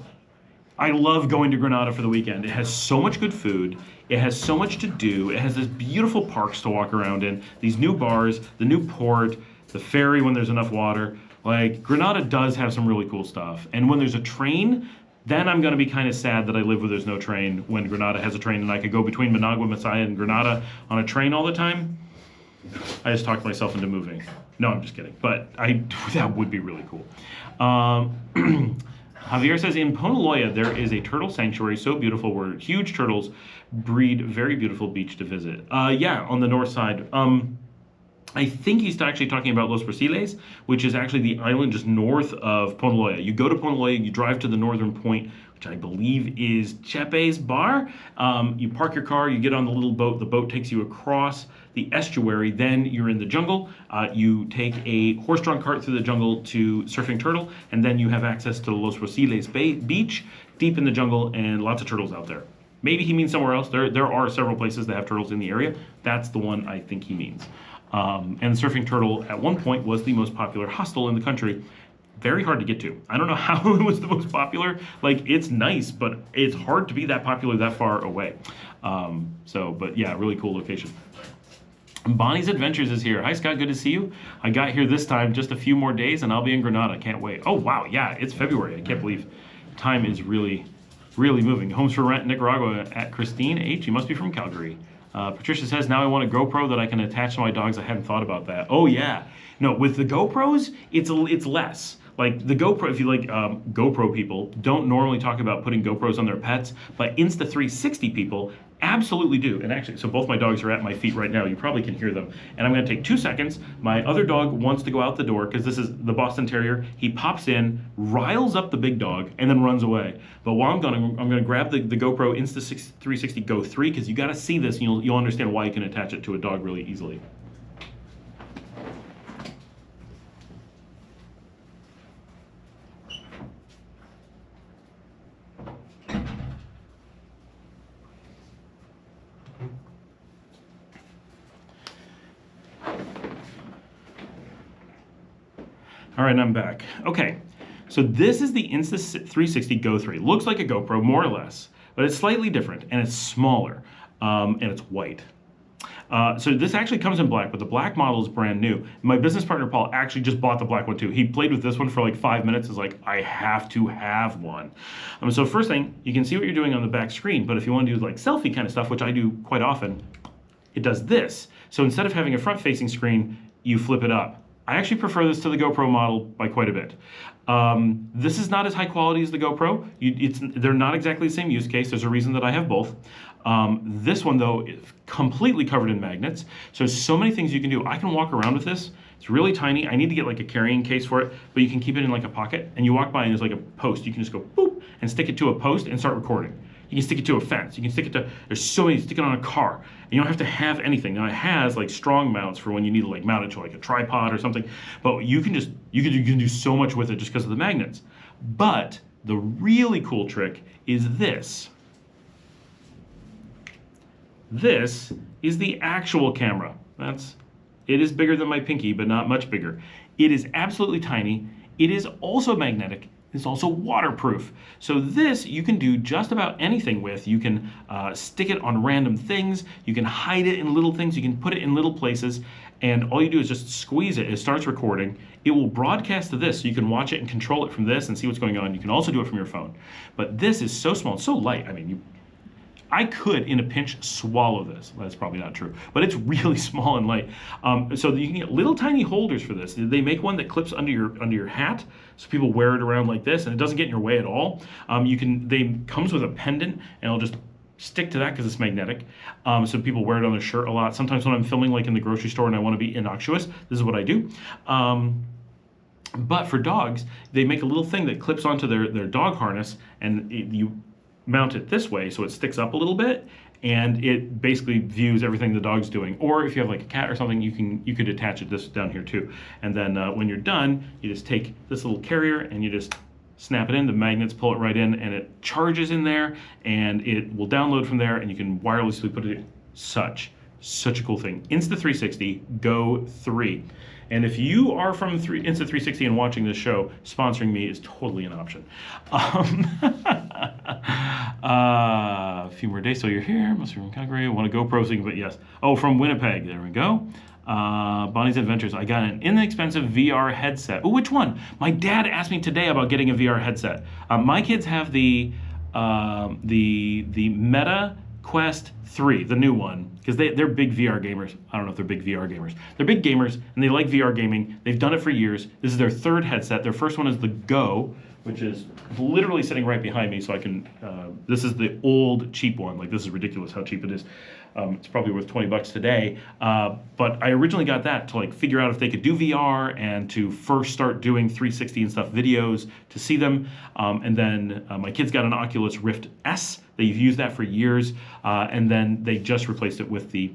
I love going to Granada for the weekend. It has so much good food. It has so much to do. It has this beautiful parks to walk around in, these new bars, the new port, the ferry when there's enough water. Like, Granada does have some really cool stuff. And when there's a train, then I'm going to be kind of sad that I live where there's no train, when Granada has a train and I could go between Managua, Masaya, and Granada on a train all the time. I just talked myself into moving. No, I'm just kidding. But that would be really cool. Javier says, in Ponaloya, there is a turtle sanctuary so beautiful where huge turtles breed. Very beautiful beach to visit. Yeah, on the north side. I think he's actually talking about Los Brasiles, which is actually the island just north of Ponaloya. You go to Ponaloya, you drive to the northern point, which I believe is Chepe's Bar. You park your car, you get on the little boat. The boat takes you across the estuary. Then you're in the jungle. You take a horse-drawn cart through the jungle to Surfing Turtle, and then you have access to the Los Brasiles Beach, deep in the jungle, and lots of turtles out there. Maybe he means somewhere else. There are several places that have turtles in the area. That's the one I think he means. And the Surfing Turtle at one point was the most popular hostel in the country. Very hard to get to. I don't know how it was the most popular. Like, it's nice, but it's hard to be that popular that far away. But yeah, really cool location. Bonnie's Adventures is here. Hi, Scott, good to see you. I got here this time, just a few more days, and I'll be in Granada. Can't wait. Oh, wow, yeah, it's February. I can't believe time is really moving. Homes for Rent, Nicaragua at Christine H. You must be from Calgary. Patricia says, now I want a GoPro that I can attach to my dogs. I hadn't thought about that. Oh, yeah. No, with the GoPros, it's less. Like, the GoPro, if you like GoPro people, don't normally talk about putting GoPros on their pets, but Insta360 people absolutely do. And actually, so both my dogs are at my feet right now. You probably can hear them. And I'm going to take 2 seconds. My other dog wants to go out the door because this is the Boston Terrier. He pops in, riles up the big dog, and then runs away. But while I'm gone, I'm going to grab the GoPro Insta360 Go 3 because you got to see this and you'll understand why you can attach it to a dog really easily. All right, I'm back. Okay, so this is the Insta360 Go 3. Looks like a GoPro, more or less, but it's slightly different, and it's smaller, and it's white. So this actually comes in black, but the black model is brand new. My business partner, Paul, actually just bought the black one too. He played with this one for like 5 minutes. Is like, I have to have one. So first thing, you can see what you're doing on the back screen, but if you want to do like selfie kind of stuff, which I do quite often, it does this. So instead of having a front-facing screen, you flip it up. I actually prefer this to the GoPro model by quite a bit. This is not as high quality as the GoPro. They're not exactly the same use case. There's a reason that I have both. This one, though, is completely covered in magnets. So there's so many things you can do. I can walk around with this. It's really tiny. I need to get like a carrying case for it, but you can keep it in like a pocket, and you walk by and there's like a post. You can just go boop and stick it to a post and start recording. You can stick it to a fence. You can stick it to, there's so many, stick it on a car. And you don't have to have anything. Now it has like strong mounts for when you need to like mount it to like a tripod or something, but you can do so much with it just because of the magnets. But the really cool trick is this. This is the actual camera. It is bigger than my pinky, but not much bigger. It is absolutely tiny. It is also magnetic. It's also waterproof. So this you can do just about anything with. You can stick it on random things. You can hide it in little things. You can put it in little places. And all you do is just squeeze it. It starts recording. It will broadcast to this, so you can watch it and control it from this and see what's going on. You can also do it from your phone. But this is so small, so light. I mean, I could, in a pinch, swallow this. That's probably not true, but it's really small and light. So you can get little tiny holders for this. They make one that clips under your hat, so people wear it around like this, and it doesn't get in your way at all. Comes with a pendant, and I'll just stick to that because it's magnetic. So people wear it on their shirt a lot. Sometimes when I'm filming, like in the grocery store, and I want to be innocuous, this is what I do. But for dogs, they make a little thing that clips onto their dog harness, and you mount it this way so it sticks up a little bit, and it basically views everything the dog's doing. Or if you have like a cat or something, you could attach it this down here too. And then when you're done, you just take this little carrier and you just snap it in. The magnets pull it right in, and it charges in there, and it will download from there, and you can wirelessly put it in. Such a cool thing. Insta360 Go 3. And if you are from Insta360 and watching this show, sponsoring me is totally an option. A few more days till you're here. Must be from Calgary. I want a GoPro so you can put yes. Oh, from Winnipeg. There we go. Bonnie's Adventures. I got an inexpensive VR headset. Oh, which one? My dad asked me today about getting a VR headset. My kids have the Meta Quest 3, the new one, because they're big VR gamers. I don't know if they're big VR gamers. They're big gamers, and they like VR gaming. They've done it for years. This is their third headset. Their first one is the Go, which is literally sitting right behind me, so I can, this is the old cheap one. Like, this is ridiculous how cheap it is. It's probably worth 20 bucks today. But I originally got that to like figure out if they could do VR and to first start doing 360 and stuff videos to see them. And then my kids got an Oculus Rift S. They've used that for years. And then they just replaced it with the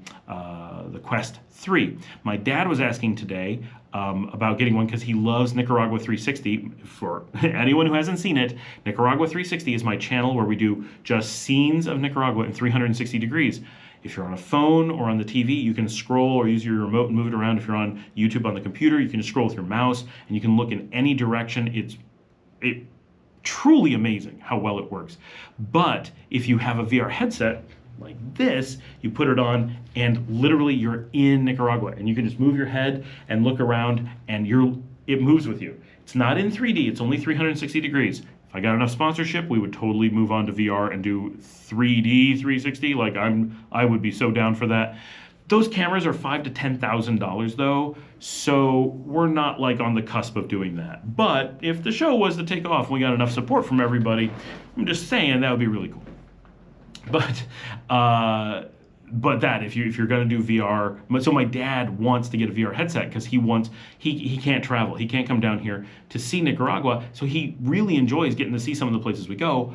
Quest 3. My dad was asking today about getting one because he loves Nicaragua 360. For anyone who hasn't seen it, Nicaragua 360 is my channel where we do just scenes of Nicaragua in 360 degrees. If you're on a phone or on the TV, you can scroll or use your remote and move it around. If you're on YouTube on the computer, you can just scroll with your mouse and you can look in any direction. It's truly amazing how well it works. But if you have a VR headset like this, you put it on and literally you're in Nicaragua and you can just move your head and look around and it moves with you. It's not in 3D, it's only 360 degrees. If I got enough sponsorship, we would totally move on to VR and do 3D 360. Like I would be so down for that. Those cameras are $5,000 to $10,000 though, so we're not like on the cusp of doing that. But if the show was to take off and we got enough support from everybody, I'm just saying that would be really cool. But that if you're going to do VR, so my dad wants to get a VR headset because he can't travel, he can't come down here to see Nicaragua, so he really enjoys getting to see some of the places we go.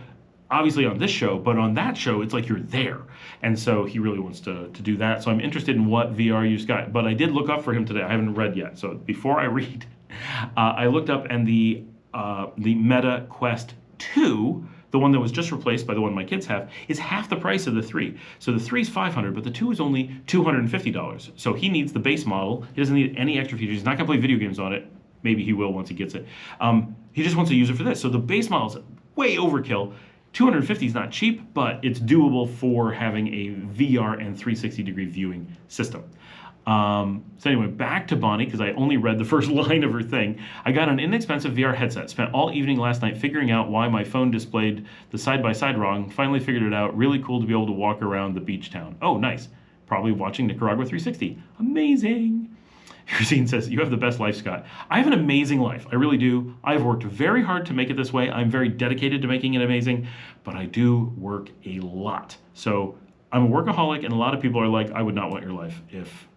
Obviously on this show, but on that show, it's like you're there. And so he really wants to do that. So I'm interested in what VR you've got. But I did look up for him today. I haven't read yet. So before I read, I looked up, and the Meta Quest 2, the one that was just replaced by the one my kids have, is half the price of the 3. So the 3 is $500, but the 2 is only $250. So he needs the base model. He doesn't need any extra features. He's not going to play video games on it. Maybe he will once he gets it. He just wants to use it for this. So the base model is way overkill. $250 is not cheap, but it's doable for having a VR and 360 degree viewing system. So anyway, back to Bonnie, because I only read the first line of her thing. I got an inexpensive VR headset. Spent all evening last night figuring out why my phone displayed the side-by-side wrong. Finally figured it out. Really cool to be able to walk around the beach town. Oh, nice. Probably watching Nicaragua 360. Amazing. Christine says, you have the best life, Scott. I have an amazing life. I really do. I've worked very hard to make it this way. I'm very dedicated to making it amazing, but I do work a lot. So I'm a workaholic, and a lot of people are like, I would not want your life. If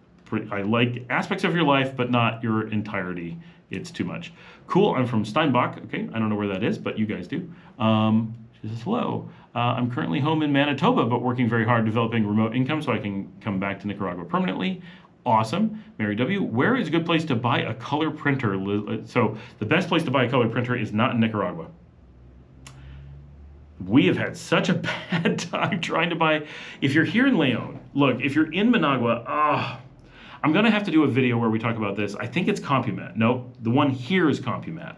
I like aspects of your life, but not your entirety. It's too much. Cool, I'm from Steinbach. Okay, I don't know where that is, but you guys do. She says, hello. I'm currently home in Manitoba, but working very hard developing remote income so I can come back to Nicaragua permanently. Awesome. Mary W., where is a good place to buy a color printer? So the best place to buy a color printer is not in Nicaragua. We have had such a bad time trying to buy. If you're here in Leon, look, if you're in Managua, I'm going to have to do a video where we talk about this. I think it's Compumat. Nope, the one here is Compumat.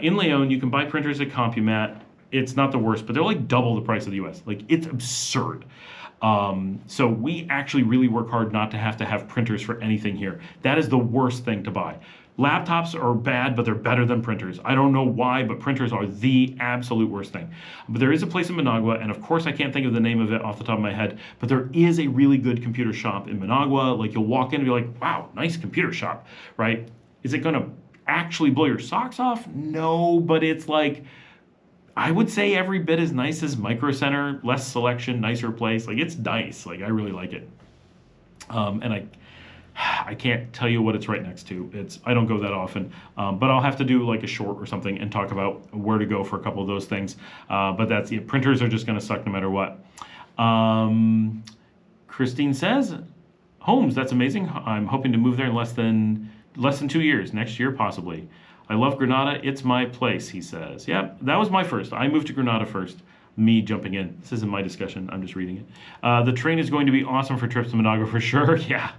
In Leon, you can buy printers at Compumat. It's not the worst, but they're like double the price of the US. Like, it's absurd. So we actually really work hard not to have printers for anything here. That is the worst thing to buy. Laptops are bad, but they're better than printers. I don't know why, but printers are the absolute worst thing. But there is a place in Managua, and of course I can't think of the name of it off the top of my head, but there is a really good computer shop in Managua. Like, you'll walk in and be like, wow, nice computer shop, right? Is it gonna actually blow your socks off? No, but it's like, I would say every bit as nice as Micro Center, less selection, nicer place. Like, it's nice. Like, I really like it. And I can't tell you what it's right next to. I don't go that often, but I'll have to do like a short or something and talk about where to go for a couple of those things. But that's it. Printers are just going to suck no matter what. Christine says, Holmes, that's amazing. I'm hoping to move there in less than 2 years, next year possibly. I love Granada. It's my place, he says. Yeah, that was my first. I moved to Granada first. Me jumping in. This isn't my discussion. I'm just reading it. The train is going to be awesome for trips to Managua for sure. Yeah.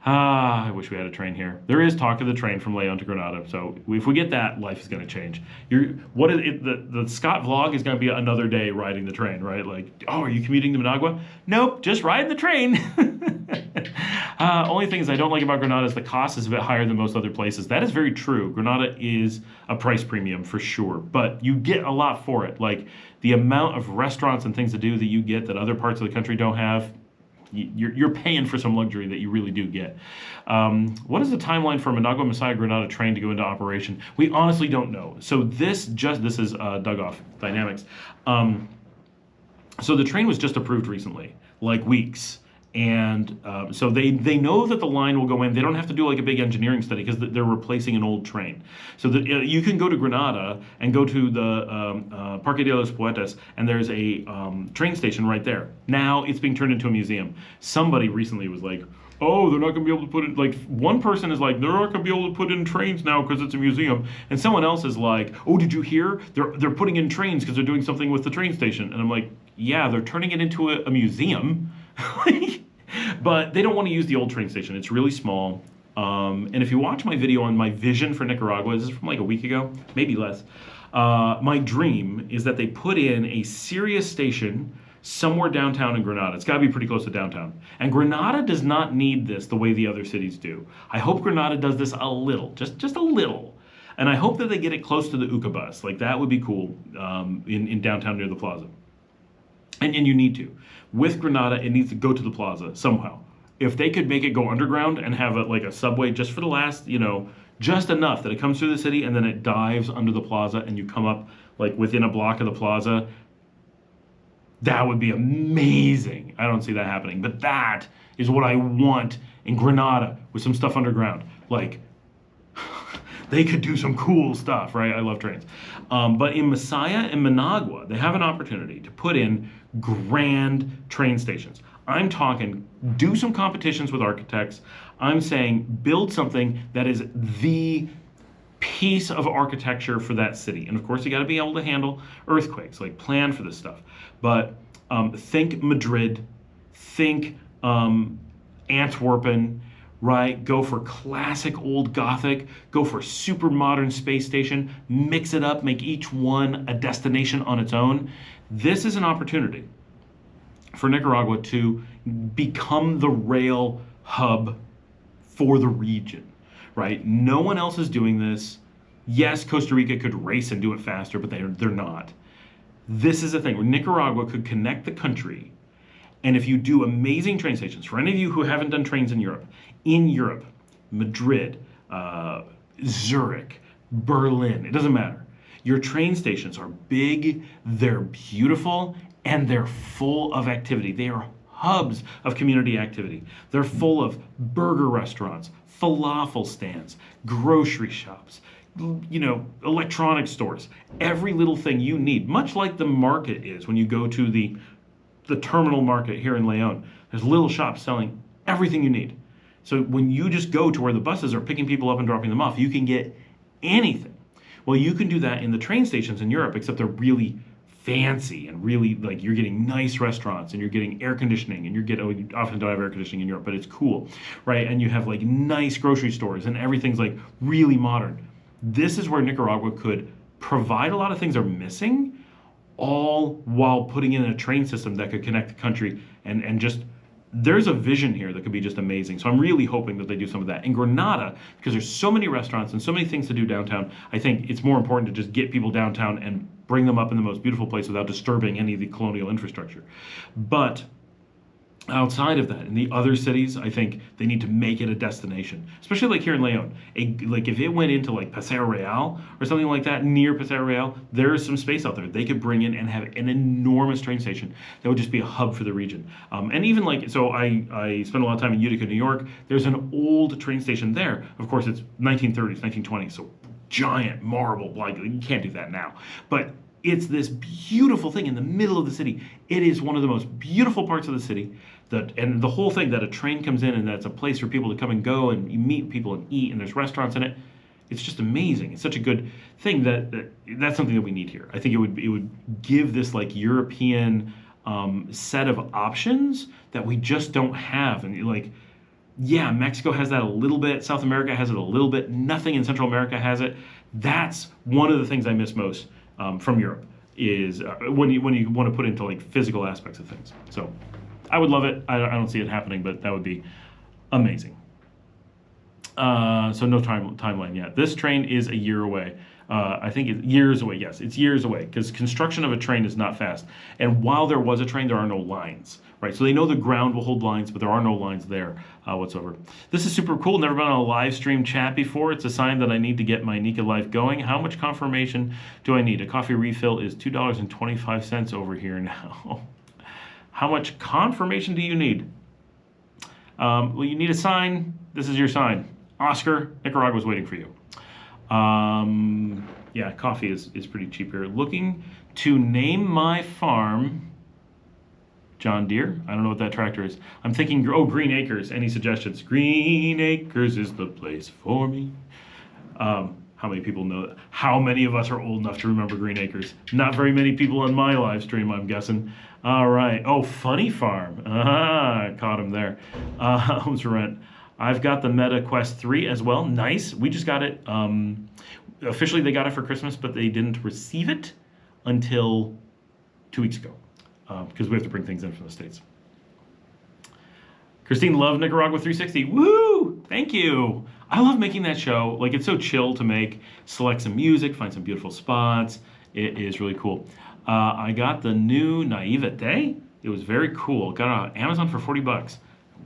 I wish we had a train here. There is talk of the train from Leon to Granada. So if we get that, life is going to change. The Scott vlog is going to be another day riding the train, right? Like, oh, are you commuting to Managua? Nope, just ride the train. Only things I don't like about Granada is the cost is a bit higher than most other places. That is very true. Granada is a price premium for sure, but you get a lot for it. Like, the amount of restaurants and things to do that you get that other parts of the country don't have, you're paying for some luxury that you really do get. What is the timeline for Managua Messiah Granada train to go into operation? We honestly don't know. So this is dug off Dynamics. So the train was just approved recently, like weeks. And so they know that the line will go in. They don't have to do like a big engineering study because they're replacing an old train. So that you can go to Granada and go to the Parque de los Poetas, and there's a train station right there. Now it's being turned into a museum. Somebody recently was like, oh, they're not going to be able to put it, like, one person is like, they're not going to be able to put in trains now because it's a museum. And someone else is like, oh, did you hear? They're putting in trains because they're doing something with the train station. And I'm like, yeah, they're turning it into a museum. But they don't want to use the old train station. It's really small. And if you watch my video on my vision for Nicaragua, this is from like a week ago, maybe less. My dream is that they put in a serious station somewhere downtown in Granada. It's got to be pretty close to downtown. And Granada does not need this the way the other cities do. I hope Granada does this a little, just a little. And I hope that they get it close to the Uca bus. Like, that would be cool in downtown near the plaza. And you need to. With Granada, it needs to go to the plaza somehow. If they could make it go underground and have a subway just for the last, just enough that it comes through the city and then it dives under the plaza and you come up like within a block of the plaza, that would be amazing. I don't see that happening, but that is what I want in Granada with some stuff underground. Like, they could do some cool stuff, right? I love trains. But in Messiah and Managua, they have an opportunity to put in grand train stations. I'm talking, do some competitions with architects. I'm saying build something that is the piece of architecture for that city. And of course, you got to be able to handle earthquakes, like plan for this stuff. But think Madrid, think Antwerpen, right? Go for classic old Gothic, go for super modern space station, mix it up, make each one a destination on its own. This is an opportunity for Nicaragua to become the rail hub for the region, right? No one else is doing this. Yes, Costa Rica could race and do it faster, but they're not. This is a thing where Nicaragua could connect the country. And if you do amazing train stations, for any of you who haven't done trains in Europe, Madrid, Zurich, Berlin, it doesn't matter. Your train stations are big, they're beautiful, and they're full of activity. They are hubs of community activity. They're full of burger restaurants, falafel stands, grocery shops, electronic stores, every little thing you need, much like the market is when you go to the terminal market here in Leon. There's little shops selling everything you need. So when you just go to where the buses are picking people up and dropping them off, you can get anything. Well, you can do that in the train stations in Europe, except they're really fancy and really, like, you're getting nice restaurants and you're getting air conditioning and you often don't have air conditioning in Europe, but it's cool, right? And you have like nice grocery stores and everything's like really modern. This is where Nicaragua could provide a lot of things are missing, all while putting in a train system that could connect the country and just, there's a vision here that could be just amazing. So I'm really hoping that they do some of that. In Granada, because there's so many restaurants and so many things to do downtown, I think it's more important to just get people downtown and bring them up in the most beautiful place without disturbing any of the colonial infrastructure. But outside of that, in the other cities, I think they need to make it a destination, especially like here in Leon. Like if it went into like Paseo Real or something like that, near Paseo Real, there is some space out there they could bring in and have an enormous train station that would just be a hub for the region. And even like, so I spent a lot of time in Utica, New York. There's an old train station there. Of course, it's 1930s, 1920s, so giant marble, like you can't do that now. But it's this beautiful thing in the middle of the city. It is one of the most beautiful parts of the city. And the whole thing that a train comes in and that's a place for people to come and go and you meet people and eat and there's restaurants in it. It's just amazing. It's such a good thing that's something that we need here. I think it would give this like European set of options that we just don't have. And like, yeah, Mexico has that a little bit. South America has it a little bit. Nothing in Central America has it. That's one of the things I miss most from Europe is when you want to put into like physical aspects of things. So I would love it. I don't see it happening, but that would be amazing. So no timeline yet. This train is a year away. I think it's years away. Yes, it's years away because construction of a train is not fast. And while there was a train, there are no lines, right? So they know the ground will hold lines, but there are no lines there whatsoever. This is super cool. Never been on a live stream chat before. It's a sign that I need to get my Nika life going. How much confirmation do I need? A coffee refill is $2.25 over here now. How much confirmation do you need? Well, you need a sign. This is your sign. Oscar, Nicaragua's waiting for you. Yeah, coffee is pretty cheap here. Looking to name my farm John Deere. I don't know what that tractor is. I'm thinking, oh, Green Acres. Any suggestions? Green Acres is the place for me. How many people know that? How many of us are old enough to remember Green Acres? Not very many people on my live stream, I'm guessing. All right. Oh, Funny Farm. I caught him there. Homes for rent. I've got the Meta Quest 3 as well. Nice. We just got it. Officially, they got it for Christmas, but they didn't receive it until 2 weeks ago because we have to bring things in from the States. Christine loved Nicaragua 360. Woo! Thank you. I love making that show. Like, it's so chill to make. Select some music, find some beautiful spots. It is really cool. I got the new Naivete. It was very cool. Got it on Amazon for 40 bucks.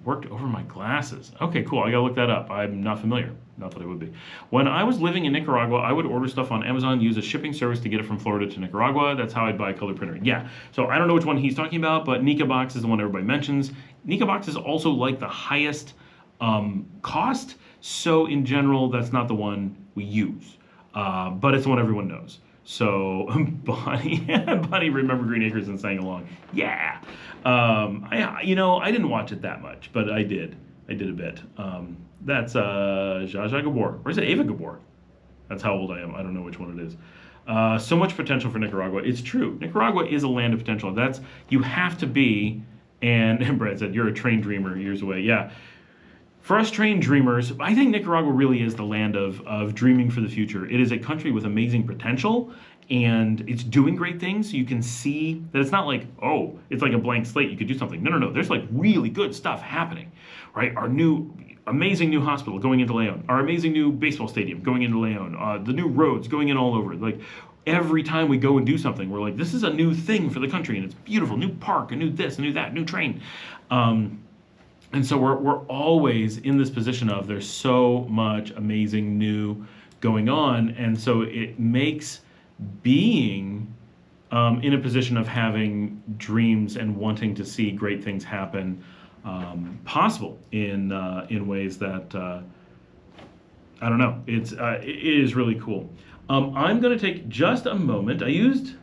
Worked over my glasses. Okay, cool. I gotta look that up. I'm not familiar. Not that I would be. When I was living in Nicaragua, I would order stuff on Amazon, use a shipping service to get it from Florida to Nicaragua. That's how I'd buy a color printer. Yeah. So I don't know which one he's talking about, but NicaBox is the one everybody mentions. NicaBox is also like the highest cost. So in general, that's not the one we use, but it's the one everyone knows. So Bonnie remembered Green Acres and sang along. Yeah. I didn't watch it that much, but I did. I did a bit. That's Jaja Gabor. Or is it Ava Gabor? That's how old I am. I don't know which one it is. So much potential for Nicaragua. It's true. Nicaragua is a land of potential. You have to be, and Brad said, you're a train dreamer years away. Yeah. For us train dreamers, I think Nicaragua really is the land of dreaming for the future. It is a country with amazing potential, and it's doing great things. You can see that it's not like, oh, it's like a blank slate. You could do something. No. There's like really good stuff happening, right? Our amazing new hospital going into Leon. Our amazing new baseball stadium going into Leon. The new roads going in all over. Like every time we go and do something, we're like, this is a new thing for the country, and it's beautiful. New park, a new this, a new that, new train. And so we're always in this position of there's so much amazing new going on, and so it makes being in a position of having dreams and wanting to see great things happen possible in ways that I don't know. It is really cool. I'm going to take just a moment. I used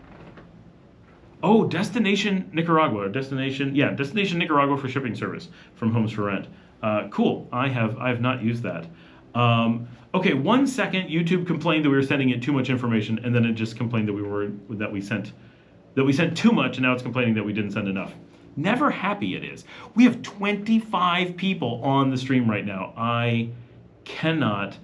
Destination Nicaragua. Destination Nicaragua for shipping service from Homes for Rent. Cool. I have not used that. Okay, 1 second. YouTube complained that we were sending it too much information, and then it just complained that we sent too much, and now it's complaining that we didn't send enough. Never happy it is. We have 25 people on the stream right now. I cannot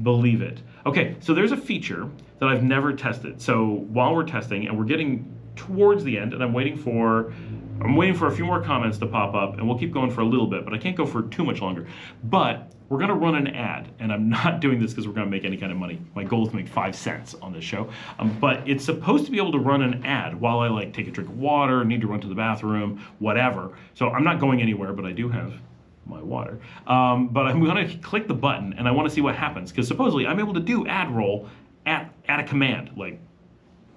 believe it. Okay, so there's a feature that I've never tested. So while we're testing, and we're getting towards the end, and I'm waiting for a few more comments to pop up, and we'll keep going for a little bit, but I can't go for too much longer. But we're gonna run an ad, and I'm not doing this because we're gonna make any kind of money. My goal is to make 5 cents on this show, but it's supposed to be able to run an ad while I like take a drink of water, need to run to the bathroom, whatever. So I'm not going anywhere, but I do have my water. But I'm gonna click the button, and I wanna see what happens, because supposedly I'm able to do ad roll at a command, like.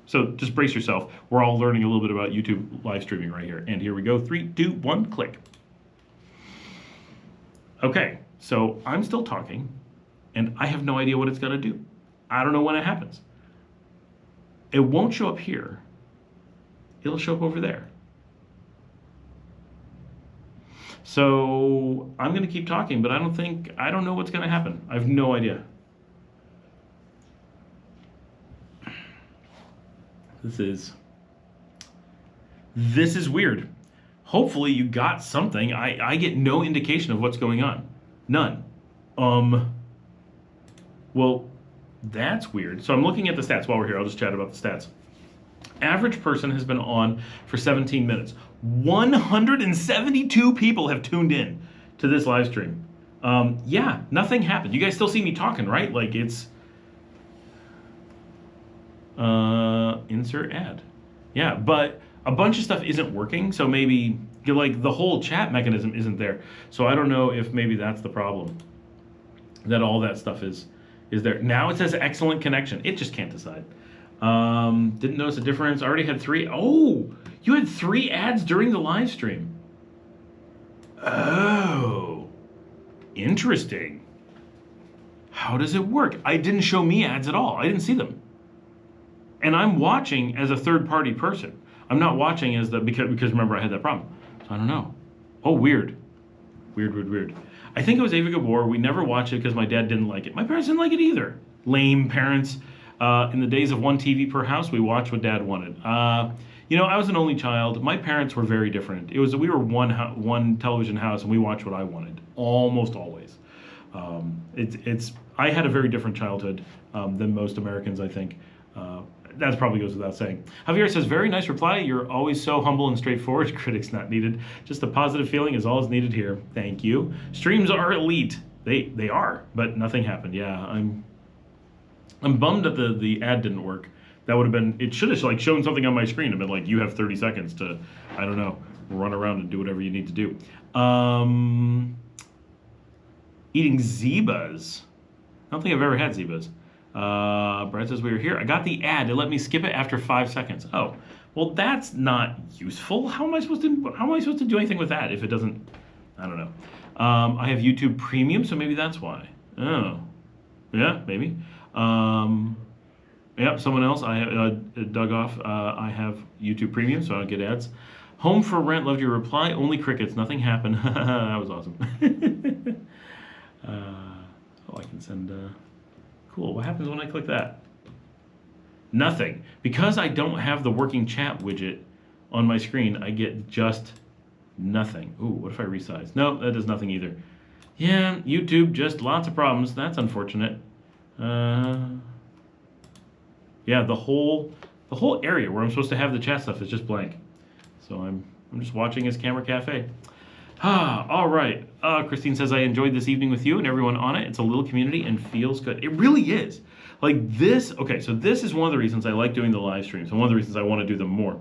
So just brace yourself. We're all learning a little bit about YouTube live streaming right here. And here we go. 3, 2, 1, click. Okay, so I'm still talking, and I have no idea what it's gonna do. I don't know when it happens. It won't show up here. It'll show up over there. So I'm gonna keep talking, but I don't know what's gonna happen. I have no idea. This is weird. Hopefully you got something. I get no indication of what's going on. None. Well, that's weird. So I'm looking at the stats while we're here. I'll just chat about the stats. Average person has been on for 17 minutes. 172 people have tuned in to this live stream. Yeah, nothing happened. You guys still see me talking, right? Like it's... insert ad. Yeah, but a bunch of stuff isn't working, so maybe like the whole chat mechanism isn't there. So I don't know if maybe that's the problem. That all that stuff is there. Now it says excellent connection. It just can't decide. Didn't notice a difference. Already had 3. Oh, you had 3 ads during the live stream. Oh, interesting. How does it work? It didn't show me ads at all. I didn't see them. And I'm watching as a third-party person. I'm not watching as because remember I had that problem. So I don't know. Oh, weird. Weird. I think it was Ava Gabor. We never watched it because my dad didn't like it. My parents didn't like it either. Lame parents. In the days of 1 TV per house, we watched what Dad wanted. I was an only child. My parents were very different. We were one television house, and we watched what I wanted almost always. I had a very different childhood than most Americans, I think. That probably goes without saying. Javier says, very nice reply. You're always so humble and straightforward. Critics not needed. Just a positive feeling is all is needed here. Thank you. Streams are elite. They are, but nothing happened. Yeah, I'm bummed that the ad didn't work. That would have been, it should have like shown something on my screen and been like, you have 30 seconds to, I don't know, run around and do whatever you need to do. Eating zebas. I don't think I've ever had zebas. Brad says we were here. I got the ad. It let me skip it after 5 seconds. Oh, well, that's not useful. How am I supposed to do anything with that if it doesn't? I don't know. I have YouTube Premium, so maybe that's why. Oh, yeah, maybe. Yep. Someone else. I dug off. I have YouTube Premium, so I don't get ads. Home for Rent. Loved your reply. Only crickets. Nothing happened. That was awesome. I can send. Cool. What happens when I click that? Nothing. Because I don't have the working chat widget on my screen, I get just nothing. Ooh, what if I resize? No, that does nothing either. Yeah, YouTube, just lots of problems. That's unfortunate. Yeah, the whole area where I'm supposed to have the chat stuff is just blank. So I'm just watching as Camera Cafe. All right. Christine says, I enjoyed this evening with you and everyone on it. It's a little community and feels good. It really is. Like this, okay, so this is one of the reasons I like doing the live streams and one of the reasons I want to do them more.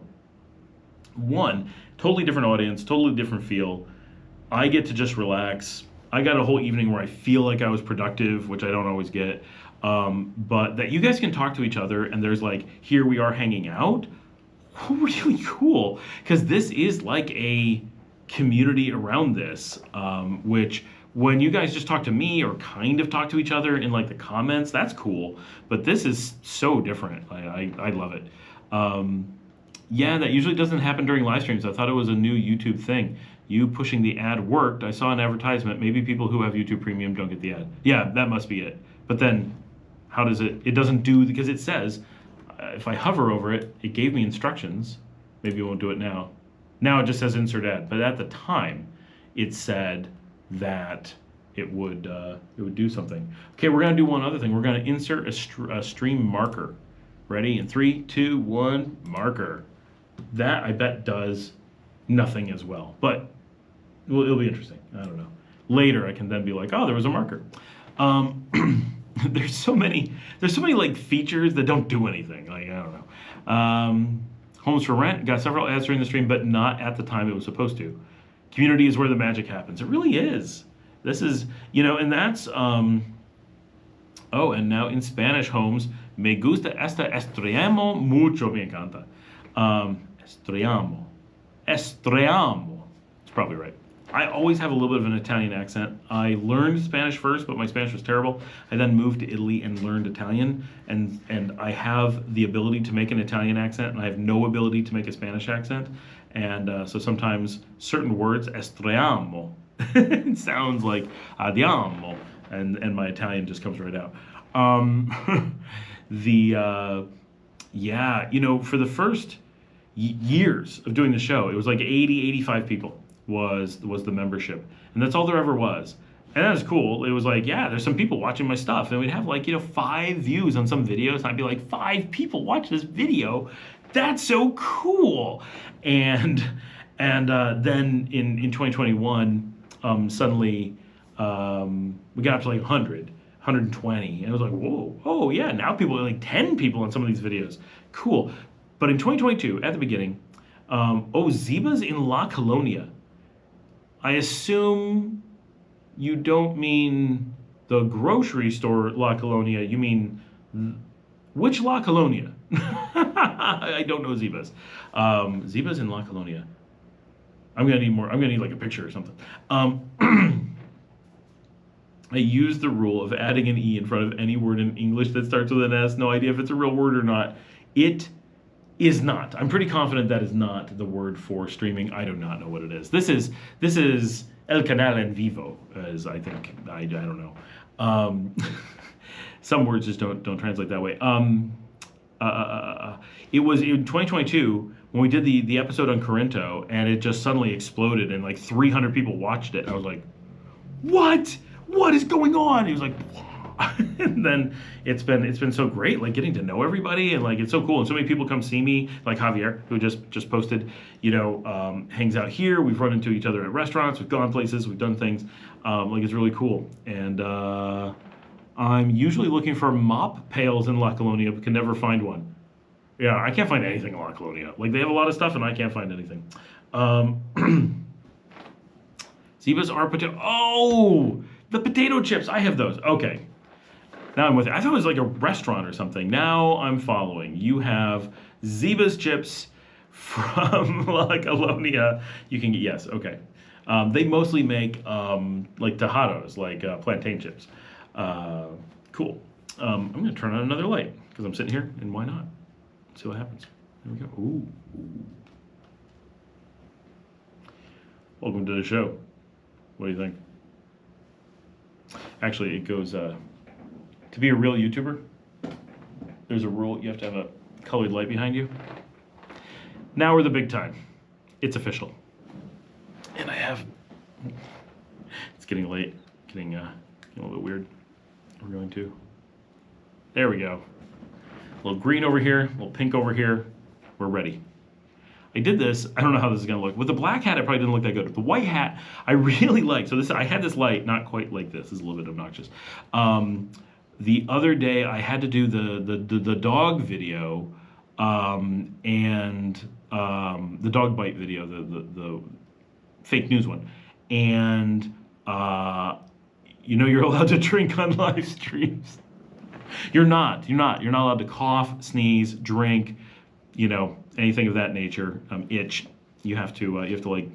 One, totally different audience, totally different feel. I get to just relax. I got a whole evening where I feel like I was productive, which I don't always get. But that you guys can talk to each other, and there's like, here we are hanging out. Really cool, because this is like a community around this, which when you guys just talk to me or kind of talk to each other in like the comments, that's cool. But this is so different. I love it. Yeah, that usually doesn't happen during live streams. I thought it was a new YouTube thing. You pushing the ad worked. I saw an advertisement. Maybe people who have YouTube Premium don't get the ad. Yeah, that must be it. But then how does it? It doesn't do, because it says, if I hover over it, it gave me instructions. Maybe it won't do it now. Now it just says insert ad. But at the time, it said that it would do something. Okay, we're gonna do one other thing. We're gonna insert a stream marker. Ready? In 3, 2, 1, marker. That I bet does nothing as well, but it'll be interesting. I don't know. Later, I can then be like, oh, there was a marker. There's so many like features that don't do anything. Like, I don't know. Homes for rent got several ads during the stream, but not at the time it was supposed to. Community is where the magic happens. It really is. This is, and that's, oh, and now in Spanish, homes, me gusta esta estrellamo mucho, me encanta. Estrellamo. Estrellamo. It's probably right. I always have a little bit of an Italian accent. I learned Spanish first, but my Spanish was terrible. I then moved to Italy and learned Italian, and I have the ability to make an Italian accent, and I have no ability to make a Spanish accent. And so sometimes certain words, estrellamo, it sounds like andiamo, and my Italian just comes right out. Yeah, for the first years of doing the show, it was like 80, 85 people was the membership, and that's all there ever was. And that was cool. It was like, yeah, there's some people watching my stuff, and we'd have like 5 views on some videos, and I'd be like, 5 people watch this video, that's so cool. And then in 2021, suddenly we got up to like 100, 120, and it was like, whoa, oh yeah, now people are like 10 people on some of these videos, cool. But in 2022, at the beginning, Zebas in La Colonia. I assume you don't mean the grocery store La Colonia. You mean which La Colonia? I don't know Zebas. Zebas in La Colonia. I'm gonna need more. I'm gonna need like a picture or something. I use the rule of adding an E in front of any word in English that starts with an S. No idea if it's a real word or not. It is not. I'm pretty confident that is not the word for streaming. I do not know what it is. This is El Canal en Vivo, as I think. I don't know. Some words just don't translate that way. It was in 2022 when we did the episode on Corinto, and it just suddenly exploded, and like 300 people watched it. I was like, what? What is going on? He was like, and then it's been so great, like getting to know everybody, and like it's so cool, and so many people come see me, like Javier, who just posted, hangs out here. We've run into each other at restaurants, we've gone places, we've done things, like it's really cool. And I'm usually looking for mop pails in La Colonia, but can never find one. Yeah, I can't find anything in La Colonia. Like, they have a lot of stuff, and I can't find anything. Zebas are potato. Oh, the potato chips. I have those. Okay. Now I'm with it. I thought it was like a restaurant or something. Now I'm following. You have Zebas chips from La Colonia. You can get, yes, okay. They mostly make like tajados, like plantain chips. Cool. I'm going to turn on another light because I'm sitting here, and why not? See what happens. There we go. Ooh. Welcome to the show. What do you think? Actually, it goes, to be a real YouTuber, there's a rule. You have to have a colored light behind you. Now we're the big time. It's official. And I have, it's getting late, getting a little bit weird. We're going to, there we go. A little green over here, a little pink over here. We're ready. I did this, I don't know how this is gonna look. With the black hat, it probably didn't look that good. The white hat, I really like. So this, I had this light, not quite like this. This is a little bit obnoxious. The other day, I had to do the dog video, and the dog bite video, the fake news one. and you know you're allowed to drink on live streams. You're not allowed to cough, sneeze, drink, you know, anything of that nature. Itch. You have to like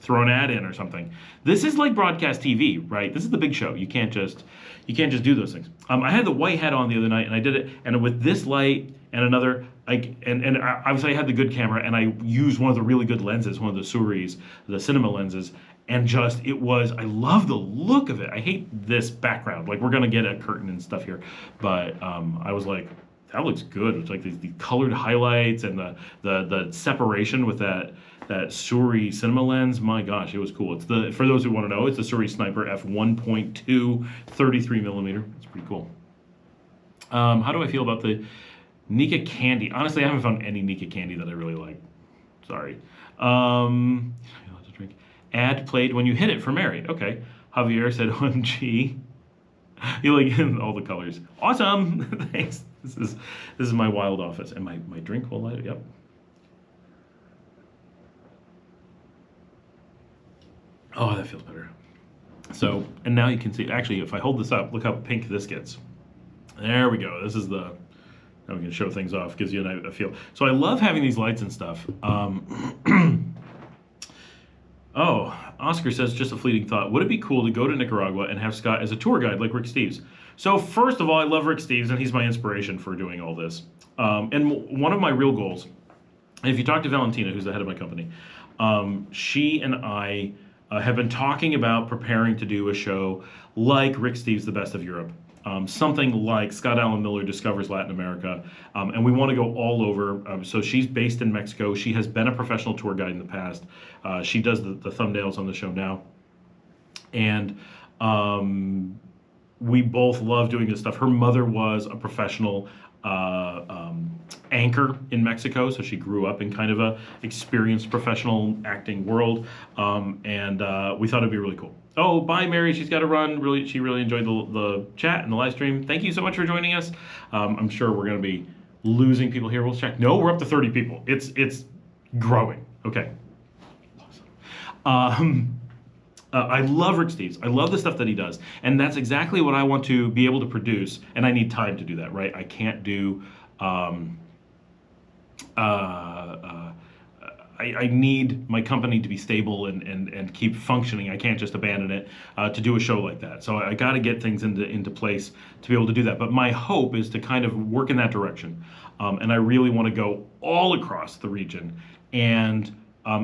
throw an ad in or something. This is like broadcast TV, right? This is the big show. You can't just do those things. I had the white hat on the other night, and I did it, and with this light and another, obviously I had the good camera, and I used one of the really good lenses, one of the Suris, the cinema lenses, and just, I love the look of it. I hate this background. Like, we're gonna get a curtain and stuff here, but I was like, that looks good. It's like these colored highlights and the separation with that Suri cinema lens. My gosh, it was cool. It's for those who want to know, it's the Suri Sniper f1.2 33 millimeter. It's pretty cool. How do I feel about the Nika candy? Honestly, I haven't found any Nika candy that I really like. Sorry. Ad played when you hit it for Mary. Okay. Javier said OMG. You like all the colors. Awesome. Thanks. This is my wild office. And my drink will light it. Yep. Oh, that feels better. So, and now you can see, actually, if I hold this up, look how pink this gets. There we go. This is now we can show things off, gives you a feel. So I love having these lights and stuff. Oh, Oscar says, just a fleeting thought. Would it be cool to go to Nicaragua and have Scott as a tour guide like Rick Steves? So first of all, I love Rick Steves, and he's my inspiration for doing all this. And one of my real goals, and if you talk to Valentina, who's the head of my company, she and I have been talking about preparing to do a show like Rick Steves' The Best of Europe. Something like Scott Allen Miller Discovers Latin America, and we want to go all over. So she's based in Mexico. She has been a professional tour guide in the past. She does the thumbnails on the show now. And we both love doing this stuff. Her mother was a professional anchor in Mexico, so she grew up in kind of a experienced professional acting world, and we thought it'd be really cool. Oh, bye, Mary. She's got to run. She really enjoyed the chat and the live stream. Thank you so much for joining us. I'm sure we're going to be losing people here. We'll check. No, we're up to 30 people. It's growing. Okay. Awesome. I love Rick Steves. I love the stuff that he does, and that's exactly what I want to be able to produce. And I need time to do that, right? I can't do. I need my company to be stable and keep functioning. I can't just abandon it to do a show like that. So I got to get things into place to be able to do that. But my hope is to kind of work in that direction. And I really want to go all across the region and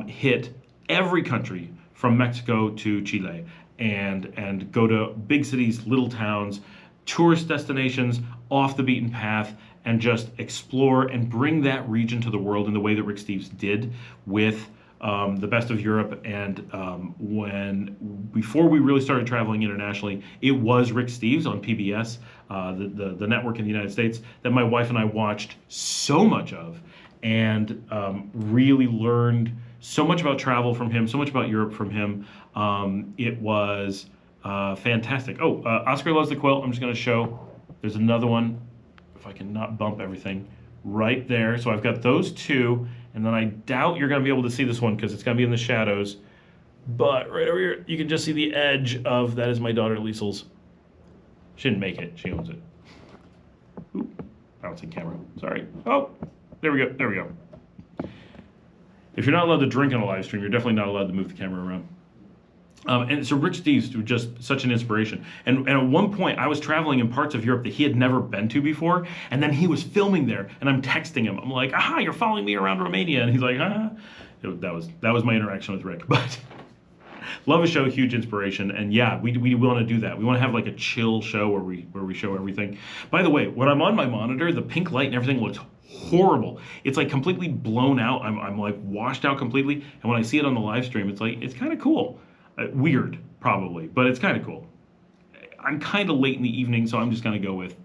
hit every country from Mexico to Chile and go to big cities, little towns, tourist destinations, off the beaten path, and just explore and bring that region to the world in the way that Rick Steves did with The Best of Europe. And before we really started traveling internationally, it was Rick Steves on PBS, the network in the United States, that my wife and I watched so much of, and really learned so much about travel from him, so much about Europe from him. It was fantastic. Oh, Oscar loves the quilt. I'm just going to show. There's another one, if I can not bump everything, right there. So I've got those two, and then I doubt you're going to be able to see this one because it's going to be in the shadows. But right over here, you can just see the edge of, that is my daughter Liesel's. She didn't make it. She owns it. Oop, bouncing camera. Sorry. Oh, there we go. There we go. If you're not allowed to drink on a live stream, you're definitely not allowed to move the camera around. And so Rick Steves was just such an inspiration. And at one point, I was traveling in parts of Europe that he had never been to before, and then he was filming there, and I'm texting him. I'm like, aha, you're following me around Romania. And he's like, ah. That was my interaction with Rick. But love a show, huge inspiration. And yeah, we want to do that. We want to have like a chill show where we show everything. By the way, when I'm on my monitor, the pink light and everything looks horrible. It's like completely blown out. I'm like washed out completely. And when I see it on the live stream, it's kind of cool. Weird, probably, but it's kind of cool. I'm kind of late in the evening, so I'm just going to go with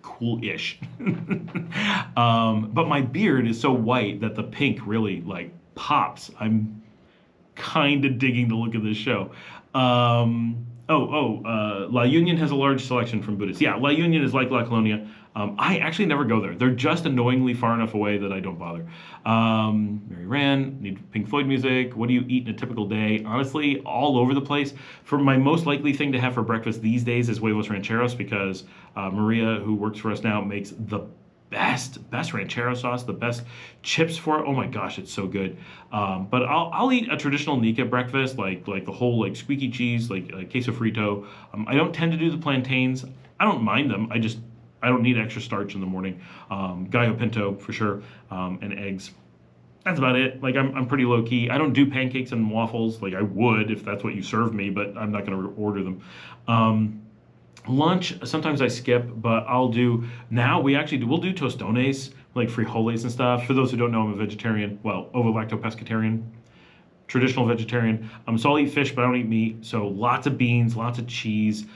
cool-ish. But my beard is so white that the pink really, like, pops. I'm kind of digging the look of this show. La Union has a large selection from Buddhists. Yeah, La Union is like La Colonia. I actually never go there. They're just annoyingly far enough away that I don't bother. Mary Ran, need Pink Floyd music. What do you eat in a typical day? Honestly, all over the place. For my most likely thing to have for breakfast these days is huevos rancheros, because Maria, who works for us now, makes the best ranchero sauce, the best chips for it. Oh my gosh, it's so good. But I'll eat a traditional Nica breakfast, like the whole like squeaky cheese, like queso frito. I don't tend to do the plantains. I don't mind them. I don't need extra starch in the morning. Gallo pinto for sure, and eggs. That's about it. Like I'm pretty low key. I don't do pancakes and waffles. Like I would if that's what you serve me, but I'm not going to order them. Lunch, sometimes I skip, but I'll do, now we'll do tostones, like frijoles and stuff. For those who don't know, I'm a vegetarian, well, ovo-lacto-pescatarian, traditional vegetarian. So I'll eat fish, but I don't eat meat. So lots of beans, lots of cheese.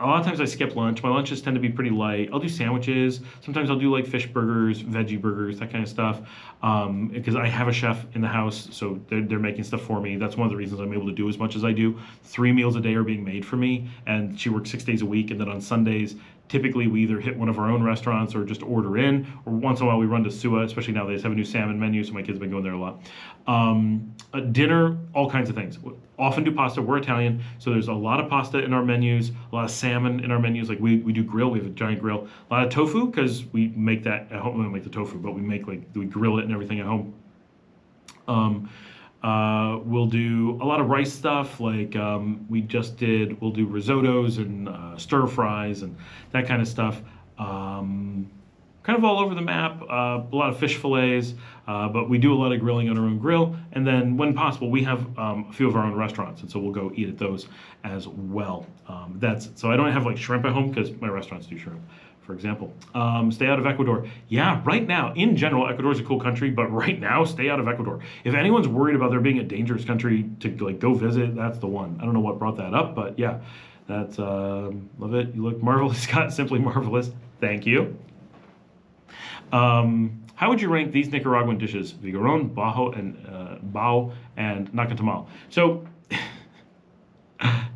A lot of times I skip lunch. My lunches tend to be pretty light. I'll do sandwiches. Sometimes I'll do like fish burgers, veggie burgers, that kind of stuff. Because I have a chef in the house, so they're making stuff for me. That's one of the reasons I'm able to do as much as I do. 3 meals a day are being made for me, and she works 6 days a week. And then on Sundays, typically we either hit one of our own restaurants or just order in, or once in a while we run to Sua, especially now they just have a new salmon menu, so my kids have been going there a lot. Dinner, all kinds of things. Often do pasta. We're Italian, so there's a lot of pasta in our menus, a lot of salmon in our menus. Like we do grill, we have a giant grill. A lot of tofu, because we make that at home. We don't make the tofu, but we grill it and everything at home. We'll do a lot of rice stuff, like we'll do risottos and stir fries and that kind of stuff. Kind of all over the map, a lot of fish fillets, but we do a lot of grilling on our own grill. And then when possible, we have a few of our own restaurants, and so we'll go eat at those as well. So I don't have like shrimp at home because my restaurants do shrimp, for example. Stay out of Ecuador. Yeah, right now, in general, Ecuador is a cool country, but right now, stay out of Ecuador. If anyone's worried about there being a dangerous country to like go visit, that's the one. I don't know what brought that up, but yeah, that's love it. You look marvelous, Scott. Simply marvelous. Thank you. How would you rank these Nicaraguan dishes? Vigaron, bao, and nacatamal. So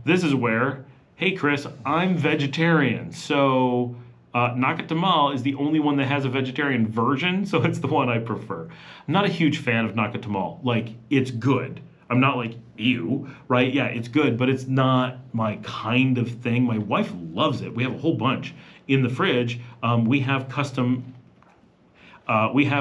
this is where, hey Chris, I'm vegetarian, so nacatamal is the only one that has a vegetarian version, so it's the one I prefer. I'm not a huge fan of nacatamal. Like, it's good. I'm not like, ew, right? Yeah, it's good, but it's not my kind of thing. My wife loves it. We have a whole bunch in the fridge. We have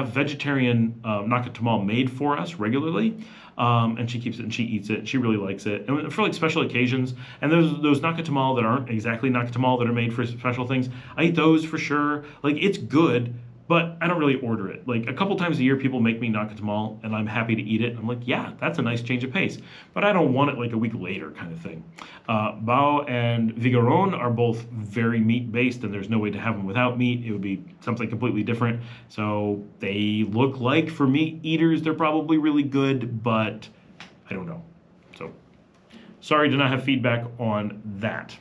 vegetarian nacatamal made for us regularly, and she keeps it and she eats it. She really likes it. And for like special occasions, and those nacatamal that aren't exactly nacatamal that are made for special things, I eat those for sure. Like, it's good, but I don't really order it. Like, a couple times a year, people make me nacatamal, and I'm happy to eat it. I'm like, yeah, that's a nice change of pace. But I don't want it like a week later kind of thing. Bao and Vigaron are both very meat-based, and there's no way to have them without meat. It would be something completely different. So they look like, for meat eaters, they're probably really good, but I don't know. So sorry to not have feedback on that.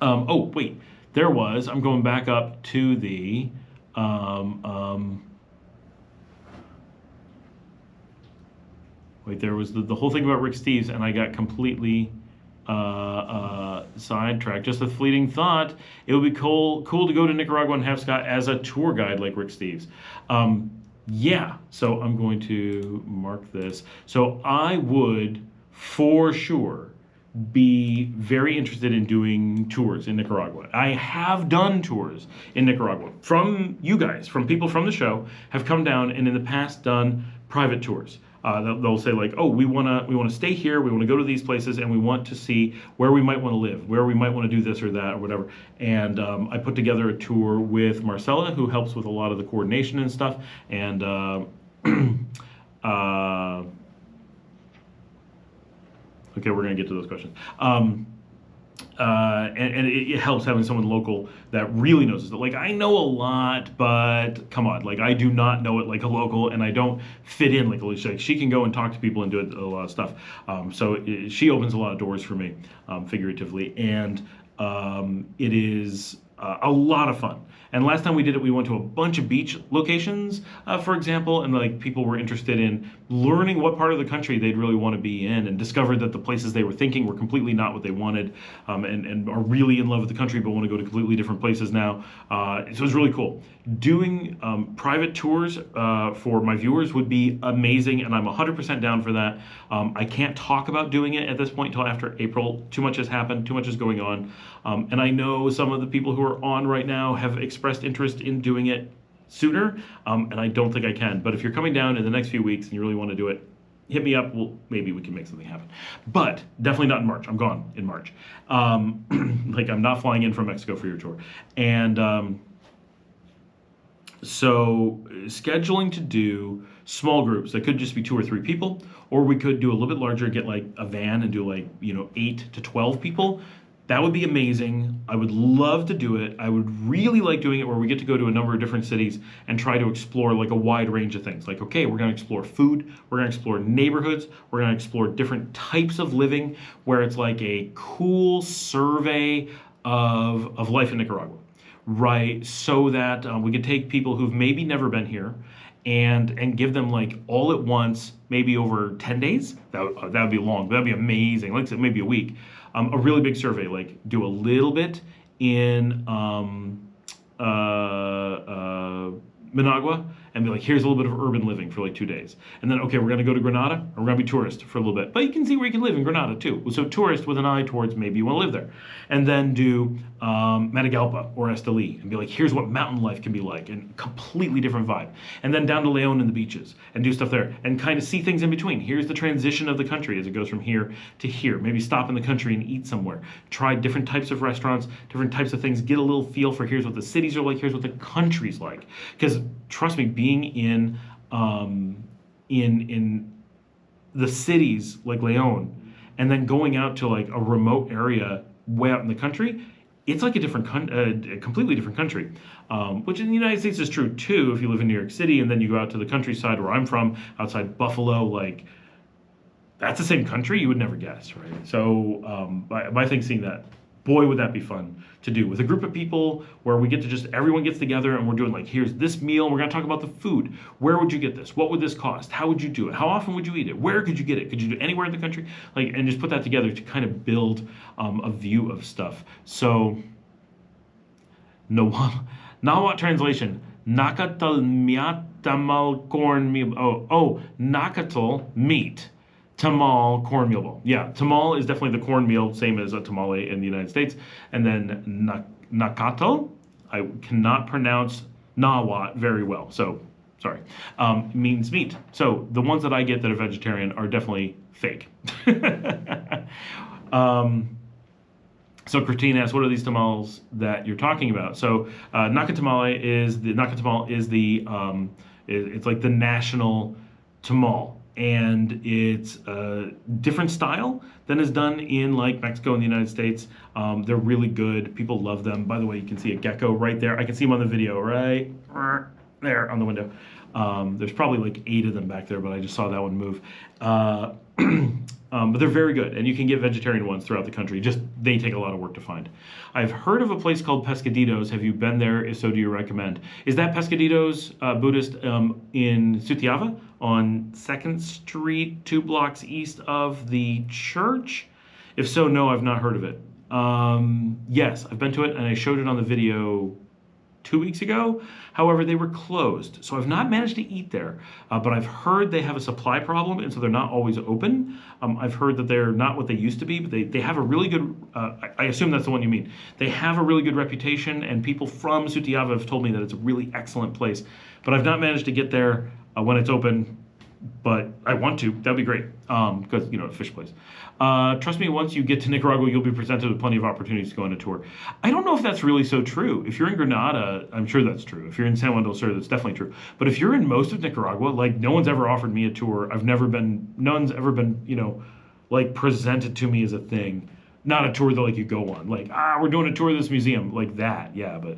Oh, wait. I'm going back up to the... wait, there was the whole thing about Rick Steves, and I got completely sidetracked. Just a fleeting thought, it would be cool to go to Nicaragua and have Scott as a tour guide like Rick Steves. Yeah, so I'm going to mark this. So I would, for sure, be very interested in doing tours in Nicaragua. I have done tours in Nicaragua from you guys, from people from the show have come down and in the past done private tours. They'll say like, oh, we want to stay here, we want to go to these places, and we want to see where we might want to live, where we might want to do this or that or whatever. And I put together a tour with Marcella, who helps with a lot of the coordination and stuff, and okay, we're going to get to those questions. And it helps having someone local that really knows it. Like, I know a lot, but come on, like, I do not know it like a local, and I don't fit in like a local. Like, she can go and talk to people and do a lot of stuff. She opens a lot of doors for me, figuratively, and it is a lot of fun. And last time we did it, we went to a bunch of beach locations, for example, and like people were interested in learning what part of the country they'd really want to be in, and discovered that the places they were thinking were completely not what they wanted, and are really in love with the country but want to go to completely different places now. So it was really cool. Doing private tours for my viewers would be amazing, and I'm 100% down for that. I can't talk about doing it at this point until after April. Too much has happened, too much is going on. And I know some of the people who are on right now have expressed interest in doing it sooner, and I don't think I can. But if you're coming down in the next few weeks and you really want to do it, hit me up. Well, maybe we can make something happen. But definitely not in March. I'm gone in March. Like, I'm not flying in from Mexico for your tour. And so scheduling to do small groups that could just be 2 or 3 people, or we could do a little bit larger, get like a van and do like, 8 to 12 people. That would be amazing. I would love to do it. I would really like doing it where we get to go to a number of different cities and try to explore like a wide range of things. Like, okay, we're gonna explore food, we're gonna explore neighborhoods, we're gonna explore different types of living, where it's like a cool survey of life in Nicaragua, right? So that we could take people who've maybe never been here and give them like all at once, maybe over 10 days. That would be long, that'd be amazing. Like I said, maybe a week. A really big survey, like do a little bit in Managua, and be like, here's a little bit of urban living for like 2 days. And then, okay, we're gonna go to Granada, and we're gonna be tourist for a little bit. But you can see where you can live in Granada too. So tourist with an eye towards maybe you wanna live there. And then do Matagalpa or Esteli, and be like, here's what mountain life can be like, and completely different vibe. And then down to Leon and the beaches, and do stuff there, and kind of see things in between. Here's the transition of the country as it goes from here to here. Maybe stop in the country and eat somewhere. Try different types of restaurants, different types of things, get a little feel for here's what the cities are like, here's what the country's like. Because trust me, being in the cities like Leon, and then going out to like a remote area way out in the country, it's like a completely different country, which in the United States is true too. If you live in New York City and then you go out to the countryside where I'm from, outside Buffalo, like that's the same country, you would never guess, right? So my thing, seeing that, boy, would that be fun to do with a group of people where we get to just, everyone gets together and we're doing like, here's this meal, and we're gonna talk about the food. Where would you get this? What would this cost? How would you do it? How often would you eat it? Where could you get it? Could you do it anywhere in the country? Like, and just put that together to kind of build a view of stuff. So, Nahuatl translation, Nakatal miatamal corn meal. Oh, Nakatal meat. Tamal, cornmeal ball. Yeah, tamal is definitely the cornmeal, same as a tamale in the United States. And then nakato, I cannot pronounce Nahuatl very well, so sorry, means meat. So the ones that I get that are vegetarian are definitely fake. So Christine asks, what are these tamales that you're talking about? So nakatamale is the it's like the national tamal. And it's a different style than is done in like Mexico and the United States. They're really good. People love them. By the way, you can see a gecko right there. I can see him on the video right there on the window. There's probably like 8 of them back there, but I just saw that one move. But they're very good, and you can get vegetarian ones throughout the country. Just, they take a lot of work to find. I've heard of a place called Pescaditos. Have you been there? If so, do you recommend? Is that Pescaditos Buddhist in Sutiava on 2nd Street, 2 blocks east of the church? If so, no, I've not heard of it. Yes, I've been to it, and I showed it on the video 2 weeks ago. However, they were closed, so I've not managed to eat there, but I've heard they have a supply problem, and so they're not always open. I've heard that they're not what they used to be, but they have a really good, I assume that's the one you mean. They have a really good reputation, and people from Sutiava have told me that it's a really excellent place, but I've not managed to get there when it's open, but I want to. That'd be great, because, you know, a fish place. Trust me, once you get to Nicaragua, you'll be presented with plenty of opportunities to go on a tour. I don't know if that's really so true. If you're in Granada, I'm sure that's true. If you're in San Juan del Sur, that's definitely true. But if you're in most of Nicaragua, like, no one's ever offered me a tour. No one's ever been, you know, like, presented to me as a thing. Not a tour that, like, you go on. Like, we're doing a tour of this museum. Like that, yeah, but...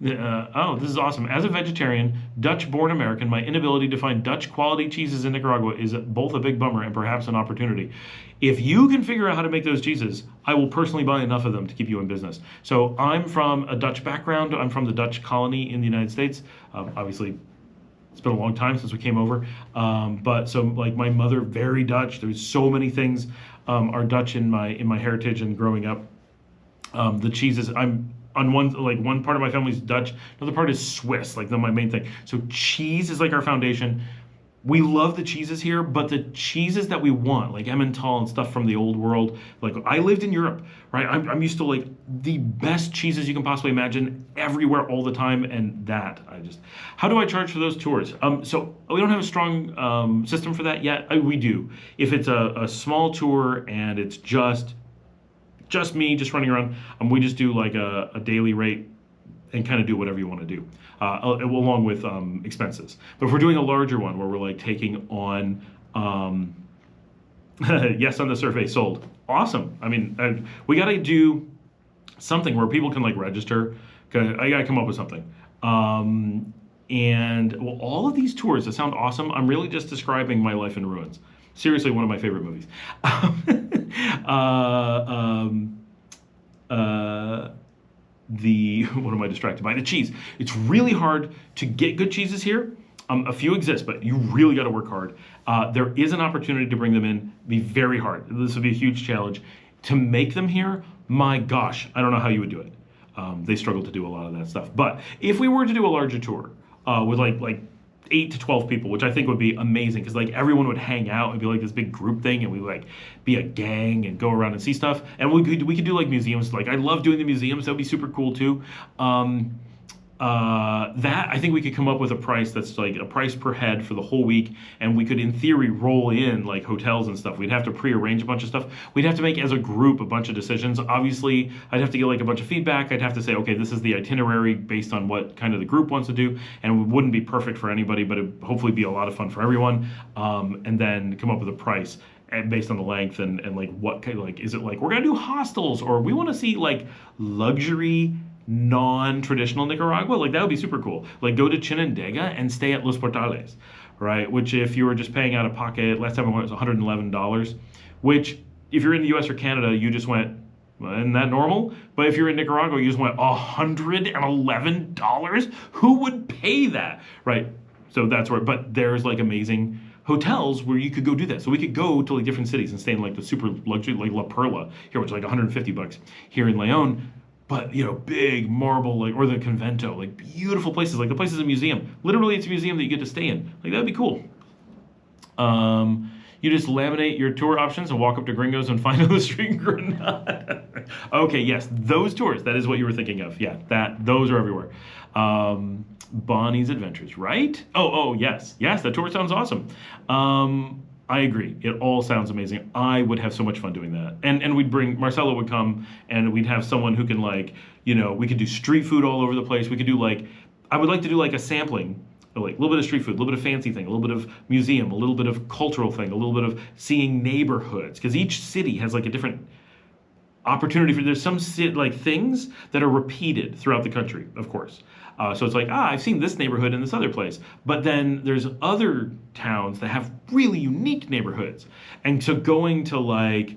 Oh, this is awesome. As a vegetarian, Dutch-born American, my inability to find Dutch quality cheeses in Nicaragua is both a big bummer and perhaps an opportunity. If you can figure out how to make those cheeses, I will personally buy enough of them to keep you in business. So I'm from a Dutch background. I'm from the Dutch colony in the United States. Obviously, it's been a long time since we came over. But so like my mother, very Dutch. There's so many things are Dutch in my heritage and growing up. The cheeses, I'm on one part of my family's Dutch, another part is Swiss, like my main thing. So cheese is like our foundation. We love the cheeses here, but the cheeses that we want, like Emmental and stuff from the old world, like I lived in Europe, right? I'm used to like the best cheeses you can possibly imagine everywhere all the time, and how do I charge for those tours? So we don't have a strong system for that yet. We do. If it's a small tour and it's just me just running around, we just do like a daily rate and kind of do whatever you want to do, along with expenses. But if we're doing a larger one where we're like taking on, yes, on the survey, sold. Awesome. I mean, we got to do something where people can like register. I got to come up with something. And well, all of these tours that sound awesome, I'm really just describing my life in ruins. Seriously, one of my favorite movies. What am I distracted by? The cheese. It's really hard to get good cheeses here. A few exist, but you really got to work hard. There is an opportunity to bring them in. Be very hard. This would be a huge challenge. To make them here, my gosh, I don't know how you would do it. They struggle to do a lot of that stuff. But if we were to do a larger tour with like 8 to 12 people, which I think would be amazing, because like everyone would hang out and be like this big group thing, and we like be a gang and go around and see stuff. And we could do like museums. Like I love doing the museums. That would be super cool too. That I think we could come up with a price that's like a price per head for the whole week, and we could in theory roll in like hotels and stuff. We'd have to pre-arrange a bunch of stuff. We'd have to make as a group a bunch of decisions. Obviously, I'd have to get like a bunch of feedback. I'd have to say, okay, this is the itinerary based on what kind of the group wants to do, and it wouldn't be perfect for anybody, but it'd hopefully be a lot of fun for everyone. And then come up with a price and based on the length and like what kind of like, is it like we're gonna do hostels, or we want to see like luxury non-traditional Nicaragua? Like that would be super cool. Like go to Chinandega and stay at Los Portales, right? Which if you were just paying out of pocket, last time I went it was $111, which if you're in the US or Canada, you just went, well, isn't that normal? But if you're in Nicaragua, you just went $111? Who would pay that, right? So that's where, but there's like amazing hotels where you could go do that. So we could go to like different cities and stay in like the super luxury, like La Perla here, which is like $150 here in Leon. But, you know, big marble, like, or the Convento, like beautiful places, like the place is a museum. Literally, it's a museum that you get to stay in. Like, that'd be cool. You just laminate your tour options and walk up to Gringos and find on the street in Granada. Okay, yes, those tours, that is what you were thinking of. Yeah, those are everywhere. Bonnie's Adventures, right? Oh, yes, that tour sounds awesome. I agree. It all sounds amazing. I would have so much fun doing that. And we'd bring, Marcelo would come, and we'd have someone who can like, you know, we could do street food all over the place. We could do like, I would like to do like a sampling, like a little bit of street food, a little bit of fancy thing, a little bit of museum, a little bit of cultural thing, a little bit of seeing neighborhoods. Because each city has like a different opportunity for, there's some like things that are repeated throughout the country, of course. So it's like, I've seen this neighborhood in this other place. But then there's other towns that have really unique neighborhoods. And so going to like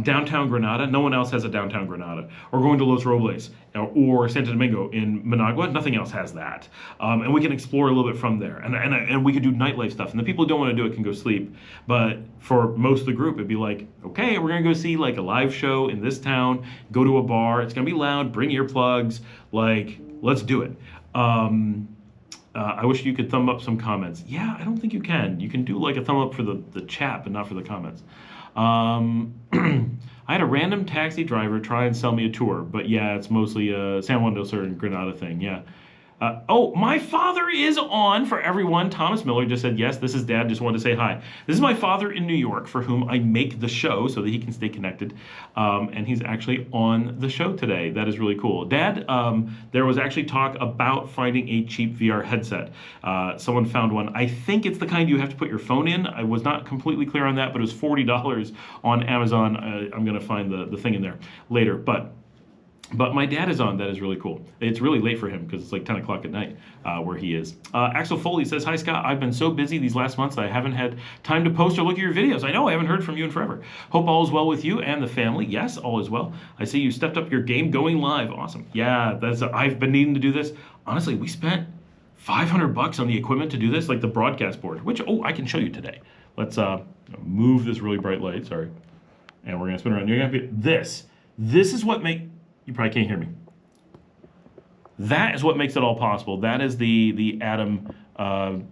downtown Granada, no one else has a downtown Granada. Or going to Los Robles or Santo Domingo in Managua, nothing else has that. And we can explore a little bit from there. And we could do nightlife stuff. And the people who don't want to do it can go sleep. But for most of the group, it'd be like, okay, we're going to go see like a live show in this town, go to a bar. It's going to be loud, bring earplugs, like, let's do it. I wish you could thumb up some comments. Yeah, I don't think you can. You can do like a thumb up for the chat, but not for the comments. I had a random taxi driver try and sell me a tour, but yeah, it's mostly a San Juan del Sur and Granada thing, yeah. My father is on for everyone. Thomas Miller just said, yes, this is Dad, just wanted to say hi. This is my father in New York for whom I make the show so that he can stay connected. And he's actually on the show today. That is really cool. Dad, there was actually talk about finding a cheap VR headset. Someone found one. I think it's the kind you have to put your phone in. I was not completely clear on that, but it was $40 on Amazon. I'm going to find the thing in there later. But But my dad is on. That is really cool. It's really late for him because it's like 10 o'clock at night where he is. Axel Foley says, "Hi, Scott. I've been so busy these last months that I haven't had time to post or look at your videos. I know I haven't heard from you in forever. Hope all is well with you and the family." Yes, all is well. I see you stepped up your game going live. Awesome. Yeah, I've been needing to do this. Honestly, we spent $500 on the equipment to do this, like the broadcast board, which, I can show you today. Let's move this really bright light. Sorry. And we're going to spin around. You're going to be this. This is what you probably can't hear me. That is what makes it all possible. That is the Atom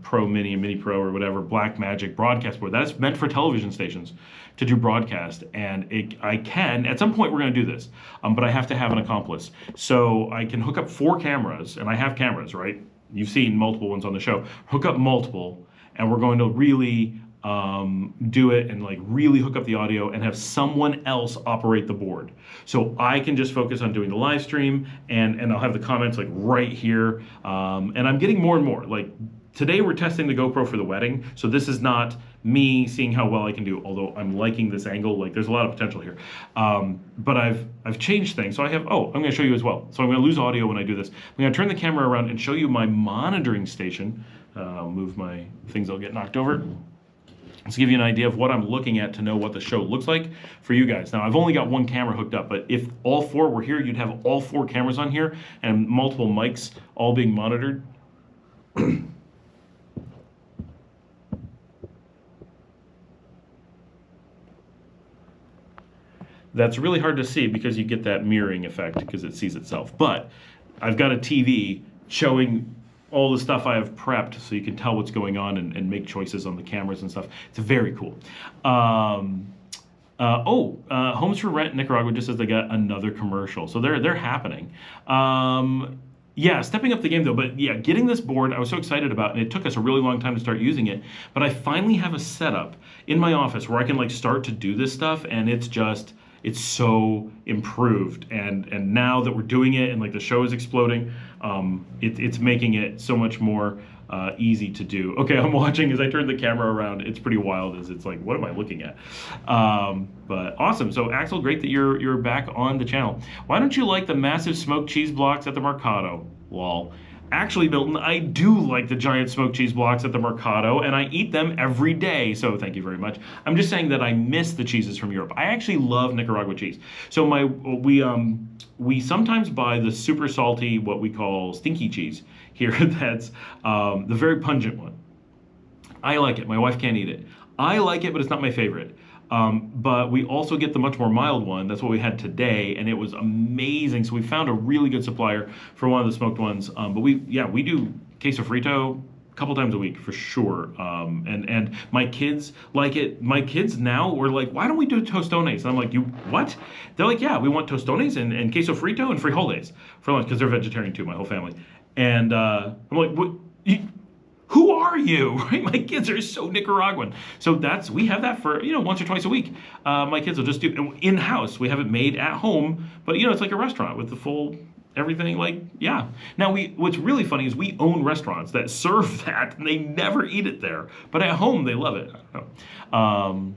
Pro Mini, Mini Pro, or whatever, Black Magic broadcast board. That is meant for television stations to do broadcast. And I can, at some point we're going to do this, but I have to have an accomplice. So I can hook up 4 cameras, and I have cameras, right? You've seen multiple ones on the show. Hook up multiple, and we're going to really do it and like really hook up the audio and have someone else operate the board. So I can just focus on doing the live stream and I'll have the comments like right here. And I'm getting more and more. Like today we're testing the GoPro for the wedding. So this is not me seeing how well I can do, although I'm liking this angle. Like there's a lot of potential here. But I've changed things. So I have, I'm going to show you as well. So I'm going to lose audio when I do this. I'm going to turn the camera around and show you my monitoring station. I'll move my things, I'll get knocked over. Let's give you an idea of what I'm looking at to know what the show looks like for you guys. Now, I've only got 1 camera hooked up, but if all 4 were here, you'd have all 4 cameras on here and multiple mics all being monitored. That's really hard to see because you get that mirroring effect because it sees itself. But I've got a TV showing all the stuff I have prepped so you can tell what's going on and make choices on the cameras and stuff. It's very cool. Homes for Rent Nicaragua just says they got another commercial. So they're happening. Yeah, stepping up the game though, but yeah, getting this board I was so excited about, and it took us a really long time to start using it, but I finally have a setup in my office where I can like start to do this stuff, and it's so improved, and now that we're doing it and like the show is exploding, it's making it so much more easy to do. Okay, I'm watching as I turn the camera around. It's pretty wild as it's like, what am I looking at? But awesome. So Axel, great that you're back on the channel. Why don't you like the massive smoked cheese blocks at the Mercado? Lol. Actually, Milton, I do like the giant smoked cheese blocks at the Mercado, and I eat them every day, so thank you very much. I'm just saying that I miss the cheeses from Europe. I actually love Nicaragua cheese. So we sometimes buy the super salty, what we call stinky cheese here. That's the very pungent one. I like it. My wife can't eat it. I like it, but it's not my favorite. But we also get the much more mild one. That's what we had today, and it was amazing. So we found a really good supplier for one of the smoked ones. But we do queso frito a couple times a week for sure. And my kids like it. My kids now were like, why don't we do tostones? And I'm like, you what? They're like, yeah, we want tostones and queso frito and frijoles for lunch because they're vegetarian too, my whole family. And I'm like, what? Who are you? Right? My kids are so Nicaraguan. So we have that for, once or twice a week. My kids will just do in-house. We have it made at home, but it's like a restaurant with the full everything. Like, yeah. Now what's really funny is we own restaurants that serve that and they never eat it there, but at home they love it. I don't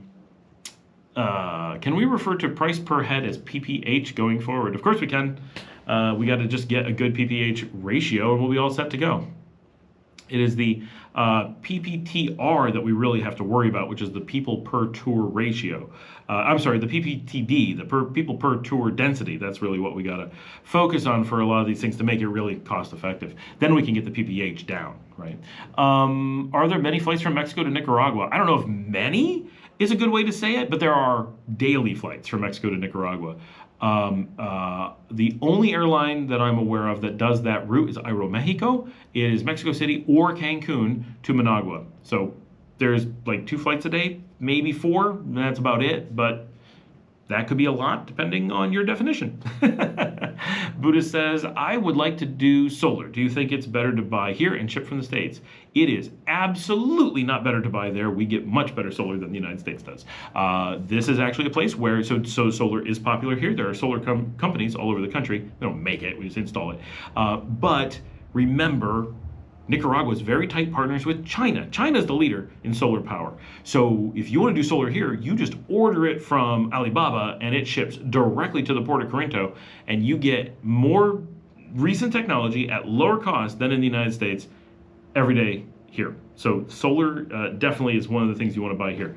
know. Can we refer to price per head as PPH going forward? Of course we can. We got to just get a good PPH ratio and we'll be all set to go. It is the PPTR that we really have to worry about, which is the people per tour ratio. I'm sorry, the PPTD, the people per tour density. That's really what we got to focus on for a lot of these things to make it really cost effective. Then we can get the PPH down, right? Are there many flights from Mexico to Nicaragua? I don't know if many is a good way to say it, but there are daily flights from Mexico to Nicaragua. The only airline that I'm aware of that does that route is Aeromexico. It is Mexico City or Cancun to Managua. So there's like 2 flights a day, maybe 4, and that's about it. But that could be a lot depending on your definition. Buddha says, I would like to do solar. Do you think it's better to buy here and ship from the States? It is absolutely not better to buy there. We get much better solar than the United States does. This is actually a place where, so solar is popular here. There are solar companies all over the country. They don't make it, we just install it. But remember, Nicaragua is very tight partners with China. China's the leader in solar power. So if you want to do solar here, you just order it from Alibaba and it ships directly to the port of Corinto, and you get more recent technology at lower cost than in the United States every day here. So solar definitely is one of the things you want to buy here.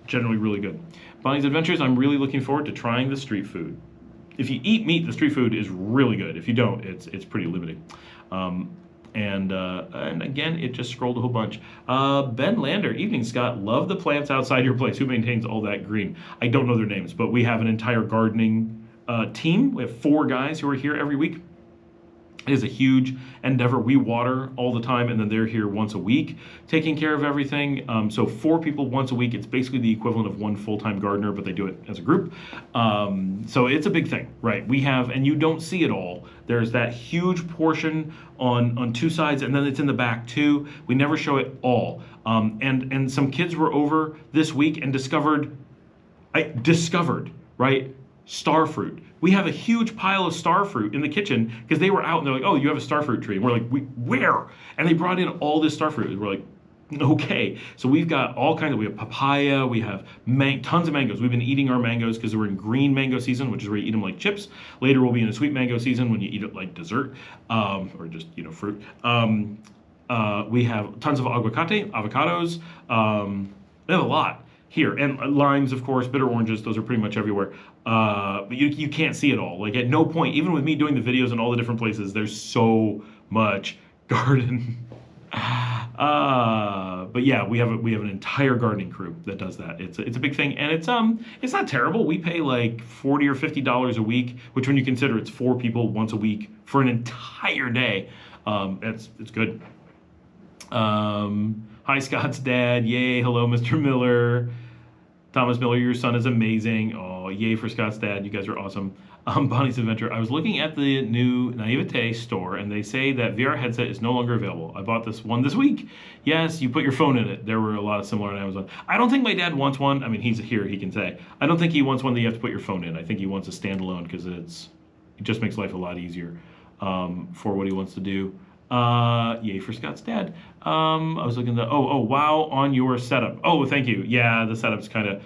Generally really good. Bonnie's Adventures, I'm really looking forward to trying the street food. If you eat meat, the street food is really good. If you don't, it's pretty limiting. And again, it just scrolled a whole bunch. Ben Lander, evening, Scott. Love the plants outside your place. Who maintains all that green? I don't know their names, but we have an entire gardening team. We have 4 guys who are here every week. It is a huge endeavor. We water all the time, and then they're here once a week taking care of everything. So 4 people once a week. It's basically the equivalent of 1 full-time gardener, but they do it as a group. So it's a big thing, right? We have, and you don't see it all. There's that huge portion on 2 sides, and then it's in the back too. We never show it all. And some kids were over this week and discovered, right? Star fruit. We have a huge pile of star fruit in the kitchen because they were out and they're like, oh, you have a star fruit tree. And we're like, where? And they brought in all this star fruit. And we're like, okay. So we've got all kinds of, we have papaya, we have tons of mangoes. We've been eating our mangoes because we're in green mango season, which is where you eat them like chips. Later we'll be in a sweet mango season when you eat it like dessert, or just, fruit. We have tons of aguacate, avocados. We have a lot here, and limes, of course, bitter oranges, those are pretty much everywhere. But you can't see it all. Like at no point, even with me doing the videos in all the different places, there's so much garden. But yeah, we have an entire gardening crew that does that. It's a big thing, and it's not terrible. We pay like $40 or $50 a week, which when you consider it's 4 people once a week for an entire day, it's good. Hi, Scott's dad. Yay. Hello, Mr. Miller. Thomas Miller, your son is amazing. Oh, yay for Scott's dad. You guys are awesome. Bonnie's Adventure. I was looking at the new Naivete store, and they say that VR headset is no longer available. I bought this one this week. Yes, you put your phone in it. There were a lot of similar on Amazon. I don't think my dad wants one. I mean, he's here, he can say. I don't think he wants one that you have to put your phone in. I think he wants a standalone because it just makes life a lot easier for what he wants to do. Yay for Scott's dad. I was looking at wow, on your setup. Oh, thank you. Yeah, the setup's kind of,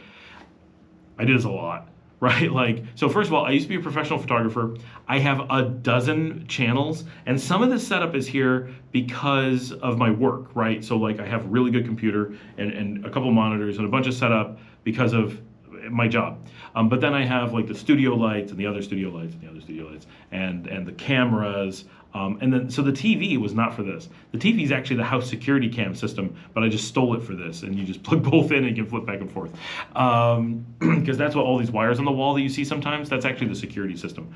I did this a lot, right? Like, so first of all, I used to be a professional photographer. I have a dozen channels, and some of this setup is here because of my work, right? So like I have a really good computer and a couple monitors and a bunch of setup because of my job. But then I have like the studio lights and the other studio lights and the other studio lights and the cameras. And then, so the TV was not for this. The TV is actually the house security cam system, but I just stole it for this, and you just plug both in and you can flip back and forth. Because that's what all these wires on the wall that you see sometimes, that's actually the security system.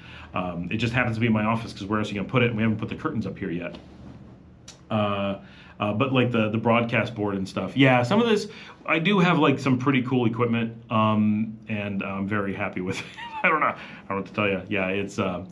It just happens to be in my office because where else are you gonna put it? And we haven't put the curtains up here yet. But like the broadcast board and stuff. Yeah, some of this, I do have like some pretty cool equipment, and I'm very happy with it. I don't know what to tell you. Yeah, it's a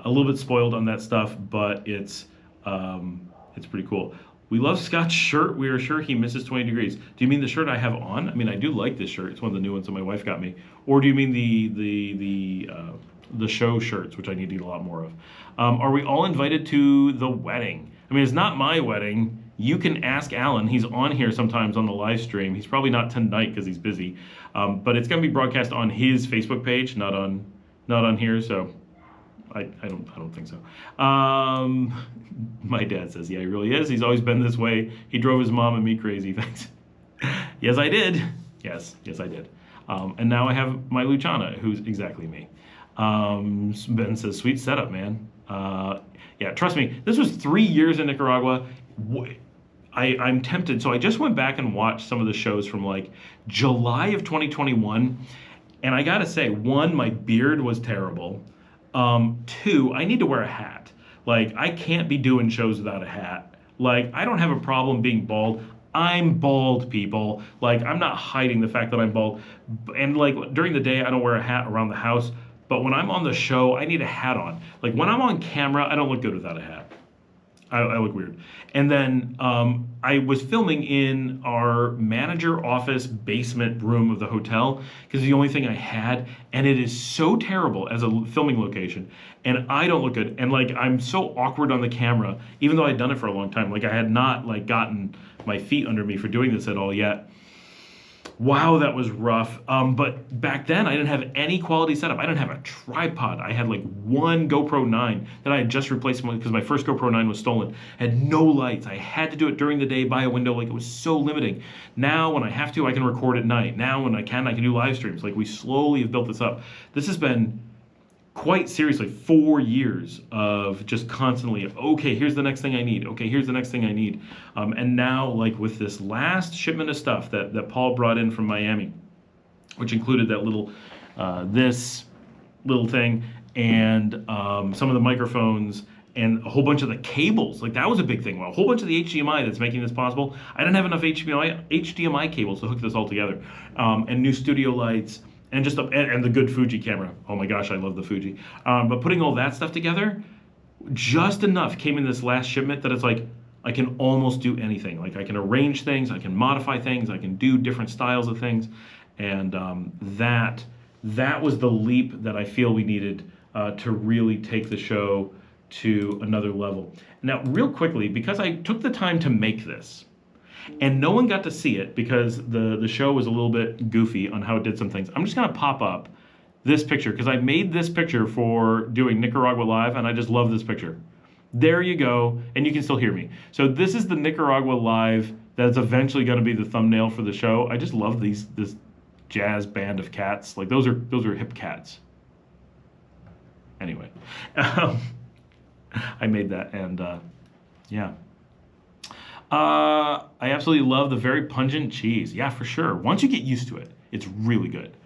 little bit spoiled on that stuff, but it's pretty cool. We love Scott's shirt. We are sure he misses 20 degrees. Do you mean the shirt I have on? I mean, I do like this shirt. It's one of the new ones that my wife got me. Or do you mean the show shirts, which I need to get a lot more of? Are we all invited to the wedding? I mean, it's not my wedding. You can ask Alan. He's on here sometimes on the live stream. He's probably not tonight because he's busy. But it's going to be broadcast on his Facebook page, not on here. So I don't think so. My dad says, yeah, he really is. He's always been this way. He drove his mom and me crazy. Thanks. Yes, I did. Yes, I did. And now I have my Luciana, who's exactly me. Ben says, sweet setup, man. Yeah, trust me, this was 3 years in Nicaragua. I'm tempted. So I just went back and watched some of the shows from like July of 2021. And I gotta say, 1, my beard was terrible. 2, I need to wear a hat. Like, I can't be doing shows without a hat. Like, I don't have a problem being bald. I'm bald, people. Like, I'm not hiding the fact that I'm bald. And like, during the day, I don't wear a hat around the house. But when I'm on the show, I need a hat on. Like, when I'm on camera, I don't look good without a hat. I look weird. And then I was filming in our manager office basement room of the hotel because it's the only thing I had, and it is so terrible as a filming location, and I don't look good, and like I'm so awkward on the camera, even though I'd done it for a long time. Like I had not like gotten my feet under me for doing this at all yet. Wow, that was rough. But back then, I didn't have any quality setup. I didn't have a tripod. I had like one GoPro 9 that I had just replaced because my first GoPro 9 was stolen. I had no lights. I had to do it during the day by a window. Like it was so limiting. Now, when I have to, I can record at night. Now, when I can do live streams. Like we slowly have built this up. This has been quite seriously 4 years of just constantly, okay, here's the next thing I need. Okay, here's the next thing I need. And now, like with this last shipment of stuff that Paul brought in from Miami, which included that little, this little thing, and some of the microphones, and a whole bunch of the cables. Like that was a big thing. Well, a whole bunch of the HDMI that's making this possible. I didn't have enough HDMI cables to hook this all together. And new studio lights, and just and the good Fuji camera. Oh my gosh, I love the Fuji. But putting all that stuff together, just enough came in this last shipment that it's like I can almost do anything. Like I can arrange things, I can modify things, I can do different styles of things, and that was the leap that I feel we needed to really take the show to another level. Now, real quickly, because I took the time to make this, and no one got to see it because the show was a little bit goofy on how it did some things. I'm just gonna pop up this picture because I made this picture for doing Nicaragua Live, and I just love this picture. There you go, and you can still hear me. So this is the Nicaragua Live that's eventually gonna be the thumbnail for the show. I just love this jazz band of cats. Like those are hip cats. Anyway, I made that, and yeah. I absolutely love the very pungent cheese. Yeah, for sure. Once you get used to it, it's really good.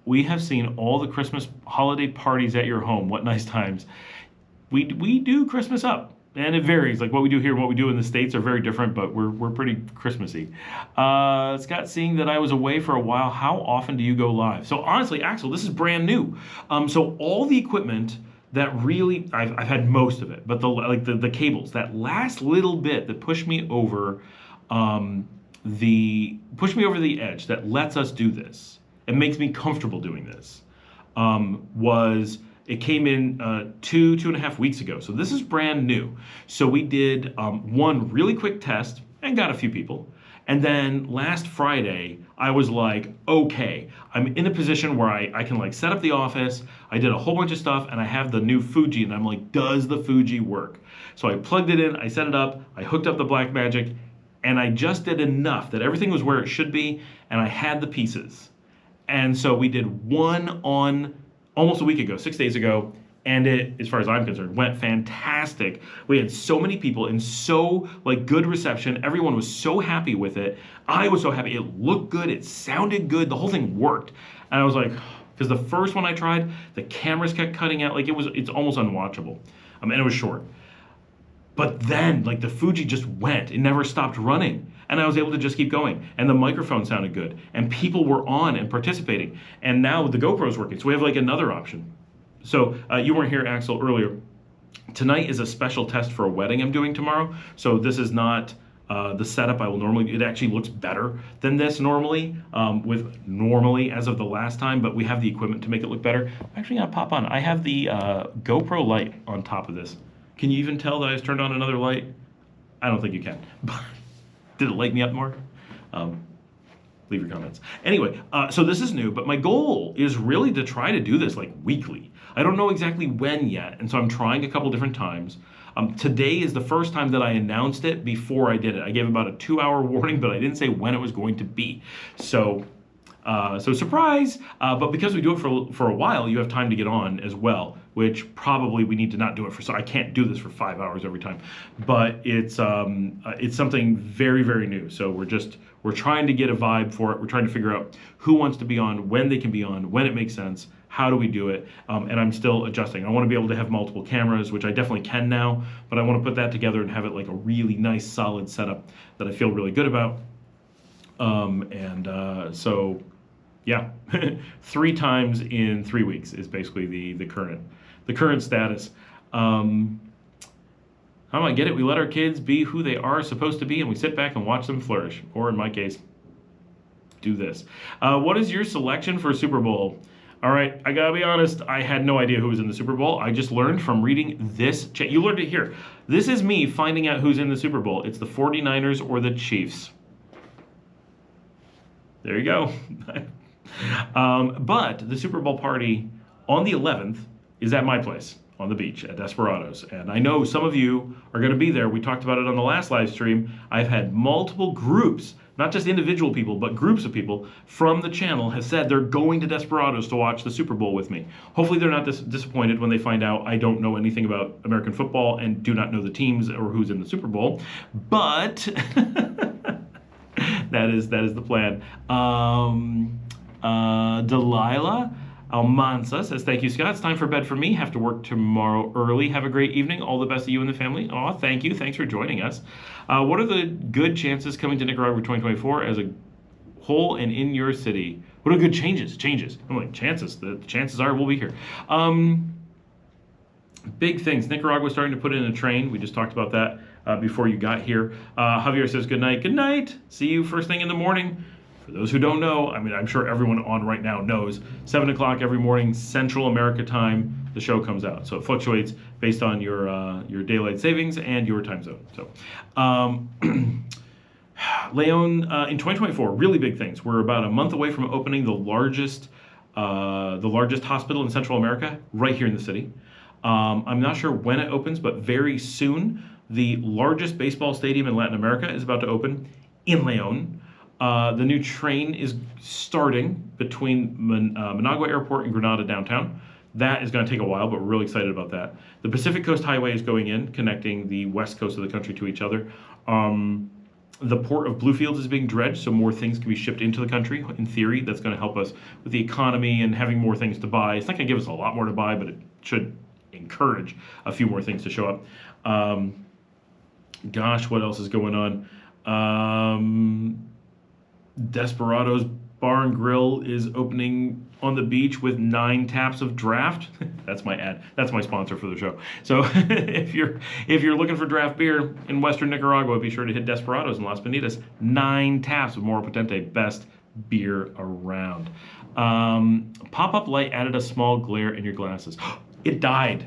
We have seen all the Christmas holiday parties at your home. What nice times. We do Christmas up, and it varies. Like what we do here and what we do in the States are very different, but we're pretty Christmassy. Scott, seeing that I was away for a while, how often do you go live? So honestly, Axel, this is brand new. So all the equipment that really, I've had most of it, but the cables, that last little bit that pushed me over the edge, that lets us do this and makes me comfortable doing this, it came in 2.5 weeks ago. So this is brand new. So we did one really quick test and got a few people. And then last Friday, I was like, okay, I'm in a position where I can like set up the office. I did a whole bunch of stuff, and I have the new Fuji, and I'm like, does the Fuji work? So I plugged it in, I set it up, I hooked up the Blackmagic, and I just did enough that everything was where it should be, and I had the pieces. And so we did one on almost a week ago, 6 days ago, and it, as far as I'm concerned, went fantastic. We had so many people and so like good reception. Everyone was so happy with it. I was so happy. It looked good. It sounded good. The whole thing worked. And I was like, because the first one I tried, the cameras kept cutting out. Like it's almost unwatchable. And it was short. But then like the Fuji just went. It never stopped running. And I was able to just keep going. And the microphone sounded good. And people were on and participating. And now the GoPro's working. So we have like another option. So you weren't here, Axel, earlier. Tonight is a special test for a wedding I'm doing tomorrow. So this is not the setup I will normally, it actually looks better than this normally, as of the last time, but we have the equipment to make it look better. I'm actually gonna pop on. I have the GoPro light on top of this. Can you even tell that I just turned on another light? I don't think you can. Did it light me up more? Leave your comments. Anyway, so this is new, but my goal is really to try to do this like weekly. I don't know exactly when yet, and so I'm trying a couple different times. Today is the first time that I announced it before I did it. I gave about a 2-hour warning, but I didn't say when it was going to be. So surprise, but because we do it for a while, you have time to get on as well, which probably we need to not do it for, so I can't do this for 5 hours every time. But it's something very, very new. So we're trying to get a vibe for it. We're trying to figure out who wants to be on, when they can be on, when it makes sense, how do we do it, and I'm still adjusting. I want to be able to have multiple cameras, which I definitely can now, but I want to put that together and have it like a really nice, solid setup that I feel really good about. So yeah, 3 times in 3 weeks is basically the current status. I get it. We let our kids be who they are supposed to be, and we sit back and watch them flourish. Or in my case, do this. What is your selection for Super Bowl? All right, I gotta be honest, I had no idea who was in the Super Bowl. I just learned from reading this. You learned it here. This is me finding out who's in the Super Bowl. It's the 49ers or the Chiefs. There you go. But the Super Bowl party on the 11th is at my place on the beach at Desperados. And I know some of you are going to be there. We talked about it on the last live stream. I've had multiple groups, not just individual people, but groups of people from the channel have said they're going to Desperados to watch the Super Bowl with me. Hopefully they're not disappointed when they find out I don't know anything about American football and do not know the teams or who's in the Super Bowl. But that is the plan. Delilah Almanza says, thank you, Scott. It's time for bed for me. Have to work tomorrow early. Have a great evening. All the best to you and the family. Aw, thank you. Thanks for joining us. What are the good chances coming to Nicaragua 2024 as a whole and in your city? What are good changes? I'm like, chances. The chances are we'll be here. Big things. Nicaragua starting to put in a train. We just talked about that before you got here. Javier says, good night. Good night. See you first thing in the morning. For those who don't know, I mean, I'm sure everyone on right now knows, 7 o'clock every morning, Central America time, the show comes out. So it fluctuates based on your daylight savings and your time zone. So, Leon, in 2024, really big things. We're about a month away from opening the largest hospital in Central America, right here in the city. I'm not sure when it opens, but very soon, the largest baseball stadium in Latin America is about to open in Leon. The new train is starting between Managua Airport and Granada downtown. That is going to take a while, but we're really excited about that. The Pacific Coast Highway is going in, connecting the west coast of the country to each other. The port of Bluefields is being dredged, so more things can be shipped into the country. In theory, that's going to help us with the economy and having more things to buy. It's not going to give us a lot more to buy, but it should encourage a few more things to show up. Gosh, what else is going on? Desperados Bar and Grill is opening on the beach with 9 taps of draft. That's my ad. That's my sponsor for the show. So if you're looking for draft beer in Western Nicaragua, be sure to hit Desperados in Las Bonitas. 9 taps of Moro Potente, best beer around. Pop-up light added a small glare in your glasses. It died.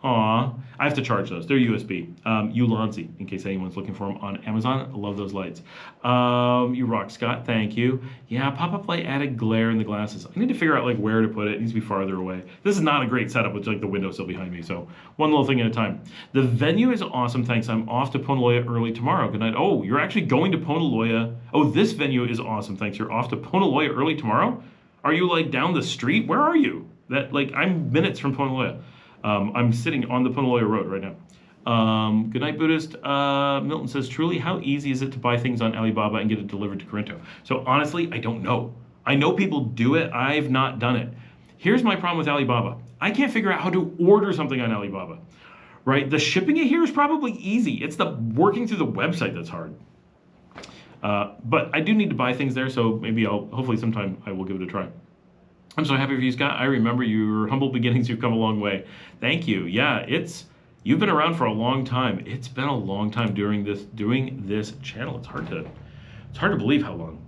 Aw, I have to charge those. They're USB. Ulanzi, in case anyone's looking for them on Amazon. I love those lights. You rock, Scott. Thank you. Yeah, pop-up light added glare in the glasses. I need to figure out like where to put it. It needs to be farther away. This is not a great setup with like the window still behind me. So one little thing at a time. The venue is awesome. Thanks. I'm off to Ponaloya early tomorrow. Good night. Oh, you're actually going to Ponaloya. Oh, this venue is awesome. Thanks. You're off to Ponaloya early tomorrow? Are you like down the street? Where are you? I'm minutes from Ponaloya. I'm sitting on the Ponaloya Road right now. Good night, Buddhist. Milton says, truly, how easy is it to buy things on Alibaba and get it delivered to Corinto? So honestly, I don't know. I know people do it. I've not done it. Here's my problem with Alibaba. I can't figure out how to order something on Alibaba, right? The shipping it here is probably easy. It's the working through the website that's hard. But I do need to buy things there, so maybe hopefully sometime I will give it a try. I'm so happy for you, Scott. I remember your humble beginnings. You've come a long way. Thank you. Yeah, you've been around for a long time. It's been a long time doing this channel. It's hard to believe how long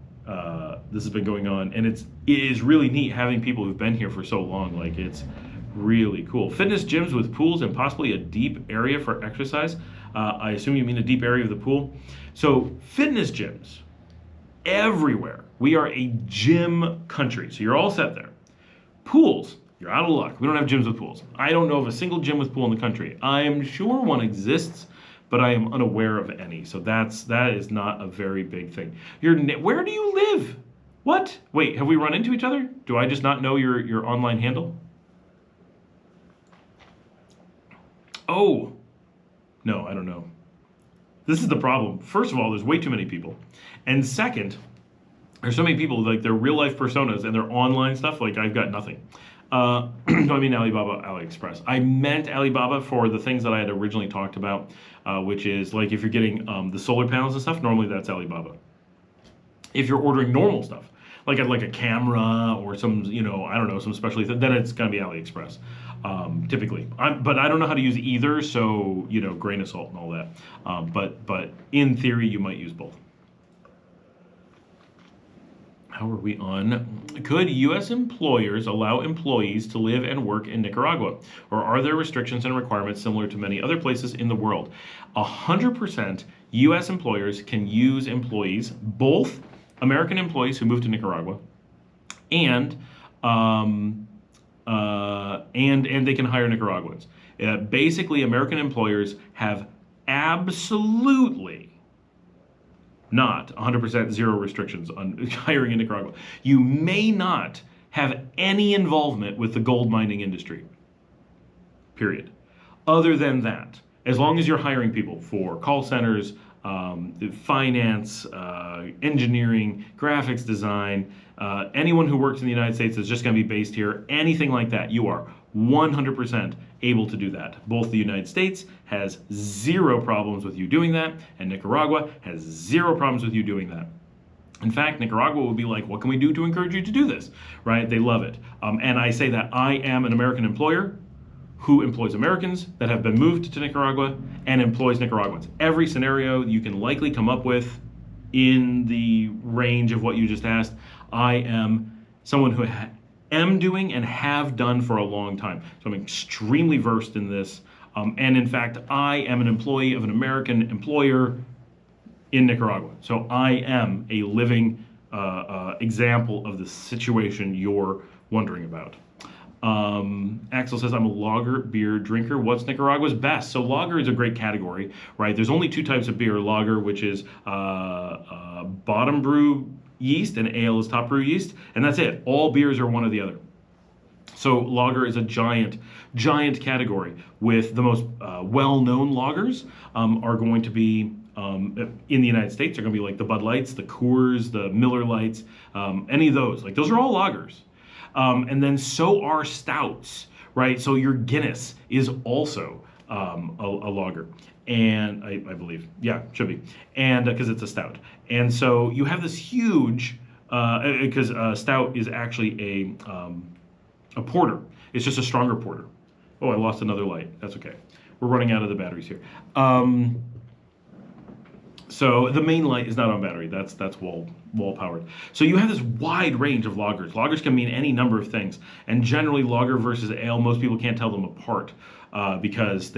this has been going on, and it is really neat having people who've been here for so long. Like, it's really cool. Fitness gyms with pools and possibly a deep area for exercise. I assume you mean a deep area of the pool. So fitness gyms everywhere. We are a gym country, so you're all set there. Pools, you're out of luck. We don't have gyms with pools. I don't know of a single gym with pool in the country. I am sure one exists, but I am unaware of any. So that is not a very big thing. Where do you live? What? Wait, have we run into each other? Do I just not know your online handle? Oh, no, I don't know. This is the problem. First of all, there's way too many people. And second, there's so many people, like their real life personas and their online stuff, like I've got nothing. No, I mean Alibaba, AliExpress. I meant Alibaba for the things that I had originally talked about, which is like if you're getting the solar panels and stuff, normally that's Alibaba. If you're ordering normal stuff, like a camera or some, I don't know, some specialty, then it's gonna be AliExpress. typically. But I don't know how to use either, so, you know, grain of salt and all that. But in theory, you might use both. How are we on? Could U.S. employers allow employees to live and work in Nicaragua? Or are there restrictions and requirements similar to many other places in the world? 100% U.S. employers can use employees, both American employees who move to Nicaragua, and they can hire Nicaraguans. Basically, American employers have absolutely not 100% zero restrictions on hiring in Nicaragua. You may not have any involvement with the gold mining industry, period. Other than that, as long as you're hiring people for call centers, finance, engineering, graphics design, anyone who works in the United States is just going to be based here, anything like that, you are 100% able to do that. Both the United States has zero problems with you doing that, and Nicaragua has zero problems with you doing that. In fact, Nicaragua would be like, what can we do to encourage you to do this, right? They love it. And I say that I am an American employer who employs Americans that have been moved to Nicaragua and employs Nicaraguans. Every scenario you can likely come up with in the range of what you just asked, I am someone who am doing and have done for a long time. So I'm extremely versed in this. And in fact, I am an employee of an American employer in Nicaragua. So I am a living example of the situation you're wondering about. Axel says, I'm a lager beer drinker. What's Nicaragua's best? So lager is a great category, right? There's only two types of beer. Lager, which is bottom brew yeast, and ale is top brew yeast, and that's it. All beers are one or the other. So lager is a giant category. With the most well-known lagers are going to be in the United States are going to be like the Bud Lights, the Coors, the Miller Lights, any of those. Like those are all lagers. And then so are stouts, right? So your Guinness is also a lager, and I believe, yeah, should be, and because it's a stout. And so you have this huge, because stout is actually a porter. It's just a stronger porter. Oh, I lost another light. That's okay. We're running out of the batteries here. So the main light is not on battery. That's wall powered. So you have this wide range of lagers. Lagers can mean any number of things, and generally lager versus ale, most people can't tell them apart because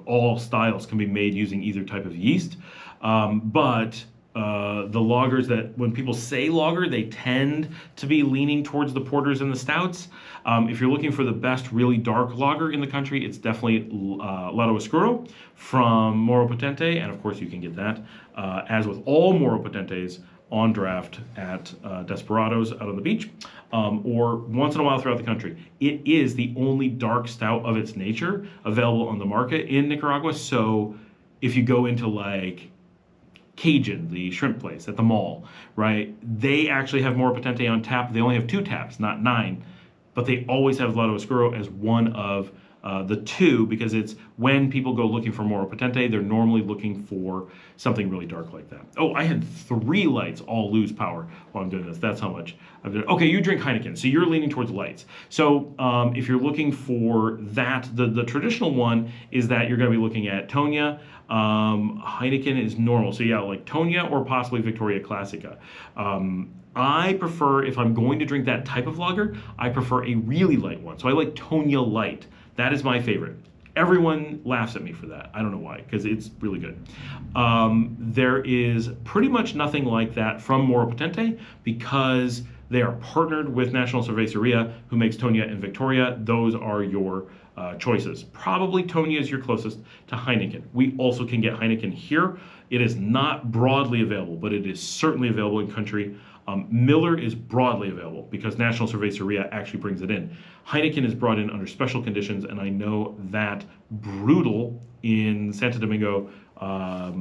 all styles can be made using either type of yeast. But the lagers that when people say lager, they tend to be leaning towards the porters and the stouts. If you're looking for the best really dark lager in the country, it's definitely Lato Oscuro from Moro Potente, and of course you can get that, as with all Moro Potentes, on draft at Desperados out on the beach, or once in a while throughout the country. It is the only dark stout of its nature available on the market in Nicaragua. So if you go into like Cajun, the shrimp place at the mall, right? They actually have Moro Potente on tap. They only have 2 taps, not 9, but they always have Lato Oscuro as one of the 2, because it's when people go looking for Moro Potente, they're normally looking for something really dark like that. Oh, I had 3 lights all lose power while I'm doing this. That's how much I've done. Okay, you drink Heineken, so you're leaning towards lights. So if you're looking for that, the traditional one is that you're going to be looking at Tonya. Heineken is normal. So yeah, like Tonya or possibly Victoria Classica. I prefer, if I'm going to drink that type of lager, I prefer a really light one. So I like Tonya Light. That is my favorite. Everyone laughs at me for that. I don't know why, because it's really good. There is pretty much nothing like that from Moro Potente because they are partnered with National Cerveceria, who makes Tonya and Victoria. Those are your choices. Probably Tonya is your closest to Heineken. We also can get Heineken here. It is not broadly available, but it is certainly available in country. Miller is broadly available because National Cerveceria actually brings it in. Heineken is brought in under special conditions, and I know that Brutal in Santo Domingo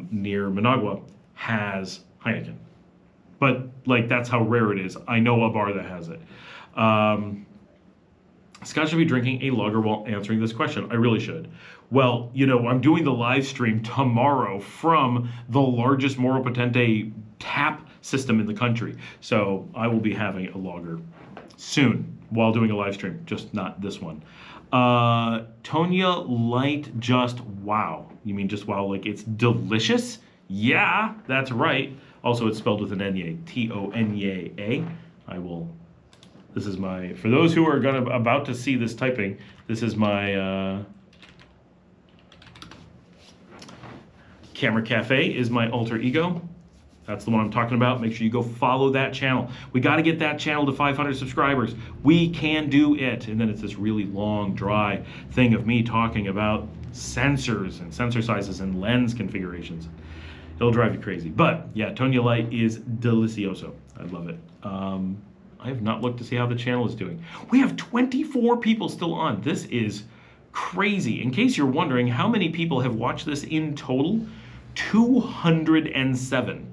near Managua has Heineken. But like that's how rare it is. I know a bar that has it. Scott should be drinking a lager while answering this question. I really should. Well, you know, I'm doing the live stream tomorrow from the largest Moro Potente tap system in the country. So I will be having a lager soon while doing a live stream, just not this one. Tonya Light, just wow. You mean just wow, like it's delicious? Yeah, that's right. Also, it's spelled with an N-Y, T-O-N-Y-A. I will, this is my, for those who are about to see this typing, this is my, Camera Cafe is my alter ego. That's the one I'm talking about. Make sure you go follow that channel. We got to get that channel to 500 subscribers. We can do it. And then it's this really long, dry thing of me talking about sensors and sensor sizes and lens configurations. It'll drive you crazy. But yeah, Tonya Light is delicioso. I love it. I have not looked to see how the channel is doing. We have 24 people still on. This is crazy. In case you're wondering how many people have watched this in total, 207.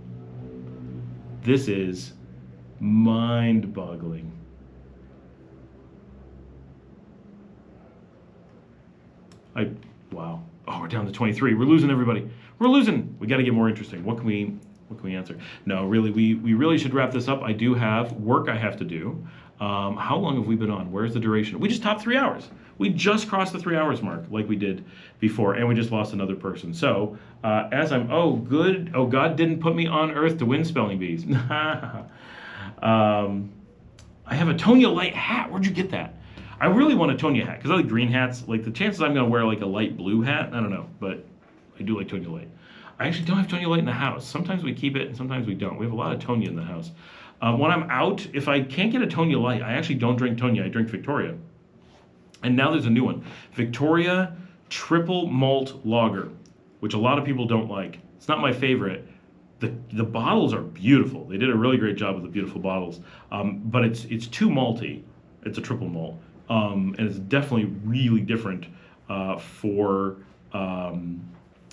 This is mind-boggling. Wow. Oh, we're down to 23. We're losing everybody. We're losing. We got to get more interesting. What can we answer? No, really, we really should wrap this up. I do have work I have to do. How long have we been on? Where's the duration? We just topped 3 hours. We just crossed the 3 hours mark like we did before, and we just lost another person. So, as I'm, oh, good. Oh, God didn't put me on Earth to win spelling bees. I have a Tonya Light hat. Where'd you get that? I really want a Tonya hat, because I like green hats. Like, the chances I'm going to wear, like, a light blue hat, I don't know, but I do like Tonya Light. I actually don't have Tonya Light in the house. Sometimes we keep it, and sometimes we don't. We have a lot of Tonya in the house. When I'm out, if I can't get a Tonya Light, I actually don't drink Tonya. I drink Victoria. And now there's a new one, Victoria Triple Malt Lager, which a lot of people don't like. It's not my favorite. The bottles are beautiful. They did a really great job with the beautiful bottles, but it's too malty. It's a triple malt, and it's definitely really different for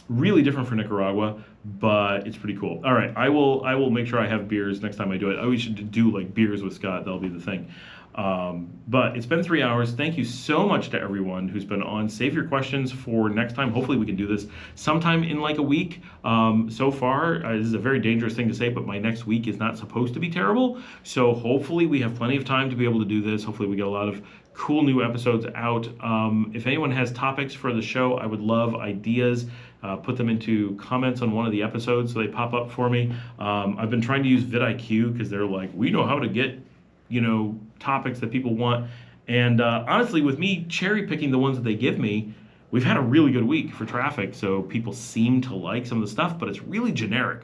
Nicaragua, but it's pretty cool. All right, I will make sure I have beers next time I do it. I always should do like beers with Scott. That'll be the thing. But it's been 3 hours. Thank you so much to everyone who's been on. Save your questions for next time. Hopefully we can do this sometime in like a week. So far, this is a very dangerous thing to say, but my next week is not supposed to be terrible. So hopefully we have plenty of time to be able to do this. Hopefully we get a lot of cool new episodes out. If anyone has topics for the show, I would love ideas. Put them into comments on one of the episodes so they pop up for me. I've been trying to use vidIQ because they're like, we know how to get, topics that people want. And honestly, with me cherry picking the ones that they give me, we've had a really good week for traffic. So people seem to like some of the stuff, but it's really generic.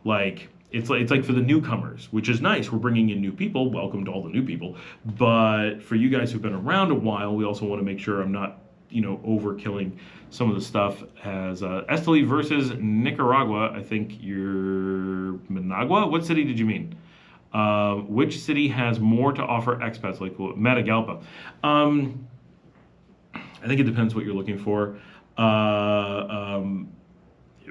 Like, it's like for the newcomers, which is nice. We're bringing in new people. Welcome to all the new people. But for you guys who've been around a while, we also want to make sure I'm not, overkilling some of the stuff. As Esteli versus Nicaragua, I think you're Managua. What city did you mean? Which city has more to offer expats, like Matagalpa? I think it depends what you're looking for.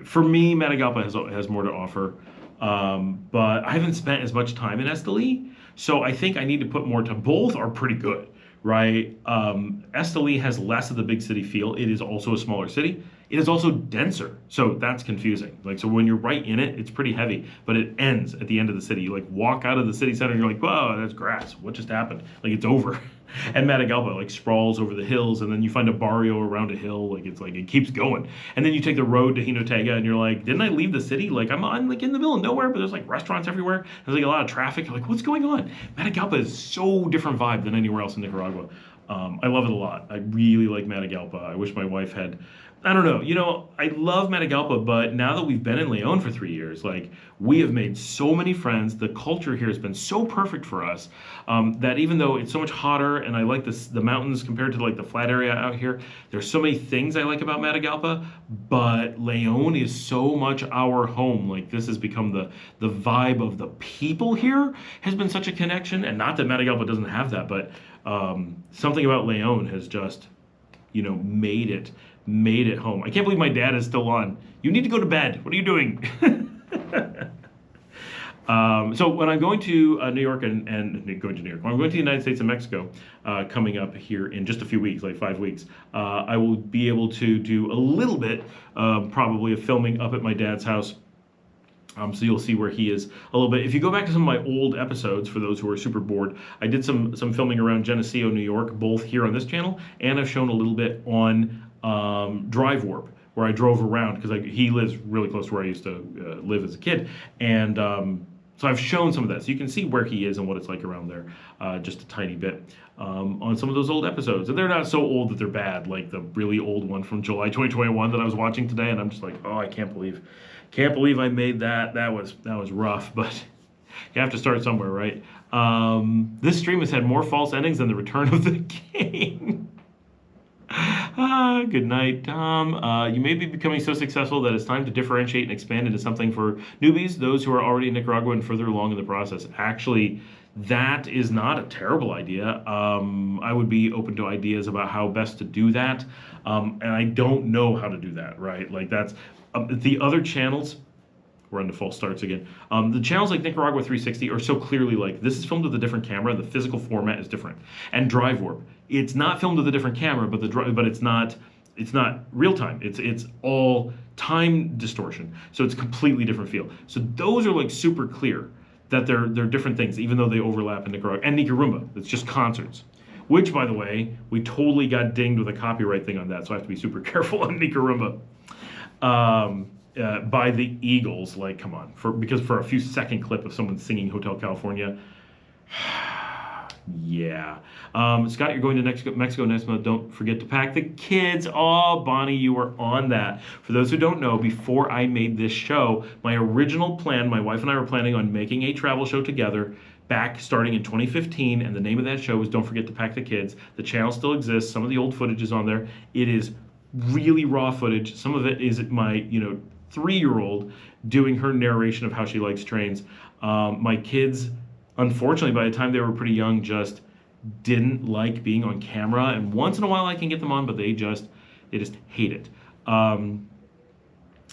For me, Matagalpa has more to offer, but I haven't spent as much time in Esteli, so I think I need to put more time. Both are pretty good, right? Esteli has less of the big city feel. It is also a smaller city. It is also denser, so that's confusing. Like, so when you're right in it, it's pretty heavy, but it ends at the end of the city. You like walk out of the city center and you're like, whoa, that's grass. What just happened? Like, it's over. And Matagalpa like sprawls over the hills, and then you find a barrio around a hill. Like, it's like, it keeps going. And then you take the road to Jinotega and you're like, didn't I leave the city? Like, I'm like in the middle of nowhere, but there's like restaurants everywhere. There's like a lot of traffic. You're like, what's going on? Matagalpa is so different vibe than anywhere else in Nicaragua. I love it a lot. I really like Matagalpa. I wish my wife had, I don't know, I love Matagalpa, but now that we've been in Leon for 3 years, like, we have made so many friends. The culture here has been so perfect for us, that even though it's so much hotter and I like the mountains compared to like the flat area out here, there's so many things I like about Matagalpa, but Leon is so much our home. Like, this has become the vibe of the people here has been such a connection, and not that Matagalpa doesn't have that, but something about Leon has just, made it home. I can't believe my dad is still on. You need to go to bed. What are you doing? So when I'm going to New York and going to New York, when I'm going to the United States and Mexico, coming up here in just a few weeks, like 5 weeks, I will be able to do a little bit, probably of filming up at my dad's house. So you'll see where he is a little bit. If you go back to some of my old episodes, for those who are super bored, I did some filming around Geneseo, New York, both here on this channel, and I've shown a little bit on Drive Warp, where I drove around, because he lives really close to where I used to live as a kid. And so I've shown some of that. So you can see where he is and what it's like around there, just a tiny bit, on some of those old episodes. And they're not so old that they're bad, like the really old one from July 2021 that I was watching today, and I'm just like, oh, I can't believe I made that. That was rough, but you have to start somewhere, right? This stream has had more false endings than the return of the king. Good night, Tom. You may be becoming so successful that it's time to differentiate and expand into something for newbies, those who are already in Nicaragua and further along in the process. Actually, that is not a terrible idea. I would be open to ideas about how best to do that. And I don't know how to do that, right? Like that's the other channels. We're on the false starts again. The channels like Nicaragua 360 are so clearly like, this is filmed with a different camera. The physical format is different. And Drive Warp, it's not filmed with a different camera, but it's not real time. It's all time distortion. So it's a completely different feel. So those are like super clear that they're different things, even though they overlap in Nicaragua and Nicaragua. It's just concerts. Which, by the way, we totally got dinged with a copyright thing on that, so I have to be super careful on Nicaragua. By the Eagles, like, come on, because for a few second clip of someone singing Hotel California, yeah. Scott, you're going to Mexico next month. Don't forget to pack the kids. Oh, Bonnie, you were on that. For those who don't know, before I made this show, my original plan, my wife and I were planning on making a travel show together back starting in 2015, and the name of that show was Don't Forget to Pack the Kids. The channel still exists. Some of the old footage is on there. It is really raw footage. Some of it is my, 3-year-old doing her narration of how she likes trains. My kids, unfortunately, by the time they were pretty young, just didn't like being on camera. And once in a while I can get them on, but they just hate it.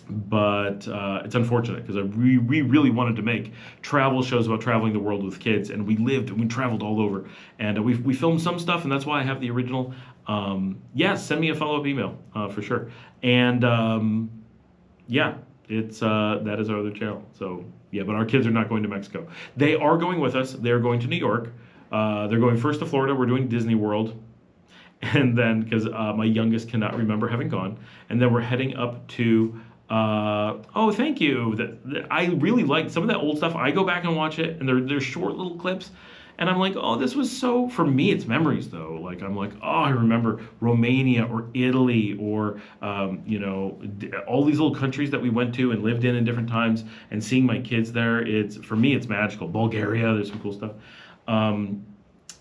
But it's unfortunate, because we really wanted to make travel shows about traveling the world with kids, and we traveled all over, and we filmed some stuff, and that's why I have the original. Yes, send me a follow-up email for sure. And yeah, it's that is our other channel. So yeah, but our kids are not going to Mexico. They are going with us. They're going to New York. They're going first to Florida. We're doing Disney World, and then because my youngest cannot remember having gone, and then we're heading up to. Oh, thank you. I really like some of that old stuff. I go back and watch it, and they're short little clips. And I'm like, oh, this was so, for me, it's memories though. Like, I'm like, oh, I remember Romania or Italy or, all these little countries that we went to and lived in different times, and seeing my kids there, for me, it's magical. Bulgaria, there's some cool stuff.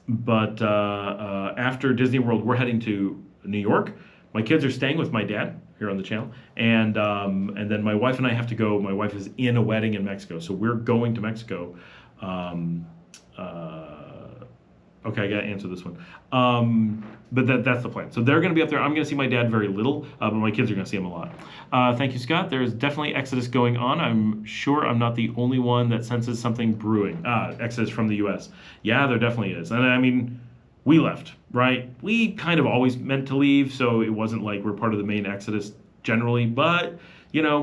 But after Disney World, we're heading to New York. My kids are staying with my dad here on the channel, and then my wife and I have to go. My wife is in a wedding in Mexico, so we're going to Mexico. Okay, I gotta answer this one. But that's the plan. So they're gonna be up there. I'm gonna see my dad very little, but my kids are gonna see him a lot. Thank you, Scott. There's definitely Exodus going on. I'm sure I'm not the only one that senses something brewing. Exodus from the US. Yeah, there definitely is. And I mean, we left, right? We kind of always meant to leave, so it wasn't like we're part of the main Exodus generally, but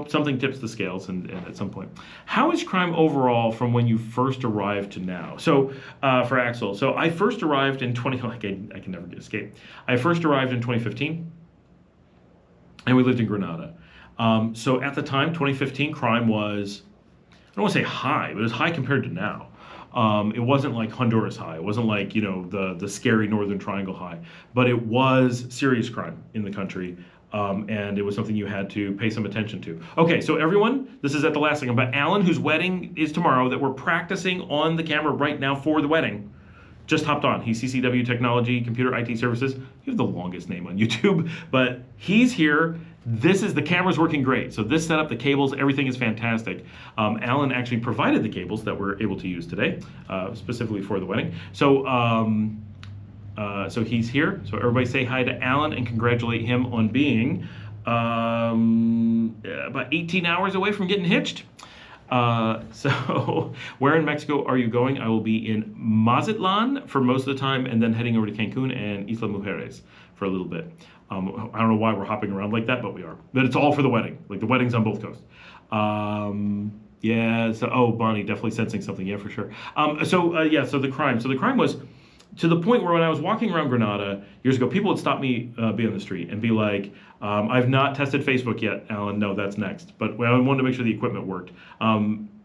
something tips the scales, and at some point. How is crime overall from when you first arrived to now? So for Axel, so I first arrived in I can never escape. I first arrived in 2015, and we lived in Granada. So at the time, 2015, crime was, I don't want to say high, but it was high compared to now. It wasn't like Honduras high. It wasn't like, the scary Northern Triangle high, but it was serious crime in the country. And it was something you had to pay some attention to. Okay, so everyone, this is at the last second, but Alan, whose wedding is tomorrow, that we're practicing on the camera right now for the wedding, just hopped on. He's CCW Technology, Computer IT Services. You have the longest name on YouTube, but he's here. The camera's working great. So this setup, the cables, everything is fantastic. Alan actually provided the cables that we're able to use today, specifically for the wedding. So he's here. So everybody say hi to Alan and congratulate him on being about 18 hours away from getting hitched. So where in Mexico are you going? I will be in Mazatlan for most of the time, and then heading over to Cancun and Isla Mujeres for a little bit. I don't know why we're hopping around like that, but we are. But it's all for the wedding. Like, the wedding's on both coasts. Yeah. So, oh, Bonnie, definitely sensing something. Yeah, for sure. Yeah. So the crime. So the crime was to the point where when I was walking around Granada years ago, people would stop me be on the street and be like, "I've not tested Facebook yet, Alan. No, that's next." But I wanted to make sure the equipment worked.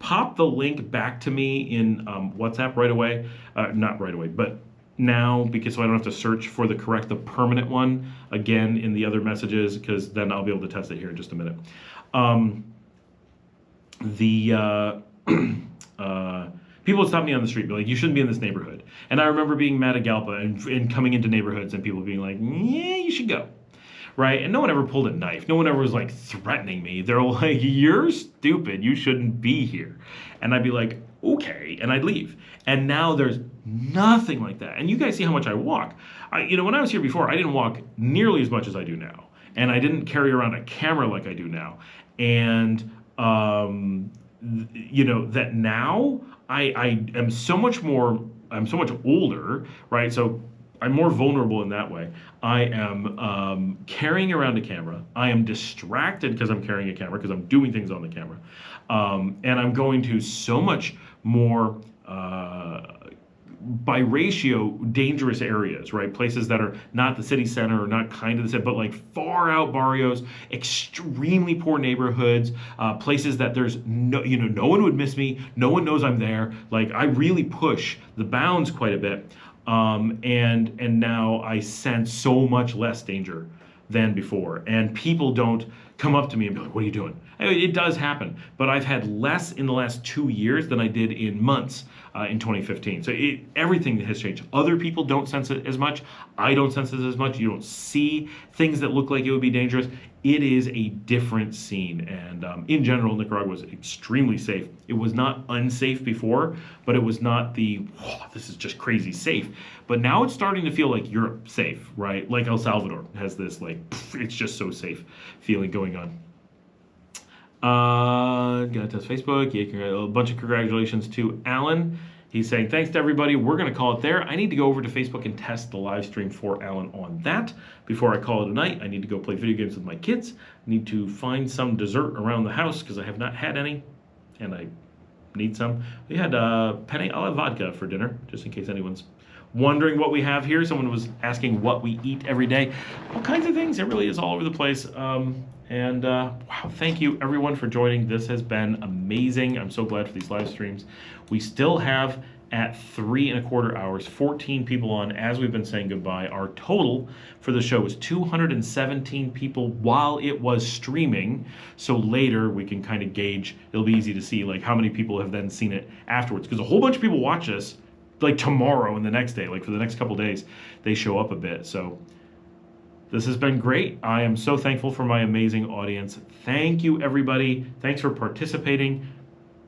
Pop the link back to me in WhatsApp right away. Not right away, but now, because so I don't have to search for the permanent one again in the other messages, because then I'll be able to test it here in just a minute. The People would stop me on the street and be like, "You shouldn't be in this neighborhood." And I remember being mad at Galpa and coming into neighborhoods and people being like, "Yeah, you should go." Right? And no one ever pulled a knife. No one ever was like threatening me. They're like, "You're stupid. You shouldn't be here." And I'd be like, "Okay." And I'd leave. And now there's nothing like that. And you guys see how much I walk. When I was here before, I didn't walk nearly as much as I do now. And I didn't carry around a camera like I do now. And, that now I am so much older, right? So I'm more vulnerable in that way. I am carrying around a camera. I am distracted because I'm carrying a camera, because I'm doing things on the camera. And I'm going to so much more, by ratio, dangerous areas, right? Places that are not the city center or not kind of the city, but like far out barrios, extremely poor neighborhoods, places that there's no one would miss me. No one knows I'm there. Like, I really push the bounds quite a bit. And now I sense so much less danger than before. And people don't come up to me and be like, "What are you doing?" It does happen, but I've had less in the last 2 years than I did in months in 2015. So everything has changed. Other people don't sense it as much. I don't sense it as much. You don't see things that look like it would be dangerous. It is a different scene. And in general, Nicaragua was extremely safe. It was not unsafe before, but it was not this is just crazy safe. But now it's starting to feel like Europe safe, right? Like El Salvador has this it's just so safe feeling going on. Gonna test Facebook. Yeah, a bunch of congratulations to Alan. He's saying, "Thanks to everybody. We're going to call it there. I need to go over to Facebook and test the live stream for Alan on that. Before I call it a night, I need to go play video games with my kids. I need to find some dessert around the house because I have not had any, and I need some. We had penne alla vodka for dinner, just in case anyone's wondering what we have here. Someone was asking what we eat every day. All kinds of things. It really is all over the place. Wow, thank you everyone for joining. This has been amazing. I'm so glad for these live streams. We still have, at 3¼ hours, 14 people on as we've been saying goodbye. Our total for the show was 217 people while it was streaming. So later we can kind of gauge, it'll be easy to see like how many people have then seen it afterwards. Because a whole bunch of people watch this like tomorrow and the next day, like for the next couple days, they show up a bit. So this has been great. I am so thankful for my amazing audience. Thank you, everybody. Thanks for participating.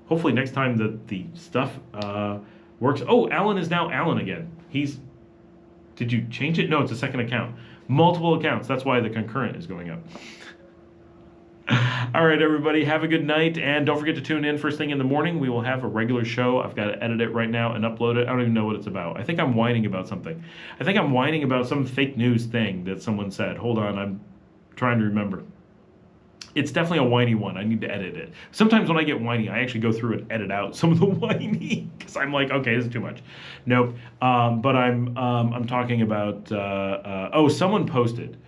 Hopefully next time the stuff works. Oh, Alan is now Alan again. Did you change it? No, it's a second account. Multiple accounts. That's why the concurrent is going up. All right, everybody, have a good night, and don't forget to tune in first thing in the morning. We will have a regular show. I've got to edit it right now and upload it. I don't even know what it's about. I think I'm whining about something. I think I'm whining about some fake news thing that someone said. Hold on, I'm trying to remember. It's definitely a whiny one. I need to edit it. Sometimes when I get whiny, I actually go through and edit out some of the whiny because I'm like, okay, this is too much. Nope. But I'm talking about. Someone posted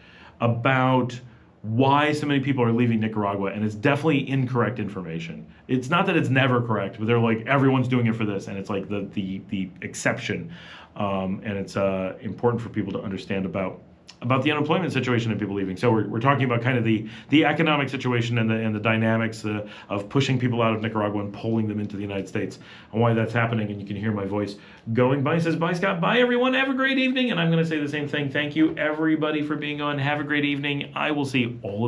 about why so many people are leaving Nicaragua, and it's definitely incorrect information. It's not that it's never correct, but they're like, everyone's doing it for this, and it's like the exception. And it's important for people to understand about the unemployment situation and people leaving. So we're talking about kind of the economic situation and the dynamics of pushing people out of Nicaragua and pulling them into the United States, and why that's happening. And you can hear my voice going by. Says, "Bye, Scott. Bye, everyone. Have a great evening." And I'm going to say the same thing. Thank you, everybody, for being on. Have a great evening. I will see all of